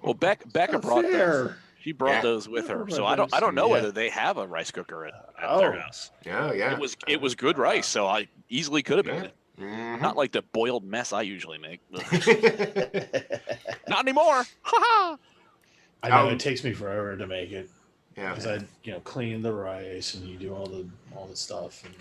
Well, Becca brought there. She brought those with her, so I don't know whether they have a rice cooker at their house. Yeah. It was good rice, so I easily could have made it. Mm-hmm. Not like the boiled mess I usually make. Not anymore. Ha I know it takes me forever to make it. Yeah. Because I, clean the rice and you do all the stuff, and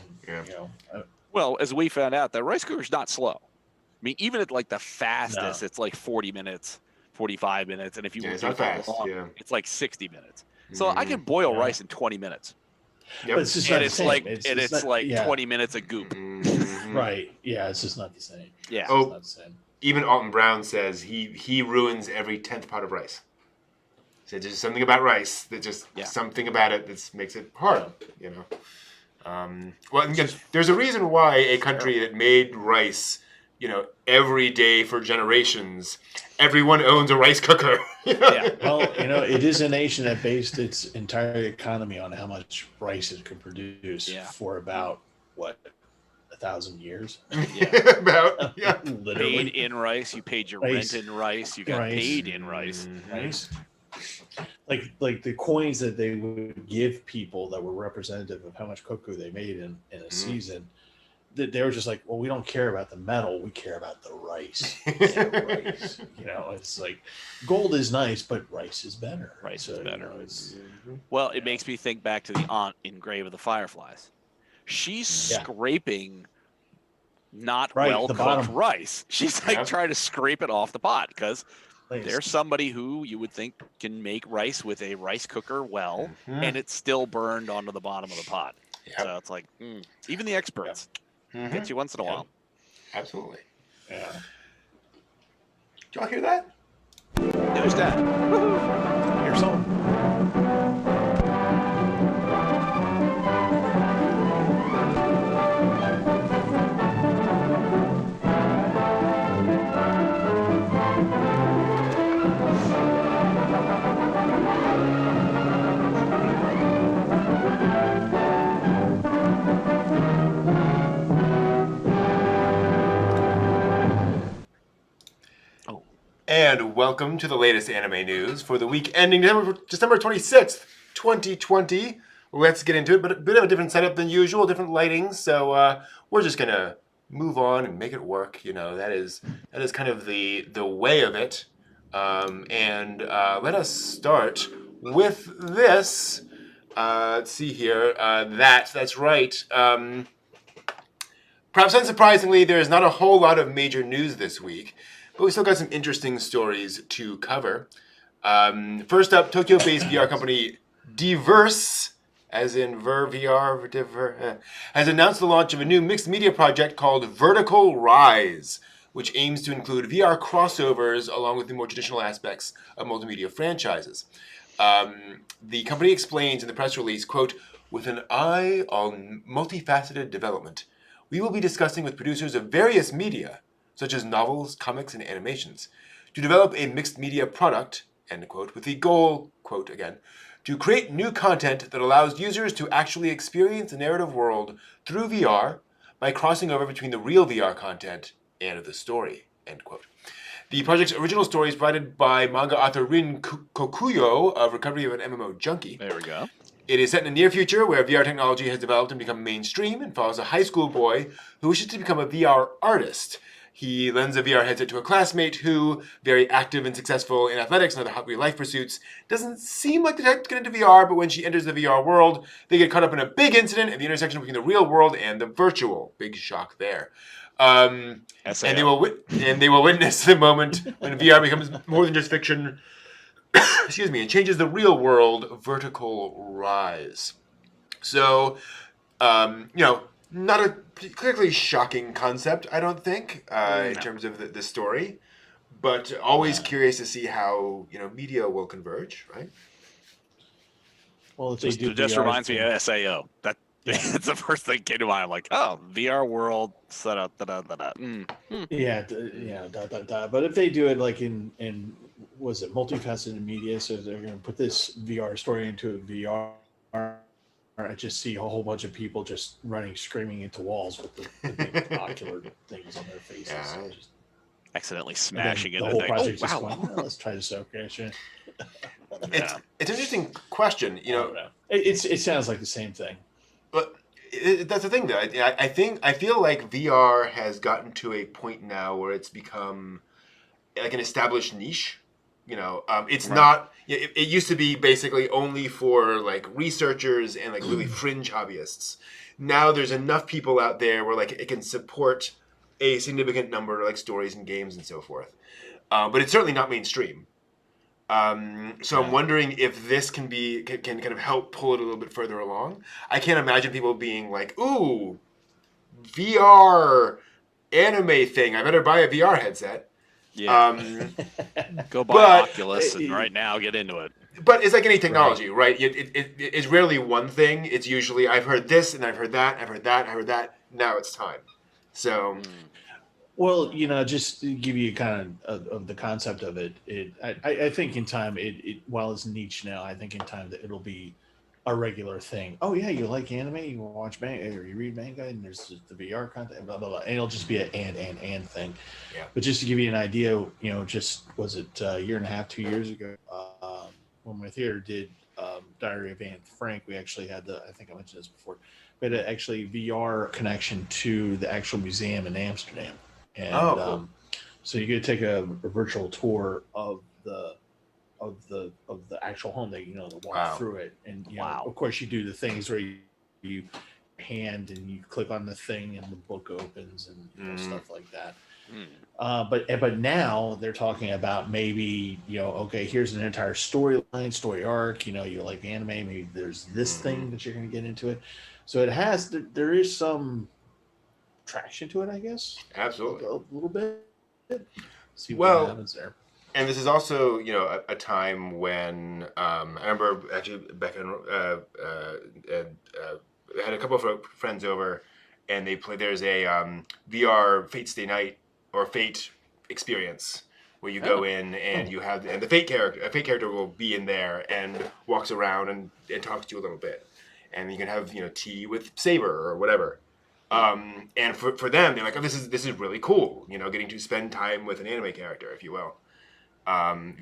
well, as we found out, the rice cooker's not slow. I mean, even at like the fastest, it's like 40 minutes, 45 minutes, and if you it's not fast, it's like 60 minutes. So I can boil rice in 20 minutes. Yep. But it's just not the same. It's like 20 minutes of goop. Mm-hmm. Right. Yeah, it's just not the same. Yeah. It's not the same. Even Alton Brown says he ruins every 10th pot of rice. So there's something about rice that just something about it that makes it hard, Well, again, there's a reason why a country that made rice, every day for generations, everyone owns a rice cooker. Yeah. Well, it is a nation that based its entire economy on how much rice it could produce for about 1,000 years. Yeah. Literally. Paid in rice. You paid your rent in rice. You got paid in rice. Rice. Like the coins that they would give people that were representative of how much koku they made in a season, that they were just like, well, we don't care about the metal, we care about the rice. Rice. It's like gold is nice, but rice is better. Rice is better. Well, it makes me think back to the aunt in Grave of the Fireflies. She's scraping not well cooked rice. She's trying to scrape it off the pot because there's somebody who you would think can make rice with a rice cooker and it's still burned onto the bottom of the pot. Yep. So it's like, even the experts get you once in a while. Absolutely. Yeah. Did y'all hear that? Who's that? Here's something. And welcome to the latest anime news for the week ending December 26th, 2020. Let's get into it, but a bit of a different setup than usual, different lighting, so we're just going to move on and make it work. That is kind of the way of it. And let us start with this. Let's see here. That's right. Perhaps unsurprisingly, there's not a whole lot of major news this week. But we still got some interesting stories to cover. First up, Tokyo-based VR company Diverse, as in VR, has announced the launch of a new mixed media project called Vertical Rise, which aims to include VR crossovers along with the more traditional aspects of multimedia franchises. The company explains in the press release, quote, "With an eye on multifaceted development, we will be discussing with producers of various media, such as novels, comics, and animations, to develop a mixed media product," end quote, with the goal, quote again, "to create new content that allows users to actually experience the narrative world through VR by crossing over between the real VR content and the story," end quote. The project's original story is provided by manga author Rin Kokuyo of Recovery of an MMO Junkie. There we go. It is set in the near future where VR technology has developed and become mainstream and follows a high school boy who wishes to become a VR artist. He lends a VR headset to a classmate who, very active and successful in athletics and other real-life pursuits, doesn't seem like the type to get into VR, but when she enters the VR world, they get caught up in a big incident at the intersection between the real world and the virtual. Big shock there. And they will witness the moment when VR becomes more than just fiction, excuse me, and changes the real world. Vertical Rise. So, not a particularly shocking concept, I don't think, in terms of the story, but always curious to see how media will converge, right? Well, if they do just VR reminds me of SAO. That's the first thing came to mind. I'm like, oh, VR world set up. Yeah. But if they do it like in was it multifaceted media, so they're going to put this VR story into a VR. I just see a whole bunch of people just running, screaming into walls with the big ocular things on their faces. Yeah. accidentally And then smashing the into whole things. project Oh, just wow. going, well, let's try this out. Okay, sure. It's an interesting question. I don't know. It sounds like the same thing. But that's the thing, though. I feel like VR has gotten to a point now where it's become like an established niche. It's not. It used to be basically only for like researchers and like really fringe hobbyists. Now there's enough people out there where like it can support a significant number of like stories and games and so forth. But it's certainly not mainstream. So I'm wondering if this can kind of help pull it a little bit further along. I can't imagine people being like, "Ooh, VR anime thing. I better buy a VR headset." Yeah. Go buy but- Oculus and right now get into it. But it's like any technology, right? It's rarely one thing. It's usually I've heard this and I've heard that, I've heard that, I heard that. Now it's time. So, Well, just to give you kind of the concept of it, I think in time, it while it's niche now, I think in time that it'll be a regular thing. Oh yeah, you like anime, you watch manga, or you read manga, and there's the VR content, blah blah blah, and it'll just be an and thing. Yeah. But just to give you an idea, just was it a year and a half, 2 years ago, when my theater did Diary of Anne Frank, we actually had I think I mentioned this before, we had actually VR connection to the actual museum in Amsterdam. And cool. so you get to take a virtual tour of the actual home that to walk through it, and of course you do the things where you hand and you click on the thing and the book opens and stuff like that. But now they're talking about maybe okay, here's an entire storyline, story arc. You like anime, maybe there's this thing that you're going to get into it. So there is some traction to it, I guess. Absolutely. A little bit. See what happens there. And this is also, a time when I remember actually Becca had a couple of friends over, and they played. There's a VR Fate Stay Night or Fate experience where you go in and you have and the Fate character will be in there and walks around and talks to you a little bit, and you can have tea with Saber or whatever. And for them, they're like, oh, this is really cool. Getting to spend time with an anime character, if you will.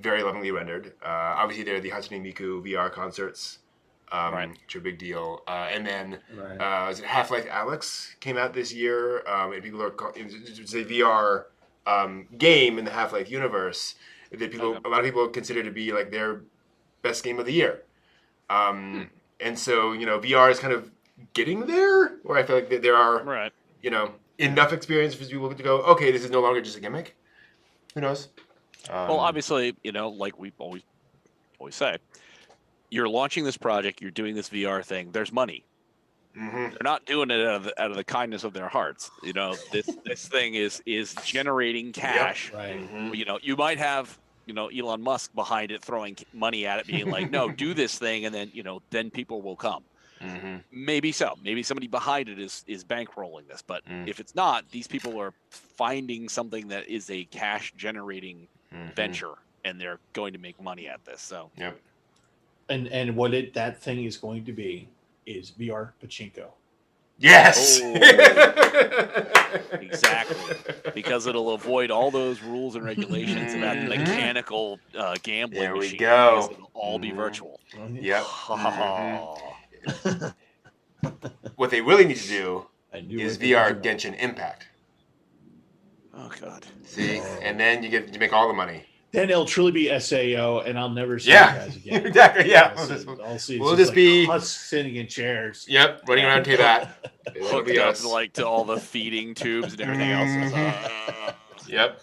Very lovingly rendered. Obviously, there are the Hatsune Miku VR concerts, which are a big deal. And then, was it Half-Life Alyx came out this year, and people it's a VR game in the Half-Life universe that a lot of people consider to be like their best game of the year. And so, VR is kind of getting there, where I feel like there are, enough experience for people to go, okay, this is no longer just a gimmick. Who knows? Well, obviously, like we always say, you're launching this project, you're doing this VR thing. There's money. They're not doing it out of the kindness of their hearts. This thing is generating cash. Yep. Right. You might have Elon Musk behind it throwing money at it, being like, no, do this thing, and then people will come. Maybe so. Maybe somebody behind it is bankrolling this. But if it's not, these people are finding something that is a cash generating venture, and they're going to make money at this. So and what that thing is going to be is VR pachinko. Yes. Exactly, because it'll avoid all those rules and regulations about the mechanical gambling. There we machine, go. because it'll all be virtual. Yep. What they really need to do is VR Genshin Impact. Oh God! See, and then you make all the money. Then it'll truly be SAO, and I'll never see you guys again. Exactly. Yeah, I'll see. We'll just be us sitting in chairs. Yep, running around to that. Hooked up to all the feeding tubes and everything else. Yep.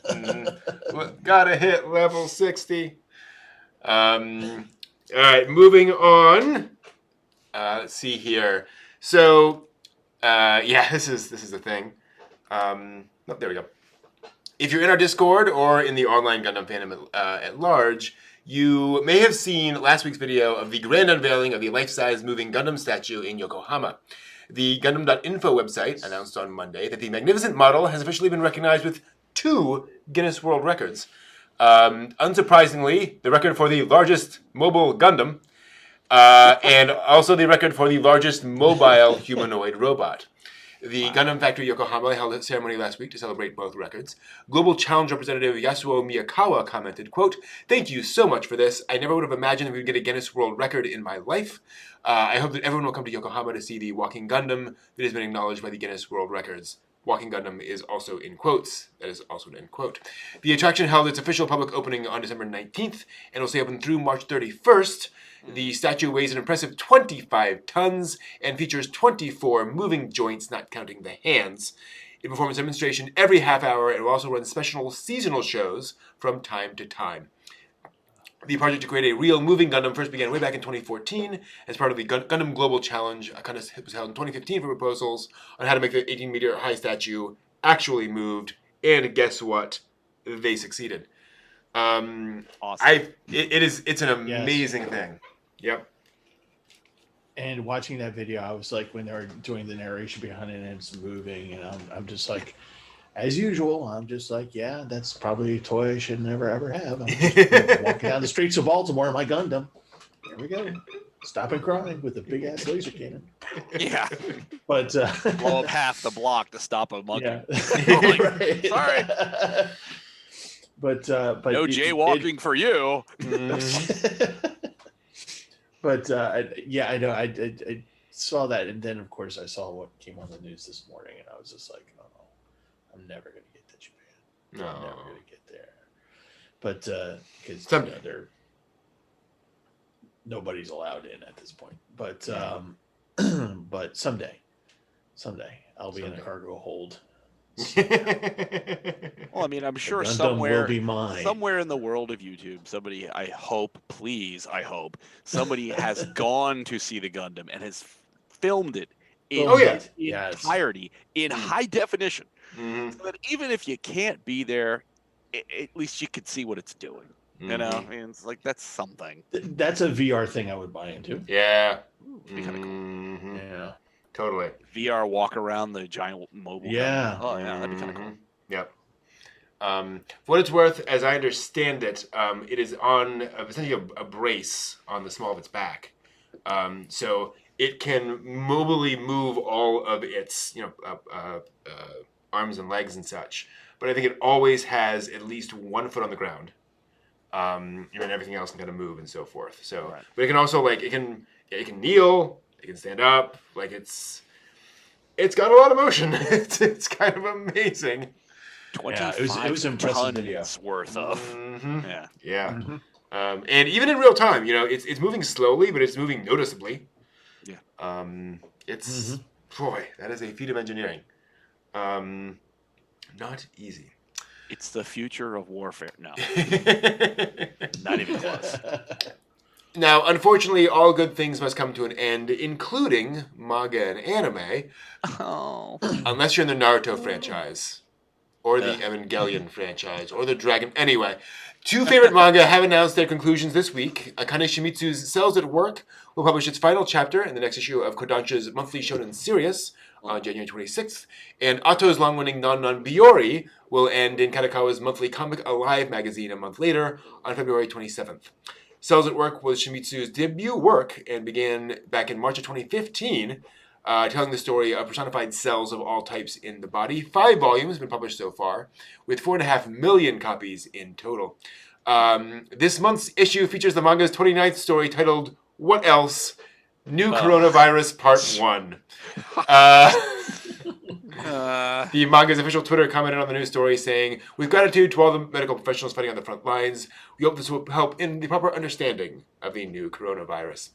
Gotta hit level 60. All right, moving on. Let's see here. So, this is the thing. There we go. If you're in our Discord or in the online Gundam fandom at large, you may have seen last week's video of the grand unveiling of the life-size moving Gundam statue in Yokohama. The Gundam.info website announced on Monday that the magnificent model has officially been recognized with 2 Guinness World Records. Unsurprisingly, the record for the largest mobile Gundam, and also the record for the largest mobile humanoid robot. The Gundam Factory Yokohama held a ceremony last week to celebrate both records. Global Challenge representative Yasuo Miyakawa commented, quote, "Thank you so much for this. I never would have imagined that we would get a Guinness World Record in my life. I hope that everyone will come to Yokohama to see the Walking Gundam that has been acknowledged by the Guinness World Records." Walking Gundam is also in quotes. That is also an end quote. The attraction held its official public opening on December 19th and will stay open through March 31st. The statue weighs an impressive 25 tons and features 24 moving joints, not counting the hands. It performs a demonstration every half hour and will also run special seasonal shows from time to time. The project to create a real moving Gundam first began way back in 2014 as part of the Gundam Global Challenge. A contest was held in 2015 for proposals on how to make the 18-meter high statue actually moved, and guess what? They succeeded. Awesome. It's an amazing thing. Yep. And watching that video, I was like, when they were doing the narration behind it and it's moving, and I'm just like, as usual, I'm just like, yeah, that's probably a toy I should never ever have. I'm just walking down the streets of Baltimore in my Gundam. There we go. Stop and cry with a big ass laser cannon. Yeah. But blow up half the block to stop a monkey. Yeah. Right. Sorry. But no jaywalking for you. But yeah, I know. I saw that, and then of course I saw what came on the news this morning, and I was just like, oh, I'm never gonna get to Japan. No. I'm never gonna get there. But because they're nobody's allowed in at this point. But but someday I'll be in a cargo hold. Well, I mean, I'm sure somewhere in the world of YouTube, somebody, I hope somebody has gone to see the Gundam and has filmed it in entirety in high definition. Mm-hmm. So that even if you can't be there, at least you could see what it's doing. You know, I mean, it's like that's something. That's a VR thing I would buy into. Yeah, it'd be kind of cool. Mm-hmm. Yeah, totally. VR walk around the giant mobile. Yeah. Oh yeah, that'd be kind of cool. Yep. For what it's worth, as I understand it, it is on essentially a brace on the small of its back, so it can mobily move all of its, arms and legs and such. But I think it always has at least 1 foot on the ground, and everything else can kind of move and so forth. So, right. But it can also it can kneel, it can stand up, it's got a lot of motion. It's kind of amazing. 25 it was impressive tons worth of. Mm-hmm. Yeah. Mm-hmm. And even in real time, it's moving slowly, but it's moving noticeably. Yeah. It's boy, that is a feat of engineering. Not easy. It's the future of warfare. No. Not even close. Now, unfortunately, all good things must come to an end, including manga and anime. Oh. Unless you're in the Naruto franchise, or the Evangelion franchise, or the Dragon. Anyway, 2 favorite manga have announced their conclusions this week. Akane Shimizu's Cells at Work will publish its final chapter in the next issue of Kodansha's monthly Shonen Sirius on January 26th, and Ato's long-running Non Biori will end in Kadokawa's monthly Comic Alive magazine a month later on February 27th. Cells at Work was Shimizu's debut work and began back in March of 2015, telling the story of personified cells of all types in the body. 5 volumes have been published so far, with 4.5 million copies in total. This month's issue features the manga's 29th story titled What Else? New Coronavirus Part 1. The manga's official Twitter commented on the news story saying, "With gratitude to all the medical professionals fighting on the front lines, we hope this will help in the proper understanding of the new coronavirus."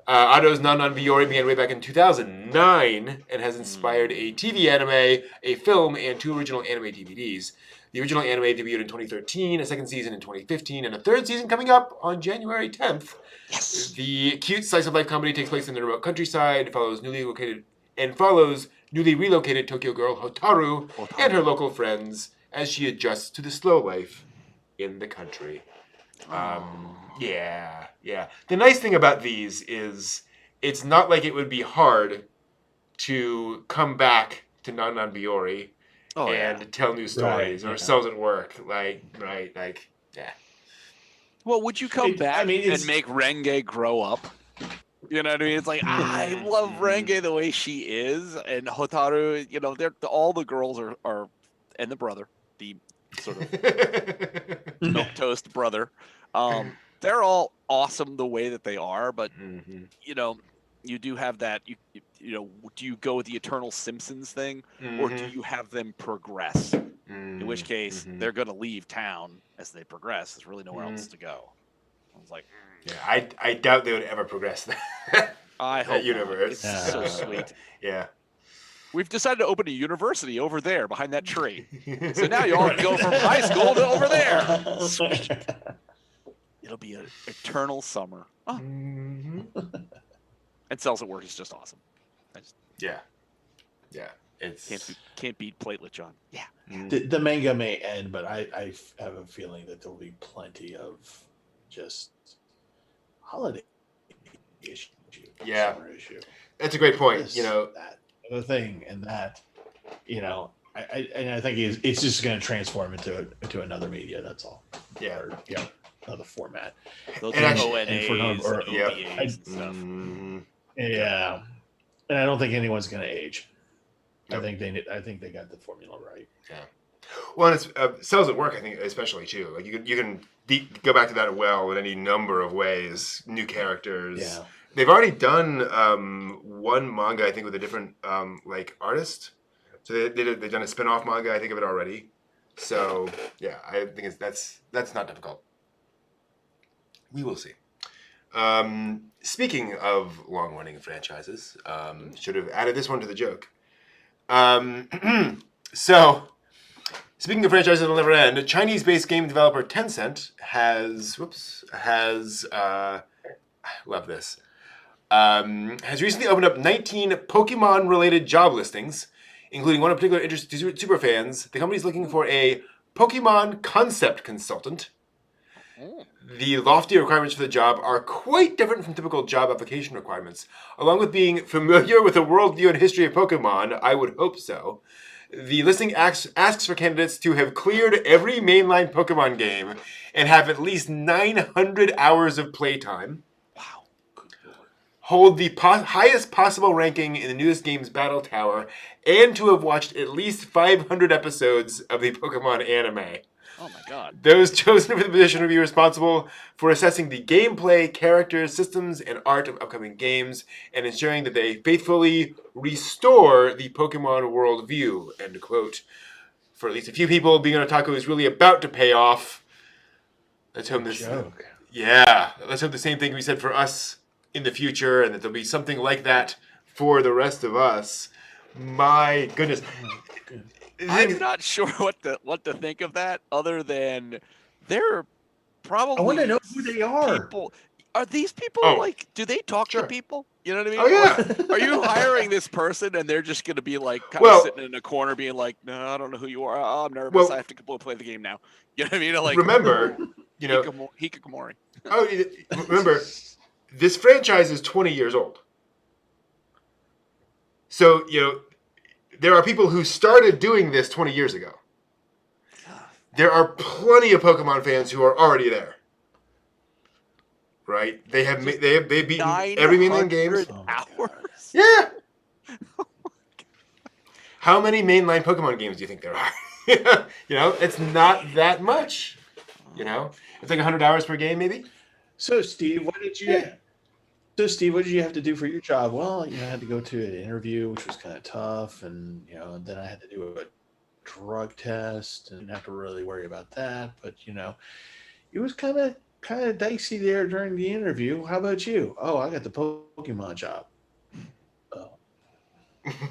Ato's Non Biori began way back in 2009 and has inspired a TV anime, a film, and 2 original anime DVDs. The original anime debuted in 2013, a second season in 2015, and a 3rd season coming up on January 10th. Yes. The cute slice-of-life comedy takes place in the remote countryside, follows newly relocated Tokyo girl Hotaru and her local friends as she adjusts to the slow life in the country. Yeah. The nice thing about these is it's not like it would be hard to come back to Non Biori and tell new stories or Cells at Work. Yeah. Well, would you come back and make Renge grow up? You know what I mean? It's like I love Renge the way she is, and Hotaru. You know, they're all the girls are, and the brother, the sort of milquetoast brother. They're all awesome the way that they are, but you know, you do have that. You know, do you go with the Eternal Simpsons thing, or do you have them progress? In which case, they're going to leave town as they progress. There's really nowhere else to go. I was like, yeah, I doubt they would ever progress that. I hope universe. Not. It's so sweet. Yeah. We've decided to open a university over there behind that tree. So now you all go from high school to over there. Sweet. It'll be an eternal summer. Oh. And Cells at Work is just awesome. Yeah. It's can't beat Platelet John. Yeah. The manga may end, but I have a feeling that there'll be plenty of just holiday issue. Yeah. Summer issue. That's a great point. This, you know, that other thing and that, you know, I think it's just going to transform into another media. That's all. Yeah. Or, another format. They'll And do actually- ONAs or yeah. OVAs and stuff. Yeah, and I don't think anyone's going to age. Nope. I think they got the formula right. Yeah. Well, and it's Cells at Work, I think, especially too. Like you can go back to that well in any number of ways. New characters. Yeah. They've already done one manga, I think, with a different like artist. So they've done a spin-off manga, I think, of it already. So yeah, I think that's not difficult. We will see. Speaking of long-running franchises, should have added this one to the joke. So, speaking of franchises that'll never end, Chinese-based game developer Tencent has love this. Has recently opened up 19 Pokemon-related job listings, including one of particular interest to super fans. The company's looking for a Pokemon concept consultant. The lofty requirements for the job are quite different from typical job application requirements. Along with being familiar with the worldview and history of Pokemon, I would hope so. The listing asks for candidates to have cleared every mainline Pokemon game and have at least 900 hours of playtime. Wow. Good Lord. Hold the highest possible ranking in the newest game's Battle Tower, and to have watched at least 500 episodes of the Pokemon anime. Oh my God. Those chosen for the position will be responsible for assessing the gameplay, characters, systems, and art of upcoming games, and ensuring that they faithfully restore the Pokemon worldview, end quote. For at least a few people, being an otaku is really about to pay off. Let's hope this... Joke. Yeah, let's hope the same thing we said for us in the future, and that there'll be something like that for the rest of us. My goodness. I'm not sure what to think of that, other than they're probably. I want to know who they are. People. Are these people like? Do they talk Sure. to people? You know what I mean? Oh, yeah. Or are you hiring this person and they're just going to be like kind of sitting in a corner, being like, "No, I don't know who you are. Oh, I'm nervous. Well, I have to go play the game now." You know what I mean? Like, remember, Hikikomori. Remember, this franchise is 20 years old. So, there are people who started doing this 20 years ago. There are plenty of Pokemon fans who are already there. Right? They've beaten every mainline game. 900 hours? Yeah. How many mainline Pokemon games do you think there are? It's not that much. It's like 100 hours per game, maybe. So, Steve, what did you have to do for your job? Well, I had to go to an interview, which was kind of tough, and then I had to do a drug test, and didn't have to really worry about that. But it was kind of dicey there during the interview. How about you? Oh, I got the Pokemon job.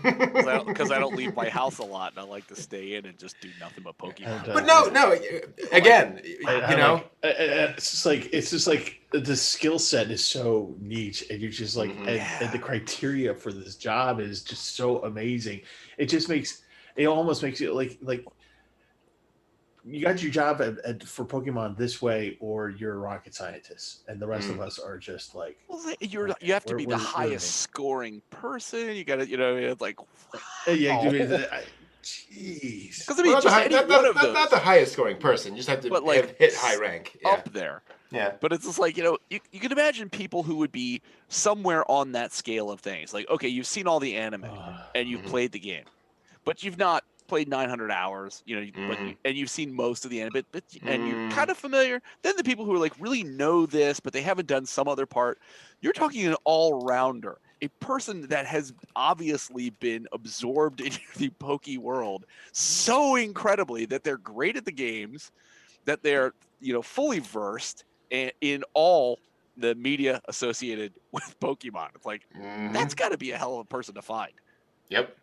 Because I don't leave my house a lot, and I like to stay in and just do nothing but Pokemon. But no. Again, it's just like the skill set is so niche, and you're just like, and the criteria for this job is just so amazing. It almost makes you like you got your job for Pokemon this way, or you're a rocket scientist, and the rest of us are just like. Well, you have to be the highest scoring person. You got to, it's like. Yeah, Jeez. Because I mean, just any one of those. Not the highest scoring person. You just have to But, like, have hit high rank. Yeah. Up there. Yeah. But it's just like, you can imagine people who would be somewhere on that scale of things. Like, okay, you've seen all the anime and you've played the game, but you've not played 900 hours, and you've seen most of the anime, and you're kind of familiar. Then the people who are like really know this, but they haven't done some other part. You're talking an all-rounder, a person that has obviously been absorbed into the Poke world so incredibly that they're great at the games, that they're fully versed in all the media associated with Pokemon. It's like, that's got to be a hell of a person to find. Yep.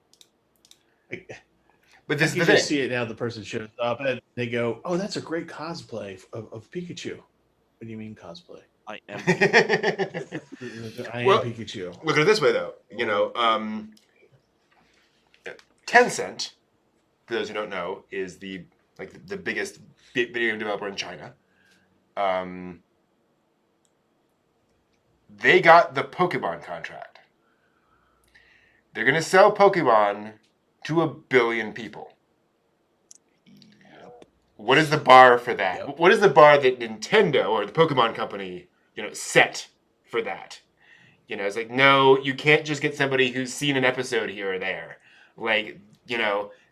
But this is you the thing. See it now. The person shows up and they go, "Oh, that's a great cosplay of Pikachu." What do you mean cosplay? I am. I am Pikachu. Look at it this way, though. Tencent, for those who don't know, is the biggest video game developer in China. They got the Pokemon contract. They're going to sell Pokemon to 1 billion people. Yep. What is the bar for that? Yep. What is the bar that Nintendo or the Pokemon company, set for that? It's like, no, you can't just get somebody who's seen an episode here or there. Like,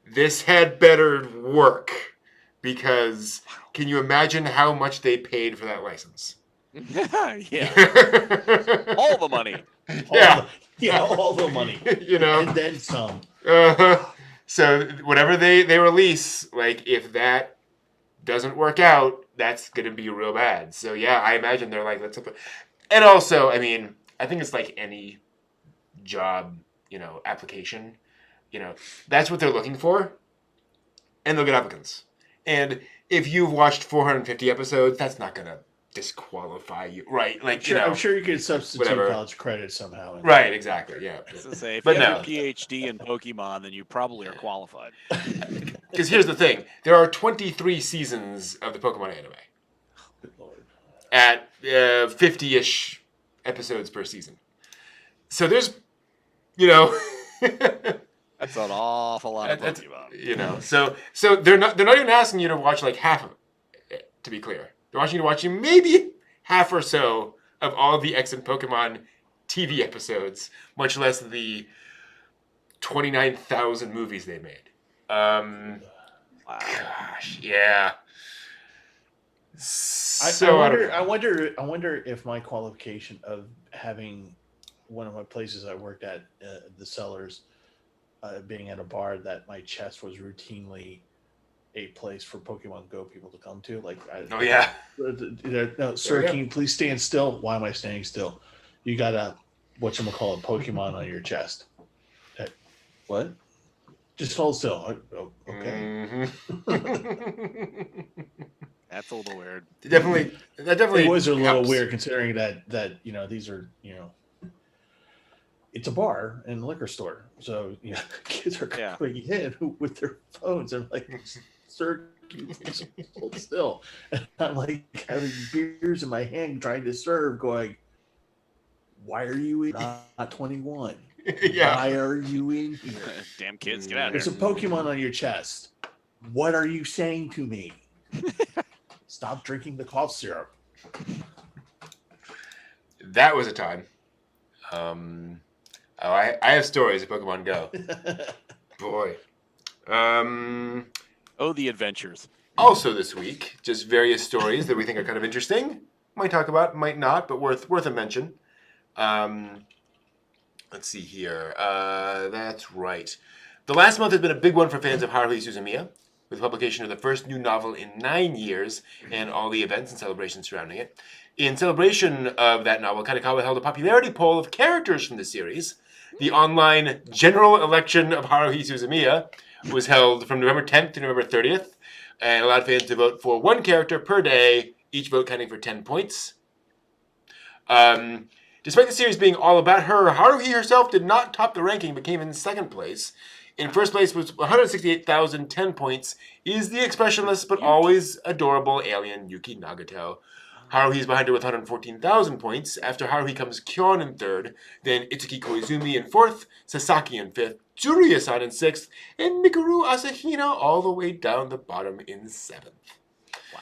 this had better work, because can you imagine how much they paid for that license? Yeah. All the money. All the money. And then some. So whatever they release, like, if that doesn't work out, that's going to be real bad. So yeah, I imagine they're like, let's. And also, I mean, I think it's like any job, application. That's what they're looking for, and they'll get applicants. And if you've watched 450 episodes, that's not going to disqualify you, right? Like, I'm sure you could substitute whatever. college credit somehow. Right, exactly, yeah. I was gonna say, if But you no. have a PhD in Pokemon, then you probably are qualified. Because here's the thing. There are 23 seasons of the Pokemon anime. Good Lord. At 50-ish episodes per season. So there's, That's an awful lot of Pokemon. So they're not even asking you to watch like half of it, to be clear. They're asking you to watch maybe half or so of all the X and Pokemon TV episodes, much less the 29,000 movies they made. Wow. Gosh, yeah. I wonder if my qualification of having one of my places I worked at, the Cellars, being at a bar, that my chest was routinely a place for Pokemon Go people to come to. Like, no, sir, can you please stand still? Why am I standing still? You got a Pokemon on your chest. What? Just hold still. Okay. Mm-hmm. That's a little weird. That definitely It was a little helps. weird, considering that these are it's a bar and liquor store, so kids are coming in with their phones and like, sir, can you please hold still? And I'm like having beers in my hand trying to serve, going, why are you not 21? Yeah. Why are you in here? Damn kids, get out of There's here. a Pokemon on your chest. What are you saying to me? Stop drinking the cough syrup. That was a time. I have stories of Pokemon Go. Boy. The adventures. Also this week, just various stories that we think are kind of interesting. Might talk about, might not, but worth a mention. Let's see here. That's right. The last month has been a big one for fans of Haruhi Suzumiya, with the publication of the first new novel in 9 years and all the events and celebrations surrounding it. In celebration of that novel, Kadokawa held a popularity poll of characters from the series. The online general election of Haruhi Suzumiya was held from November 10th to November 30th and allowed fans to vote for one character per day, each vote counting for 10 points. Despite the series being all about her, Haruhi herself did not top the ranking but came in second place. In first place with 168,010 points is the expressionless but always adorable alien Yuki Nagato. Haruhi's behind her with 114,000 points. After Haruhi comes Kyon in third, then Itsuki Koizumi in fourth, Sasaki in fifth, Tsuruya-san in sixth, and Mikuru Asahina all the way down the bottom in seventh. Wow.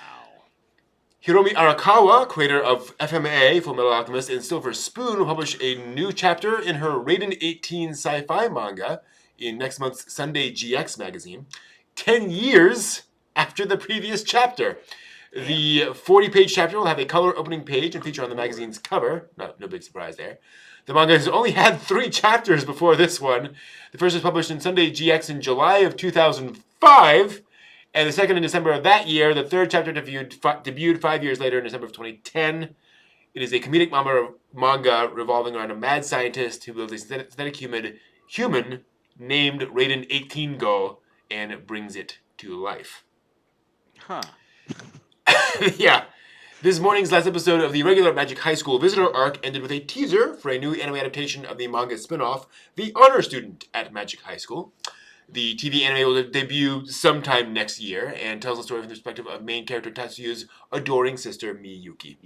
Hiromi Arakawa, creator of FMA, Full Metal Alchemist, and Silver Spoon, will publish a new chapter in her Raiden 18 sci-fi manga in next month's Sunday GX magazine, 10 years after the previous chapter. The 40-page chapter will have a color opening page and feature on the magazine's cover. No big surprise there. The manga has only had 3 chapters before this one. The first was published in Sunday GX in July of 2005. And the second in December of that year. The third chapter debuted 5 years later in December of 2010. It is a comedic manga revolving around a mad scientist who builds a synthetic human named Raiden 18 Go and brings it to life. Huh. Yeah. This morning's last episode of the regular Magic High School Visitor arc ended with a teaser for a new anime adaptation of the manga spin-off, The Honor Student at Magic High School. The TV anime will debut sometime next year and tells the story from the perspective of main character Tatsuyu's adoring sister, Miyuki.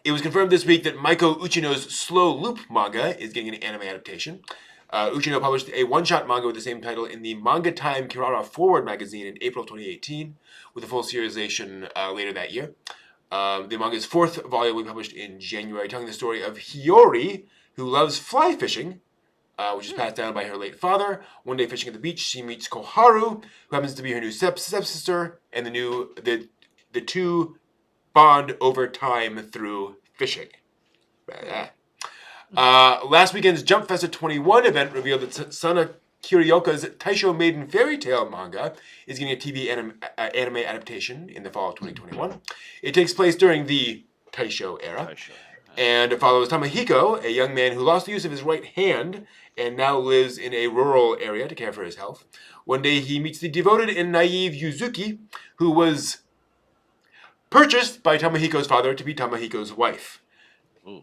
It was confirmed this week that Maiko Uchino's Slow Loop manga is getting an anime adaptation. Uchino published a one-shot manga with the same title in the Manga Time Kirara Forward magazine in April 2018, with a full serialization later that year. The manga's 4th volume will be published in January, telling the story of Hiyori, who loves fly fishing, which is passed down by her late father. One day fishing at the beach, she meets Koharu, who happens to be her new stepsister, and the two bond over time through fishing. Last weekend's Jump Festa 21 event revealed that Sana Kirioka's Taisho Maiden Fairy Tale manga is getting a TV anime adaptation in the fall of 2021. It takes place during the Taisho era. And it follows Tamahiko, a young man who lost the use of his right hand and now lives in a rural area to care for his health. One day he meets the devoted and naive Yuzuki, who was purchased by Tamahiko's father to be Tamahiko's wife. Ooh.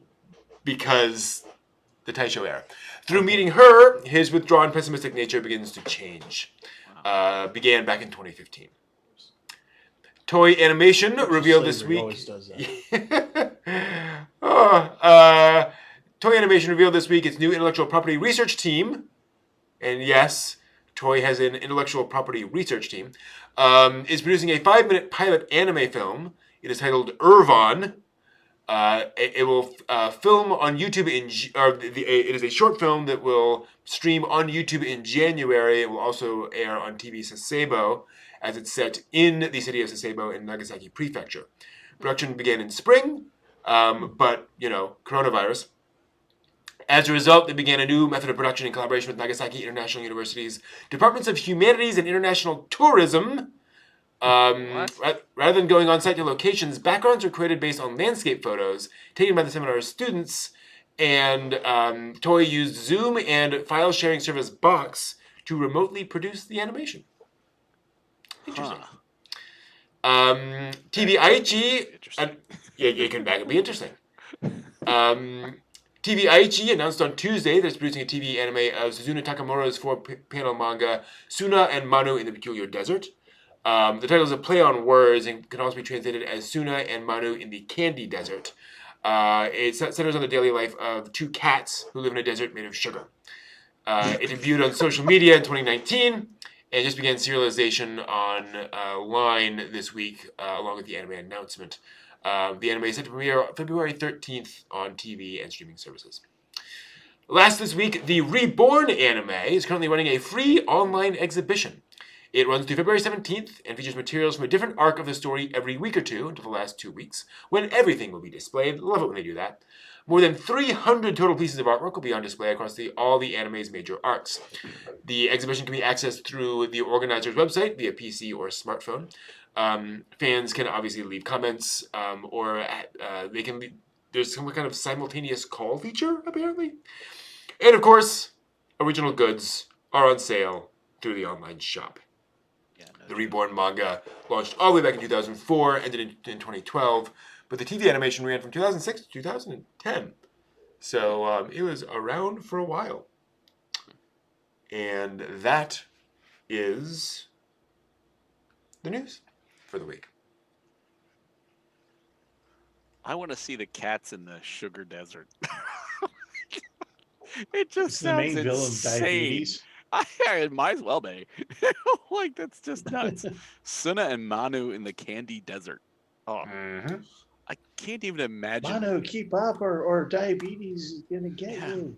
Because the Taisho era. Through meeting her, his withdrawn, pessimistic nature begins to change. Began back in 2015. Toei Animation revealed this week. Always does that. Toei Animation revealed this week its new intellectual property research team, and yes, Toei has an intellectual property research team. Is producing a 5-minute pilot anime film. It is titled Irvon. It will film on YouTube it is a short film that will stream on YouTube in January. It will also air on TV Sasebo, as it's set in the city of Sasebo in Nagasaki Prefecture. Production began in spring, but, coronavirus. As a result, they began a new method of production in collaboration with Nagasaki International University's Departments of Humanities and International Tourism. Rather than going on site to locations, backgrounds are created based on landscape photos taken by the seminar's students, and Toei used Zoom and file sharing service Box to remotely produce the animation. Interesting. TV Aichi, it can be interesting. TV Aichi announced on Tuesday that it's producing a TV anime of Suzuna Takamura's 4-panel manga Suna and Manu in the Peculiar Desert. The title is a play on words and can also be translated as Suna and Manu in the Candy Desert. It centers on the daily life of 2 cats who live in a desert made of sugar. It debuted on social media in 2019 and just began serialization online this week, along with the anime announcement. The anime is set to premiere February 13th on TV and streaming services. Last this week, the Reborn anime is currently running a free online exhibition. It runs through February 17th and features materials from a different arc of the story every week or two until the last 2 weeks, when everything will be displayed. Love it when they do that. More than 300 total pieces of artwork will be on display across all the anime's major arcs. The exhibition can be accessed through the organizer's website via PC or smartphone. Fans can obviously leave comments, or they can leave, there's some kind of simultaneous call feature, apparently. And of course, original goods are on sale through the online shop. The Reborn manga launched all the way back in 2004, ended in 2012, but the TV animation ran from 2006 to 2010. So it was around for a while. And that is the news for the week. I want to see the cats in the sugar desert. It just It's the sounds main villain of insane. diabetes. It might as well be. Like, that's just nuts. Suna and Manu in the candy desert. Oh, Mm-hmm. I can't even imagine. Manu, keep up, or diabetes is gonna get Yeah. you.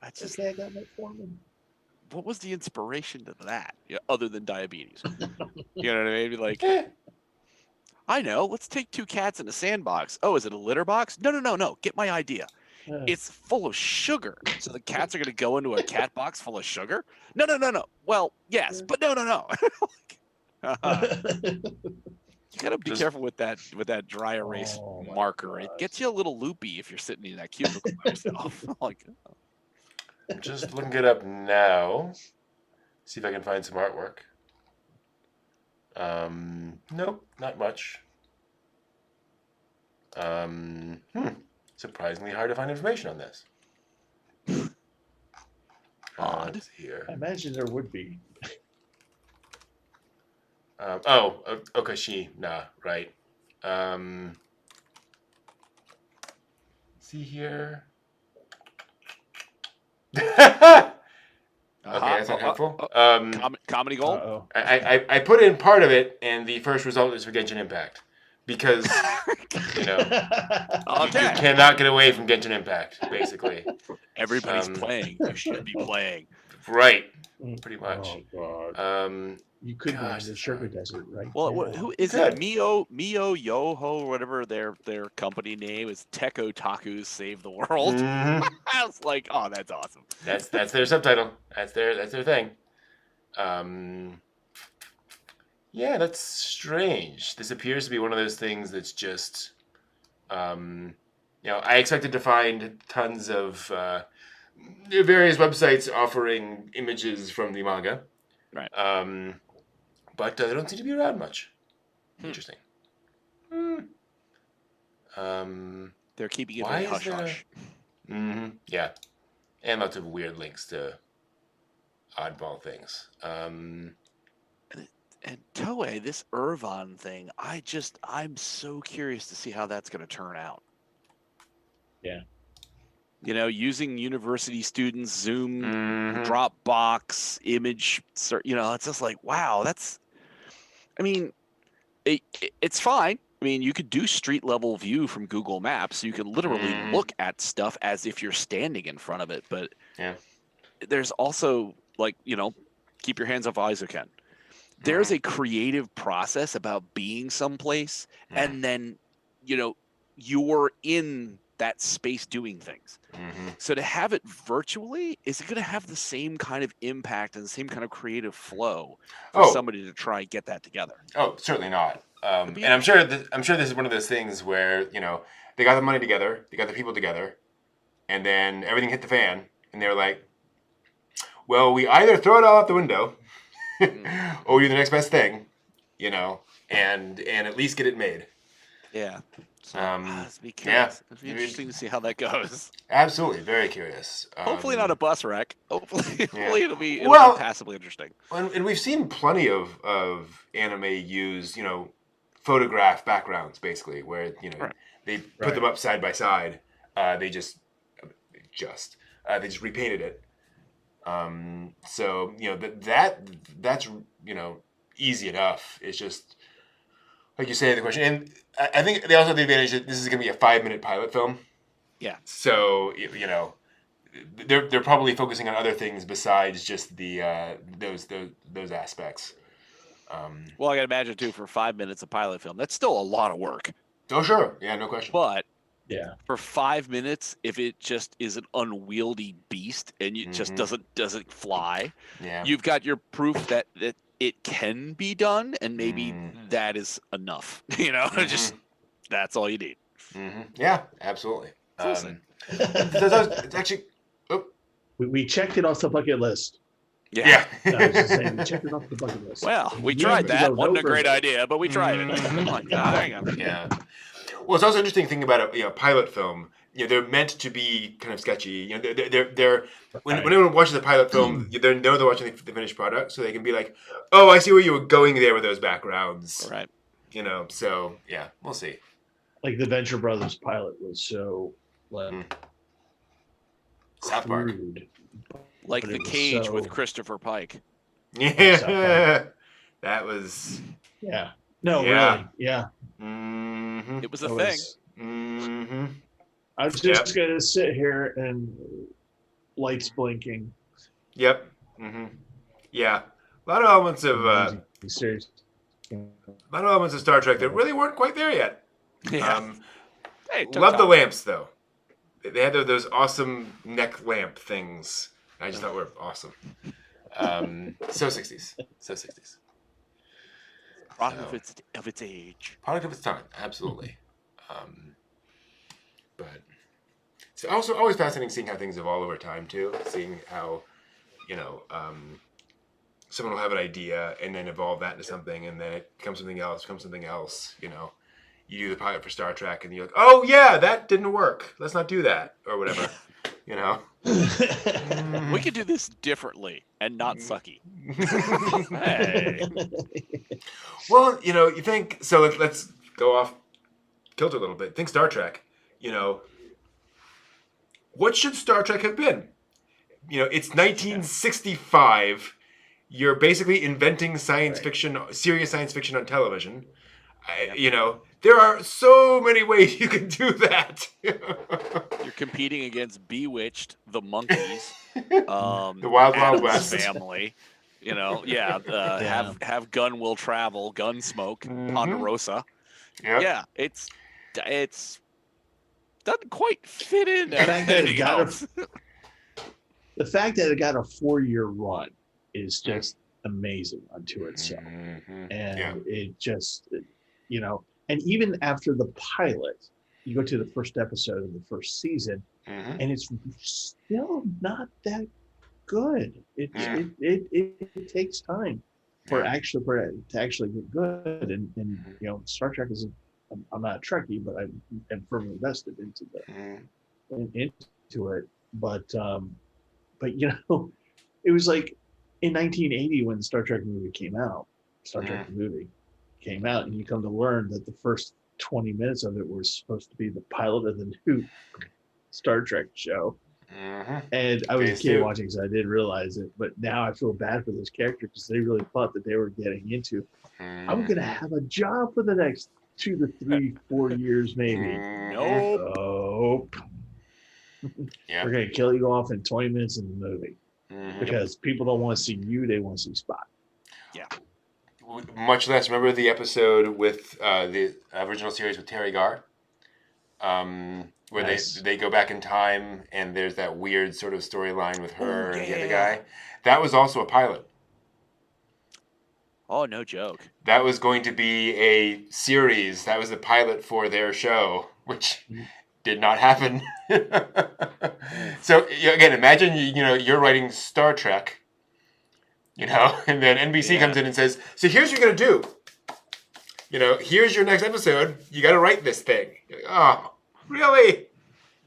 That's just, Okay, I got metformin. what was the inspiration to that, other than diabetes? You know what I mean? Be like, I know. Let's take 2 cats in a sandbox. Oh, is it a litter box? No. Get my idea. It's full of sugar. So the cats are going to go into a cat box full of sugar? No. Well, yes, but no. You gotta be careful with that dry erase Oh my marker. It gosh. gets you a little loopy if you're sitting in that cubicle by yourself. Like, I'm just looking it up now. See if I can find some artwork. Nope, not much. Surprisingly hard to find information on this. Odd. Let's see here. I imagine there would be. Okashi. Nah, right. See here. Okay, that's not helpful. Comedy gold. Uh-oh. I put in part of it, and the first result is for Genshin Impact. Because, you know, you Okay. cannot get away from Genshin Impact, basically. Everybody's playing. You should be playing. Right. Pretty much. Oh God. You could be in gosh, the it's sugar hard. desert, right? Well, now. who is Good. it? Mio Yoho, or whatever their company name is. Tech Otakus Save the World. Mhm. I was like, oh, that's awesome. That's their subtitle. That's their thing. Yeah, that's strange. This appears to be one of those things that's just, I expected to find tons of various websites offering images from the manga. Right. But they don't seem to be around much. Interesting. They're keeping it Why very is hush there- hush. Mm-hmm. Yeah. And lots of weird links to oddball things. And Toei, this Irvine thing, I'm so curious to see how that's going to turn out. Yeah. Using university students, Zoom, Mhm. Dropbox, image, it's just like, wow, it's fine. I mean, you could do street level view from Google Maps. You can literally look at stuff as if you're standing in front of it. But Yeah. there's also, keep your hands off eyes you can. There's a creative process about being someplace, and then, you're in that space doing things. So to have it virtually, is it going to have the same kind of impact and the same kind of creative flow for somebody to try and get that together? Oh, certainly not. And I'm sure this is one of those things where they got the money together, they got the people together, and then everything hit the fan, and they were like, "Well, we either throw it all out the window, or we do the next best thing, and at least get it made." Yeah. So, let's be yeah. curious. It'll be interesting to see how that goes. Absolutely, very curious. Hopefully not a bus wreck. Hopefully it'll be passably interesting. And we've seen plenty of anime use, photograph backgrounds, basically, where they put them up side by side. They just repainted it. So that's easy enough. It's just like you say the question, and I think they also have the advantage that this is going to be a 5-minute pilot film. Yeah. So they're probably focusing on other things besides just the those aspects. Well, I can imagine too, for 5 minutes of pilot film, that's still a lot of work. Oh sure, yeah, no question. But yeah, for 5 minutes, if it just is an unwieldy beast and it just doesn't fly, you've got your proof that it can be done, and maybe that is enough. Just that's all you need. Yeah, absolutely. It's actually. Oh. We checked it off the bucket list. Yeah. No, I was just saying, we checked it off the bucket list. Well, we tried that. Wasn't a great idea, but we tried it. There you go. Yeah. Well, it's also interesting thing about a pilot film. They're meant to be kind of sketchy. They're when anyone watches a pilot film, they know they're watching the finished product, so they can be like, "Oh, I see where you were going there with those backgrounds." Right. So yeah, we'll see. like the Venture Brothers pilot was so like South Park. crude, Like but The it was Cage so- with Christopher Pike. Yeah, that was. Yeah. No, Yeah. really. Yeah. Mm-hmm. It was a That thing. was. Mm-hmm. I was just gonna sit here and lights blinking. Yep. Mm-hmm. Yeah. A lot of elements of Amazing series. Star Trek that really weren't quite there yet. Yeah. Hey, it took Love the time. lamps though. They had those awesome neck lamp things. I just thought were awesome. So 60s. So 60s. Product of its age. Product of its time, absolutely. But it's also always fascinating seeing how things evolve over time too. Seeing how, someone will have an idea and then evolve that into something, and then it becomes something else. You do the pilot for Star Trek, and you're like, oh yeah, that didn't work. Let's not do that or whatever. We could do this differently and not sucky. Hey. Well, you think so. Let's go off kilter a little bit. Think Star Trek. What should Star Trek have been? It's 1965. You're basically inventing science fiction, serious science fiction on television. There are so many ways you can do that. You're competing against Bewitched, the Monkeys, the Wild Wild Addams West Family. Have Gun Will Travel, Gunsmoke, Ponderosa. Yep. Yeah, it's doesn't quite fit in. The fact that anything else. The fact that it got a 4-year run is just amazing unto itself. And it just, and even after the pilot, you go to the first episode of the first season, and it's still not that good. It takes time for it to actually get good. And Star Trek is. I'm not a Trekkie, but I'm firmly invested into it. But it was like in 1980 when the Star Trek movie came out. And you come to learn that the first 20 minutes of it were supposed to be the pilot of the new Star Trek show. And I was a kid watching, so I didn't realize it. But now I feel bad for those characters because they really thought that they were getting into. I'm gonna have a job for the next 2 to 3, 4 years, maybe. Nope. We're gonna kill you off in 20 minutes in the movie because people don't want to see you; they want to see Spock. Yeah. Much less. Remember the episode with the original series with Terry Garr, where they go back in time and there's that weird sort of storyline with her and the other guy. That was also a pilot. Oh, no joke. That was going to be a series. That was the pilot for their show, which did not happen. So again, imagine you're writing Star Trek, and then NBC comes in and says, "So here's what you're gonna do. Here's your next episode. You got to write this thing." You're like, oh, really?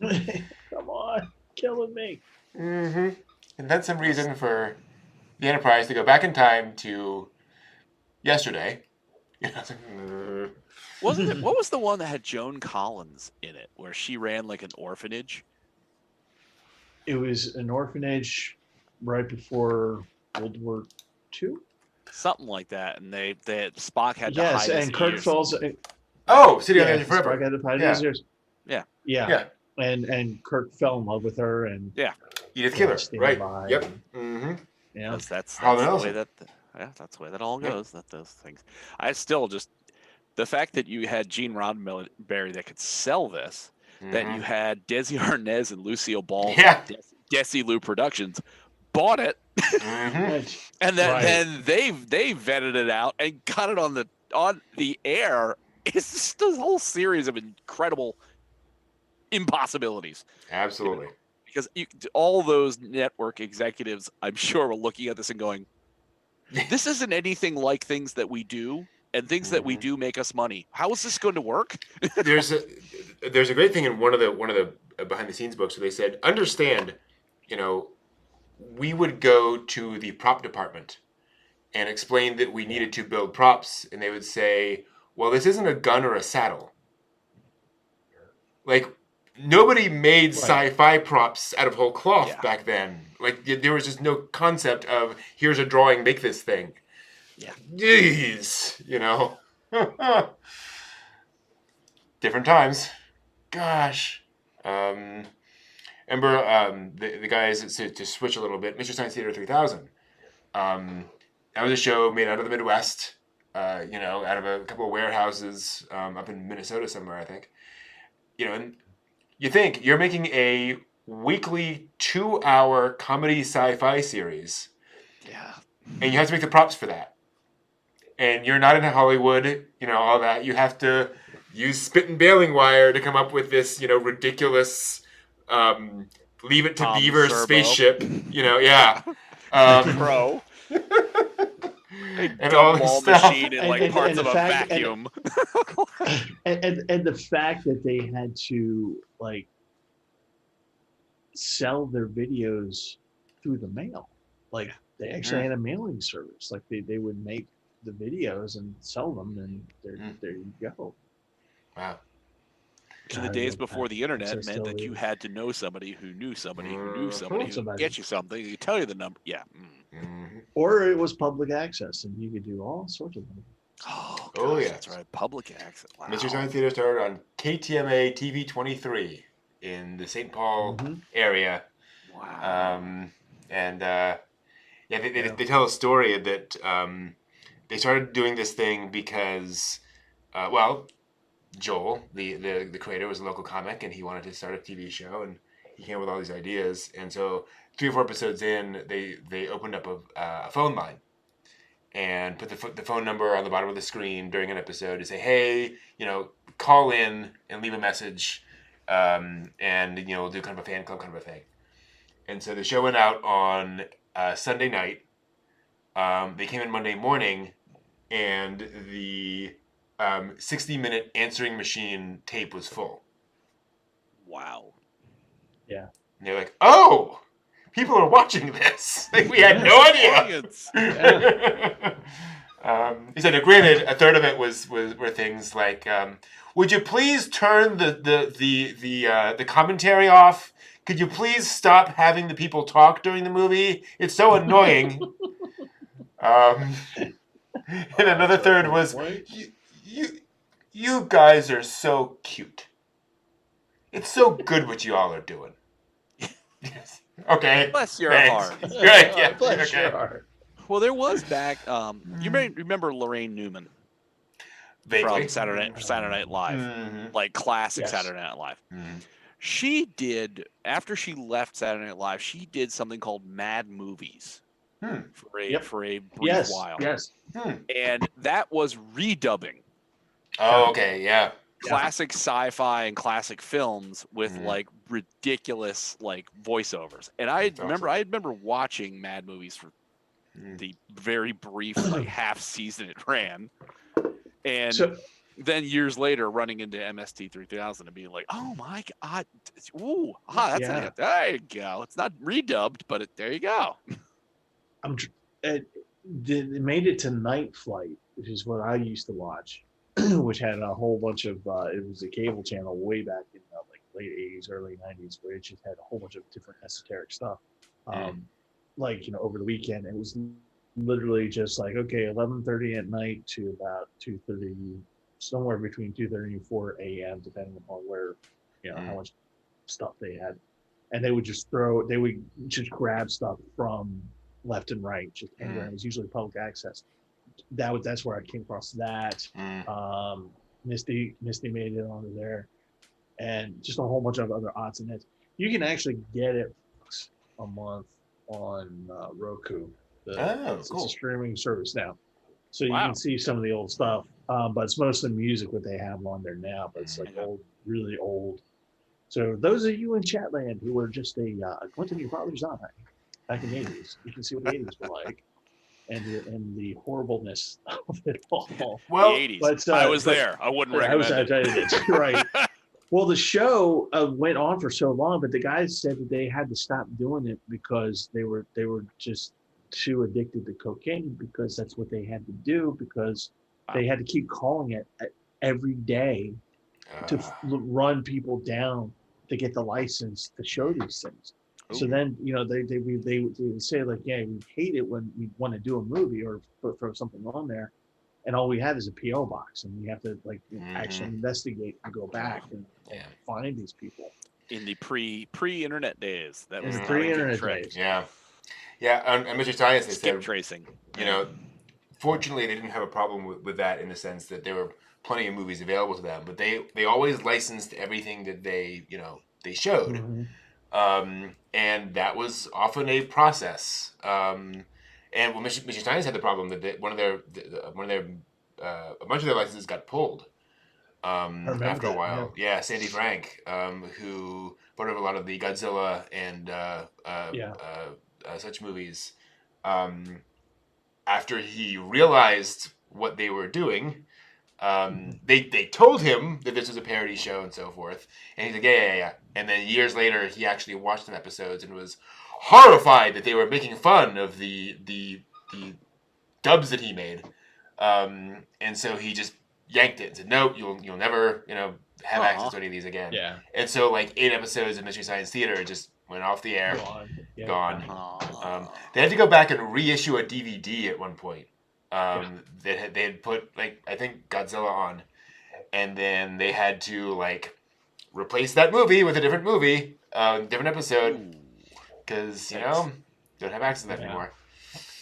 Come on, killing me. Invent some reason for the Enterprise to go back in time to yesterday. Wasn't it? What was the one that had Joan Collins in it, where she ran like an orphanage? It was an orphanage right before World War II. Something like that, and they Spock had to hide his and Kirk ears. falls. City on the Edge of Forever. Spock had to hide his ears. Yeah. And Kirk fell in love with her, and Edith Keeler, right? Yep. That's Harlan the Ellison. way that's the way that all goes. That those things. I still just the fact that you had Gene Roddenberry that could sell this, that you had Desi Arnaz and Lucille Ball, Desilu Productions, bought it, and then they vetted it out and got it on the air. It's just a whole series of incredible impossibilities. Absolutely. Because all those network executives, I'm sure, were looking at this and going, "This isn't anything like things that we do, and things that we do make us money. How is this going to work?" There's a great thing in one of the behind the scenes books where they said, understand, we would go to the prop department and explain that we needed to build props, and they would say, well, this isn't a gun or a saddle. Like, nobody made Right. sci-fi props out of whole cloth Yeah. back then. Like, there was just no concept of, here's a drawing, make this thing. Yeah. Jeez, you know. Different times. Gosh. Remember, the guys, to switch a little bit, Mr. Science Theater 3000. That was a show made out of the Midwest, out of a couple of warehouses up in Minnesota somewhere, I think. And you think you're making a weekly 2-hour comedy sci-fi series, Yeah. and you have to make the props for that. And you're not in Hollywood, all that. You have to use spit and baling wire to come up with this, ridiculous Leave It to Tom Beaver Servo. spaceship, yeah. Crow. A And all gumball this stuff. machine in like And parts the of a fact- vacuum. And the fact that they had to like sell their videos through the mail, like they actually had a mailing service. Like they would make the videos and sell them, and there you go. Wow. In the days before the internet access meant that you television. had to know somebody who knew somebody who knew somebody who could Somebody. get you something. You tell you the number. Yeah. Or it was public access, and you could do all sorts of things. Oh, Oh, gosh, yes. that's right. Public access. Wow. Mr. Science Theater started on KTMA TV 23 in the St. Paul area. Wow. They tell a story that they started doing this thing because, Joel, the creator, was a local comic, and he wanted to start a TV show, and he came up with all these ideas. And so 3 or 4 episodes in, they opened up a phone line and put the phone number on the bottom of the screen during an episode to say, hey, call in and leave a message, and we'll do kind of a fan club kind of a thing. And so the show went out on Sunday night. They came in Monday morning, and the 60-minute answering machine tape was full. Wow. Yeah. And they're like, oh, people are watching this. Like, we had no idea. Audience. He said, granted, a third of it were things like, would you please turn the commentary off? Could you please stop having the people talk during the movie? It's so annoying. And another third was, you guys are so cute. It's so good what you all are doing. Okay. Bless your thanks. heart. Good. Yeah. Bless Okay. your heart. Well, there was back. You may remember Lorraine Newman Vaguely. from Saturday Night Live, Mhm. like classic Yes. Saturday Night Live. Mhm. She did, after she left Saturday Night Live, she did something called Mad Movies for a brief while. Yes. And that was redubbing Oh, okay. Yeah. classic sci-fi and classic films with like ridiculous like voiceovers. And I remember watching Mad Movies for the very brief like half season it ran. And then years later running into MST 3000 and being like, oh my God, that's there you go. It's not redubbed, but there you go. It made it to Night Flight, which is what I used to watch, which had a whole bunch of, it was a cable channel way back in like late 80s, early 90s, where it just had a whole bunch of different esoteric stuff. Like, over the weekend, it was literally just like, okay, 11:30 at night to about 2:30, somewhere between 2:30 and 4 a.m., depending upon where, how much stuff they had. And they would just grab stuff from left and right, just anywhere. It was usually public access. That's where I came across that. Misty made it onto there, and just a whole bunch of other odds and ends. You can actually get it a month on Roku. It's a streaming service now, so you can see some of the old stuff. But it's mostly music what they have on there now. But it's like old, really old. So those of you in Chatland who were just a glint in your father's eye back in the 80s, you can see what the 80s were like. And the horribleness of it all. Well, the 80s. But I was there. I wouldn't recommend it. Right. Well, the show went on for so long, but the guys said that they had to stop doing it because they were just too addicted to cocaine, because that's what they had to do, because they had to keep calling it every day to run people down to get the license to show these things. So Ooh. then, they would say like, yeah, we hate it when we want to do a movie or throw something on there, and all we have is a PO box, and we have to like actually investigate and go back and find these people. In the pre-internet days, that was In not pre-internet a good trick. days. Yeah. On Mystery Science, they Skip said, tracing. Fortunately, they didn't have a problem with that in the sense that there were plenty of movies available to them, but they always licensed everything that they showed, and that was often a process. And Mystery Science had the problem that a bunch of their licenses got pulled after a while. Yeah, Sandy Frank, who brought over a lot of the Godzilla and such movies. After he realized what they were doing, they told him that this was a parody show and so forth, and he's like, yeah. And then years later, he actually watched some episodes and was horrified that they were making fun of the dubs that he made, and so he just yanked it and said, "No, you'll never have access to any of these again." Yeah. And so like 8 episodes of Mystery Science Theater just went off the air, gone. They had to go back and reissue a DVD at one point. They had put like I think Godzilla on, and then they had to like replace that movie with a different movie, different episode, because don't have access to that anymore.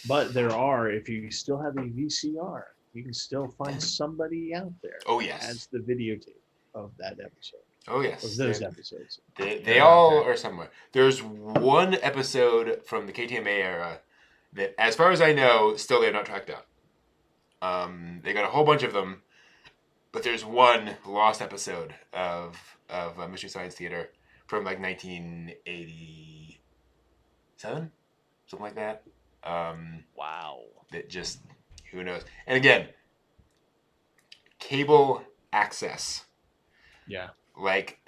But there are, if you still have a VCR, you can still find somebody out there. Oh yes, has the videotape of that episode. Oh yes, of those episodes. They all are somewhere. There's one episode from the KTMA era that, as far as I know, still they have not tracked down. They got a whole bunch of them, but there's one lost episode of Mystery Science Theater from like 1987, something like that. Wow. That just, who knows? And again, cable access. Yeah. Like,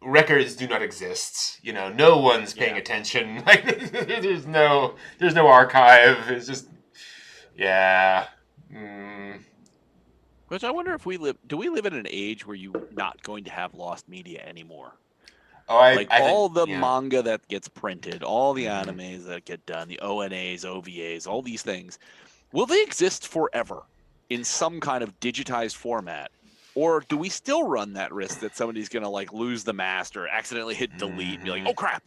records do not exist. No one's paying attention. Like, there's no archive. It's just, Which I wonder if do we live in an age where you're not going to have lost media anymore? I think the manga that gets printed, all the animes that get done, the ONAs, OVAs, all these things, will they exist forever in some kind of digitized format? Or do we still run that risk that somebody's going to like lose the mast or accidentally hit delete and be like, oh crap?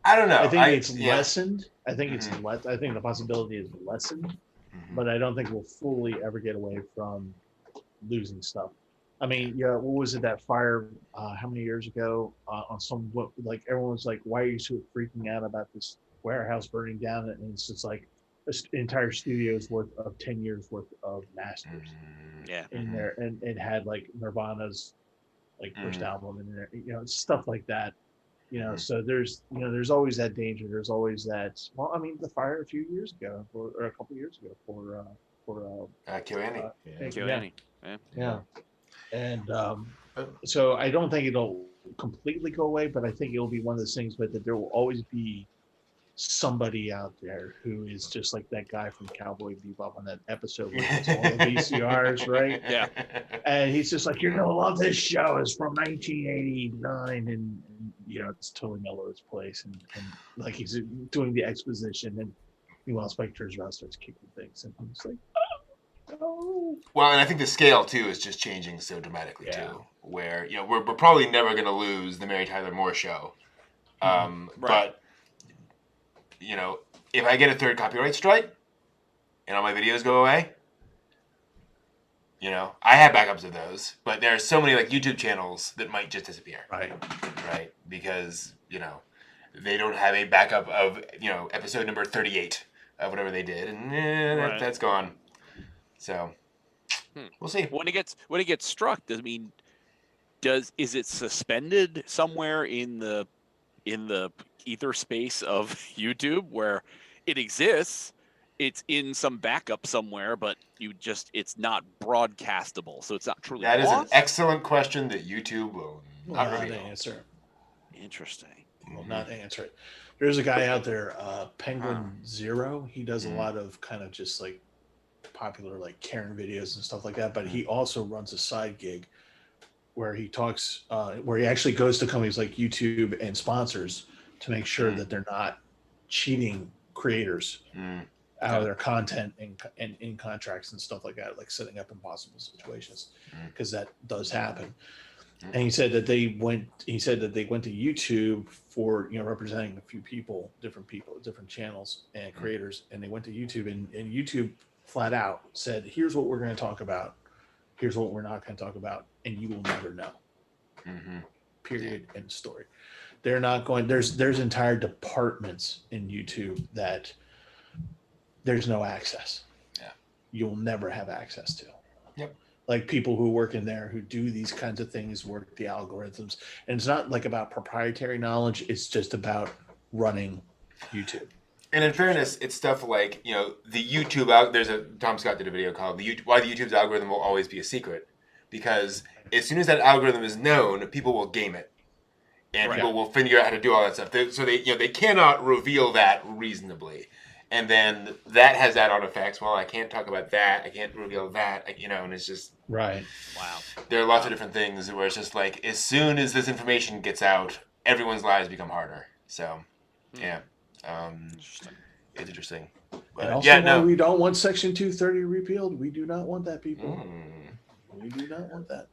I don't know. I think it's lessened. I think I think the possibility is lessened, but I don't think we'll fully ever get away from losing stuff. I mean, what was it, that fire how many years ago on some, like everyone was like, why are you so freaking out about this warehouse burning down? And it's just like an entire studio's worth of 10 years worth of masters in there, and it had like Nirvana's like first album in there, stuff like that. So there's always that danger. There's always that. Well, I mean, the fire a few years ago, or a couple of years ago, for KyoAni. Yeah. And so I don't think it'll completely go away, but I think it'll be one of those things. But that there will always be somebody out there who is just like that guy from Cowboy Bebop on that episode where it's all the VCRs, right? Yeah. And he's just like, you're gonna love this show. It's from 1989, and it's totally Melrose Place, and like he's doing the exposition, and meanwhile Spike turns around, starts kicking things, and I'm just like, oh. Well, and I think the scale too is just changing so dramatically too, where we're probably never gonna lose the Mary Tyler Moore Show, but if I get a third copyright strike and all my videos go away, I have backups of those, but there are so many like YouTube channels that might just disappear. Right. Because, they don't have a backup of, episode number 38 of whatever they did, and that's gone. So we'll see. When it gets struck, is it suspended somewhere in the ether space of YouTube where it exists? It's in some backup somewhere, but it's not broadcastable, so it's not truly That lost? is an excellent question that YouTube will not answer. Interesting. Will not answer it. There's a guy out there, Penguin Zero. He does a lot of kind of just like popular like Karen videos and stuff like that, but he also runs a side gig where he talks, where he actually goes to companies like YouTube and sponsors to make sure that they're not cheating creators out of their content and in contracts and stuff like that, like setting up impossible situations, because that does happen. And he said that they went to YouTube for, representing a few people, different channels and creators. And they went to YouTube and YouTube flat out said, here's what we're going to talk about. Here's what we're not going to talk about. And you will never know. Period. End story. They're not going, there's entire departments in YouTube that there's no access. Yeah. You'll never have access to. Yep. Like people who work in there who do these kinds of things, work the algorithms. And it's not like about proprietary knowledge. It's just about running YouTube. And in fairness, it's stuff like, the YouTube, Tom Scott did a video called Why the YouTube's algorithm Will Always Be a Secret. Because as soon as that algorithm is known, people will game it. And people will figure out how to do all that stuff. They cannot reveal that reasonably. And then that has add-on effects. Well, I can't talk about that. I can't reveal that. And it's just... Right. Wow. There are lots of different things where it's just like, as soon as this information gets out, everyone's lives become harder. So, yeah. It's interesting. But, and also, we don't want Section 230 repealed. We do not want that, people. We do not want that.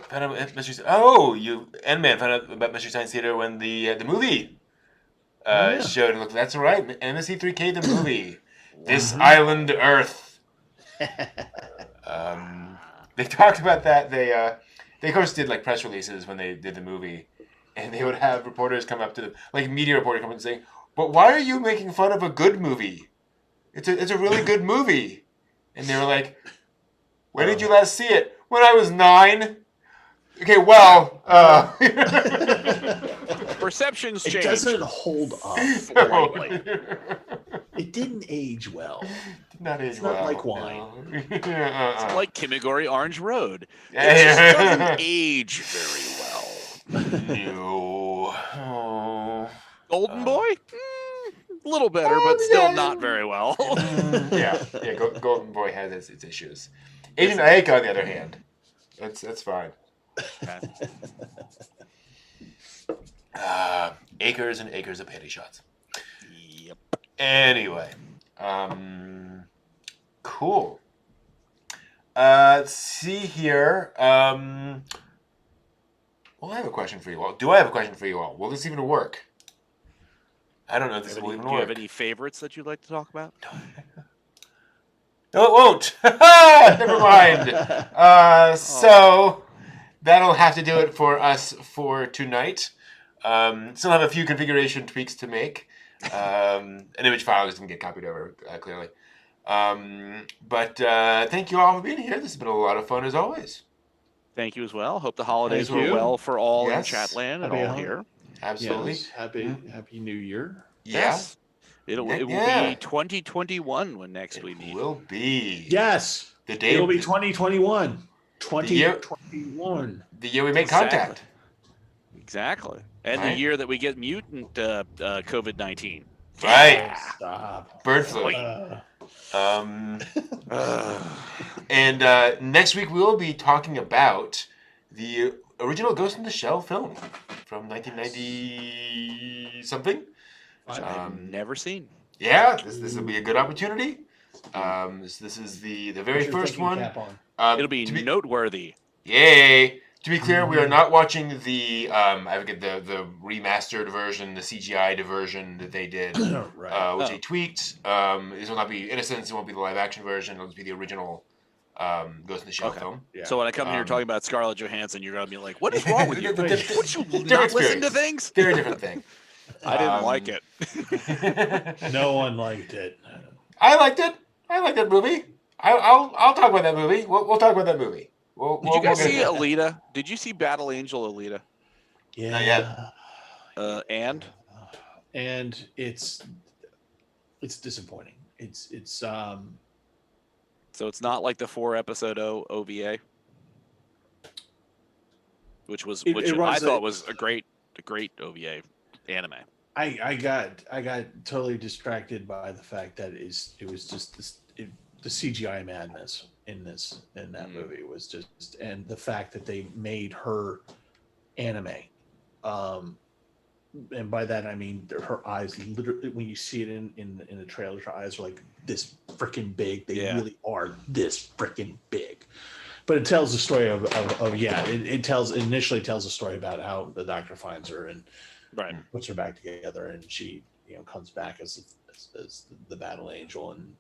Found out N-Man found out about Mystery Science Theater when the movie showed, and look, that's right, MSC3K the movie, This Island Earth. They talked about that. They of course did like press releases when they did the movie, and they would have reporters come up to them, like media reporter come up and say, "But why are you making fun of a good movie? It's a really good movie." And they were like, "When did you last see it?" "When I was 9. Okay, well, perceptions change. It doesn't hold up. It didn't age well. Did not age it's well. Not like wine. It's like Kimigori Orange Road. It just doesn't age very well. No. Golden Boy? A little better, but still not very well. Golden Boy has its issues. Agent Aika, on the other hand, that's fine. Okay. Acres and acres of panty shots. Yep. Anyway, cool. Let's see here. Well, I have a question for you all. Do I have a question for you all? Will this even work? I don't know if this will even work. Do you have any favorites that you'd like to talk about? No, it won't. Never mind. So that'll have to do it for us for tonight. Still have a few configuration tweaks to make. An image file just didn't get copied over, clearly. But thank you all for being here. This has been a lot of fun as always. Thank you as well. Hope the holidays were well for all in Chatland and all here. Absolutely. Yes. Happy New Year. Yes. It will be 2021 when next we meet. It will be. Yes. It'll be 2021. 2021. The year we make contact. Exactly. And the year that we get mutant COVID-19. Right. Stop. Bird flu. And next week we will be talking about the original Ghost in the Shell film from 1990 something. Which I've never seen. Yeah, this will be a good opportunity. This is the very first one. It'll be noteworthy. Yay! To be clear, we are not watching the the remastered version, the CGI version that they did, which they tweaked. This will not be Innocence. It won't be the live action version. It'll just be the original Ghost in the Shell film. Yeah. So when I come here talking about Scarlett Johansson, you're gonna be like, "What is wrong with you? Would you not listen to things?" Very different thing. I didn't like it. No one liked it. I liked it. I liked that movie. I'll talk about that movie. We'll talk about that movie. Did you guys see Alita? Did you see Battle Angel Alita? Yeah. Not yet. And it's disappointing. So it's not like the 4-episode OVA, which I thought was a great OVA anime. I got totally distracted by the fact that it was just the CGI madness. in that movie was just, and the fact that they made her anime, and by that I mean her eyes literally, when you see it in the trailers, her eyes are like this freaking big. They really are this freaking big. But it tells the story of it initially tells a story about how the doctor finds her and puts her back together, and she comes back as the battle angel and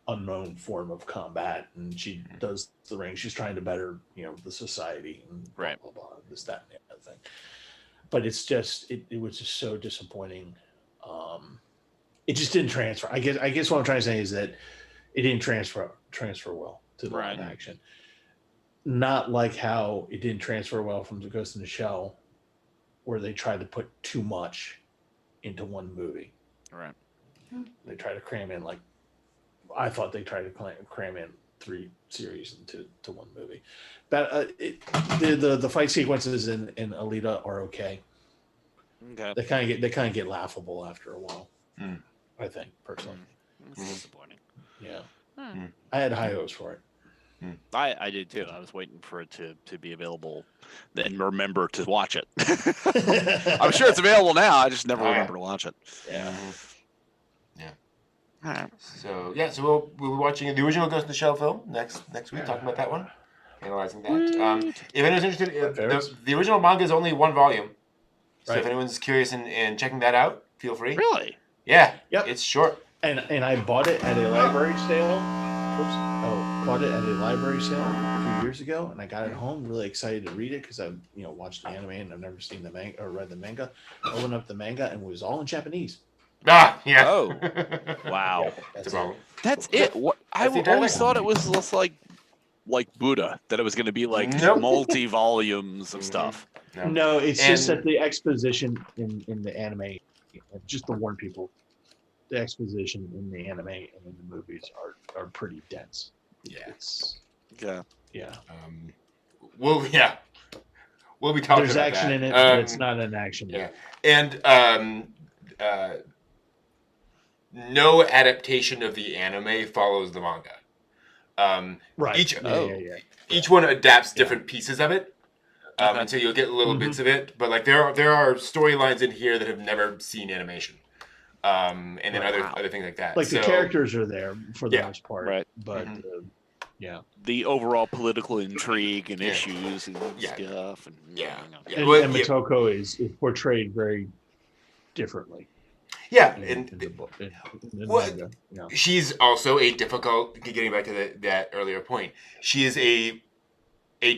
unknown form of combat, and she does the ring. She's trying to better the society and blah blah blah, this, that, and the other thing. But it's just it was just so disappointing. It just didn't transfer. I guess what I'm trying to say is that it didn't transfer well to the live action. Not like how it didn't transfer well from the Ghost in the Shell, where they tried to put too much into one movie. Right. They tried to cram in I thought they tried to cram in 3 series into one movie. But the fight sequences in Alita are okay. Okay. They kind of get laughable after a while. I think personally. It's disappointing. Yeah. I had high hopes for it. I did too. I was waiting for it to be available and remember to watch it. I'm sure it's available now. I just never remember to watch it. Yeah. All right. So we'll be watching the original Ghost in the Shell film next week, talking about that one, analyzing that. If anyone's interested, the original manga is only 1 volume, so if anyone's curious in checking that out, feel free. Really? Yeah. Yep. It's short. And I bought it at a library sale. Bought it at a library sale a few years ago, and I got it home. Really excited to read it because I've watched the anime and I've never seen the manga or read the manga. I opened up the manga and it was all in Japanese. Ah, yeah. Oh, wow. That's a problem. That's it. What I always thought it was just like Buddha, that it was going to be like multi volumes of stuff. No, it's just that the exposition in the anime, just to warn people, the exposition in the anime and in the movies are pretty dense. Yeah. Yeah. We'll be talking about There's action that. in it, but it's not an action. Yeah. And no adaptation of the anime follows the manga. Right. Each one adapts different pieces of it. And so you'll get little bits of it, but there are storylines in here that have never seen animation. And then other things like that. Like the characters are there for the most part, right? But the overall political intrigue and issues and stuff, and and Motoko is portrayed very differently. Yeah, in the book. In manga. She's also a difficult. Getting back to that earlier point, she is a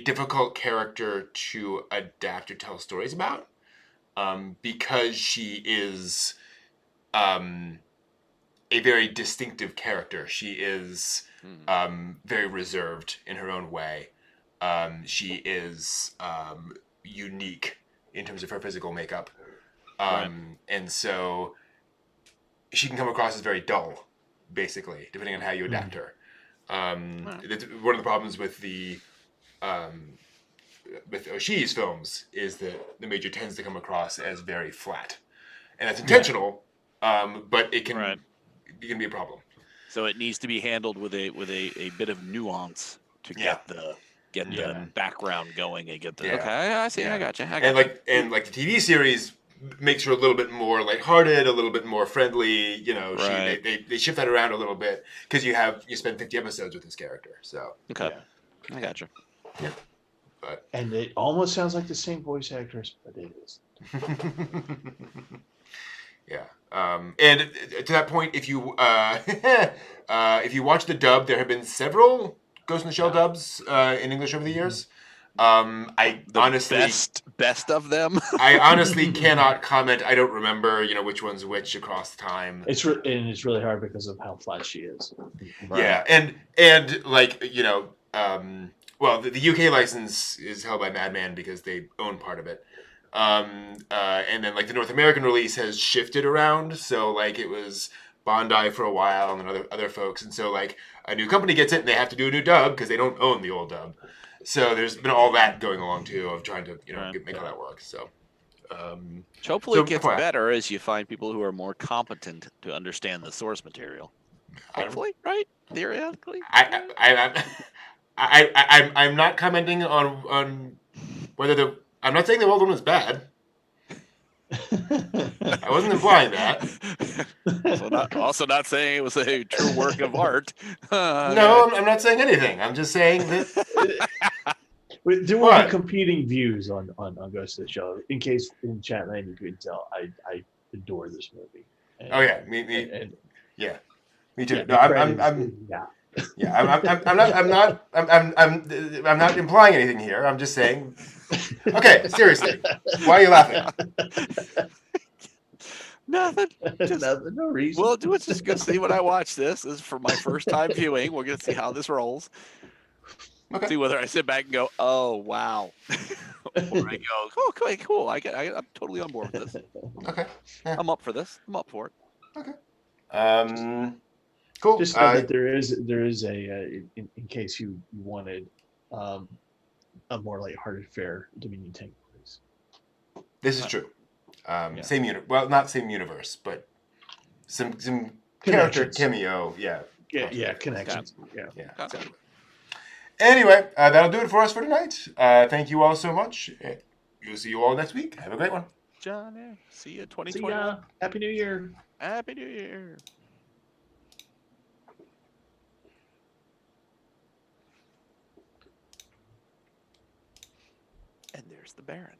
difficult character to adapt or tell stories about, because she is a very distinctive character. She is very reserved in her own way. She is unique in terms of her physical makeup. And so she can come across as very dull, basically, depending on how you adapt her. That's one of the problems with with Oshii's films is that the major tends to come across as very flat. And that's intentional, but it can be a problem. So it needs to be handled with a bit of nuance to get the background going and get the okay. I see. I got you. And the TV series makes her a little bit more lighthearted, a little bit more friendly. They shift that around a little bit because you spend 50 episodes with this character. So I got you. Yeah. And it almost sounds like the same voice actress, but it is. Yeah. And to that point, if you watch the dub, there have been several Ghost in the Shell dubs in English over the years. Best of them. I honestly cannot comment. I don't remember, which one's which across time. It's really hard because of how flat she is. Right. Yeah, and well, the UK license is held by Madman because they own part of it. And then the North American release has shifted around. So it was Bandai for a while and then other folks. And so a new company gets it and they have to do a new dub because they don't own the old dub. So there's been all that going along too of trying to make all that work. So hopefully it gets better as you find people who are more competent to understand the source material. Hopefully, right? Theoretically. I'm not commenting on whether the. I'm not saying the old one was bad. I wasn't implying that. Also not saying it was a true work of art. No, I'm not saying anything. I'm just saying that. There will What? be competing views on Ghost of the Shell. In case in chat land you couldn't tell, I adore this movie. And, Oh yeah, yeah, me too. No, I'm not implying anything here. I'm just saying. Okay, seriously, why are you laughing? Nothing. Just, Nothing, no reason. well, it's just good to see when I watch this. This is for my first time viewing. We're gonna see how this rolls. Okay. See whether I sit back and go, "Oh wow," or I go, "Oh, okay, cool. I'm totally on board with this. Okay. Yeah. I'm up for this. I'm up for it." Okay. Cool. Just know that there is a in case you wanted a more lighthearted fare, Dominion Tank Boys. This is true. Same well, not same universe, but some character cameo. Yeah, connections. Yeah. Exactly. Anyway, that'll do it for us for tonight. Thank you all so much. We'll see you all next week. Have a great one. Johnny, see you 2021. See ya. Happy New Year. Happy New Year. And there's the Baron.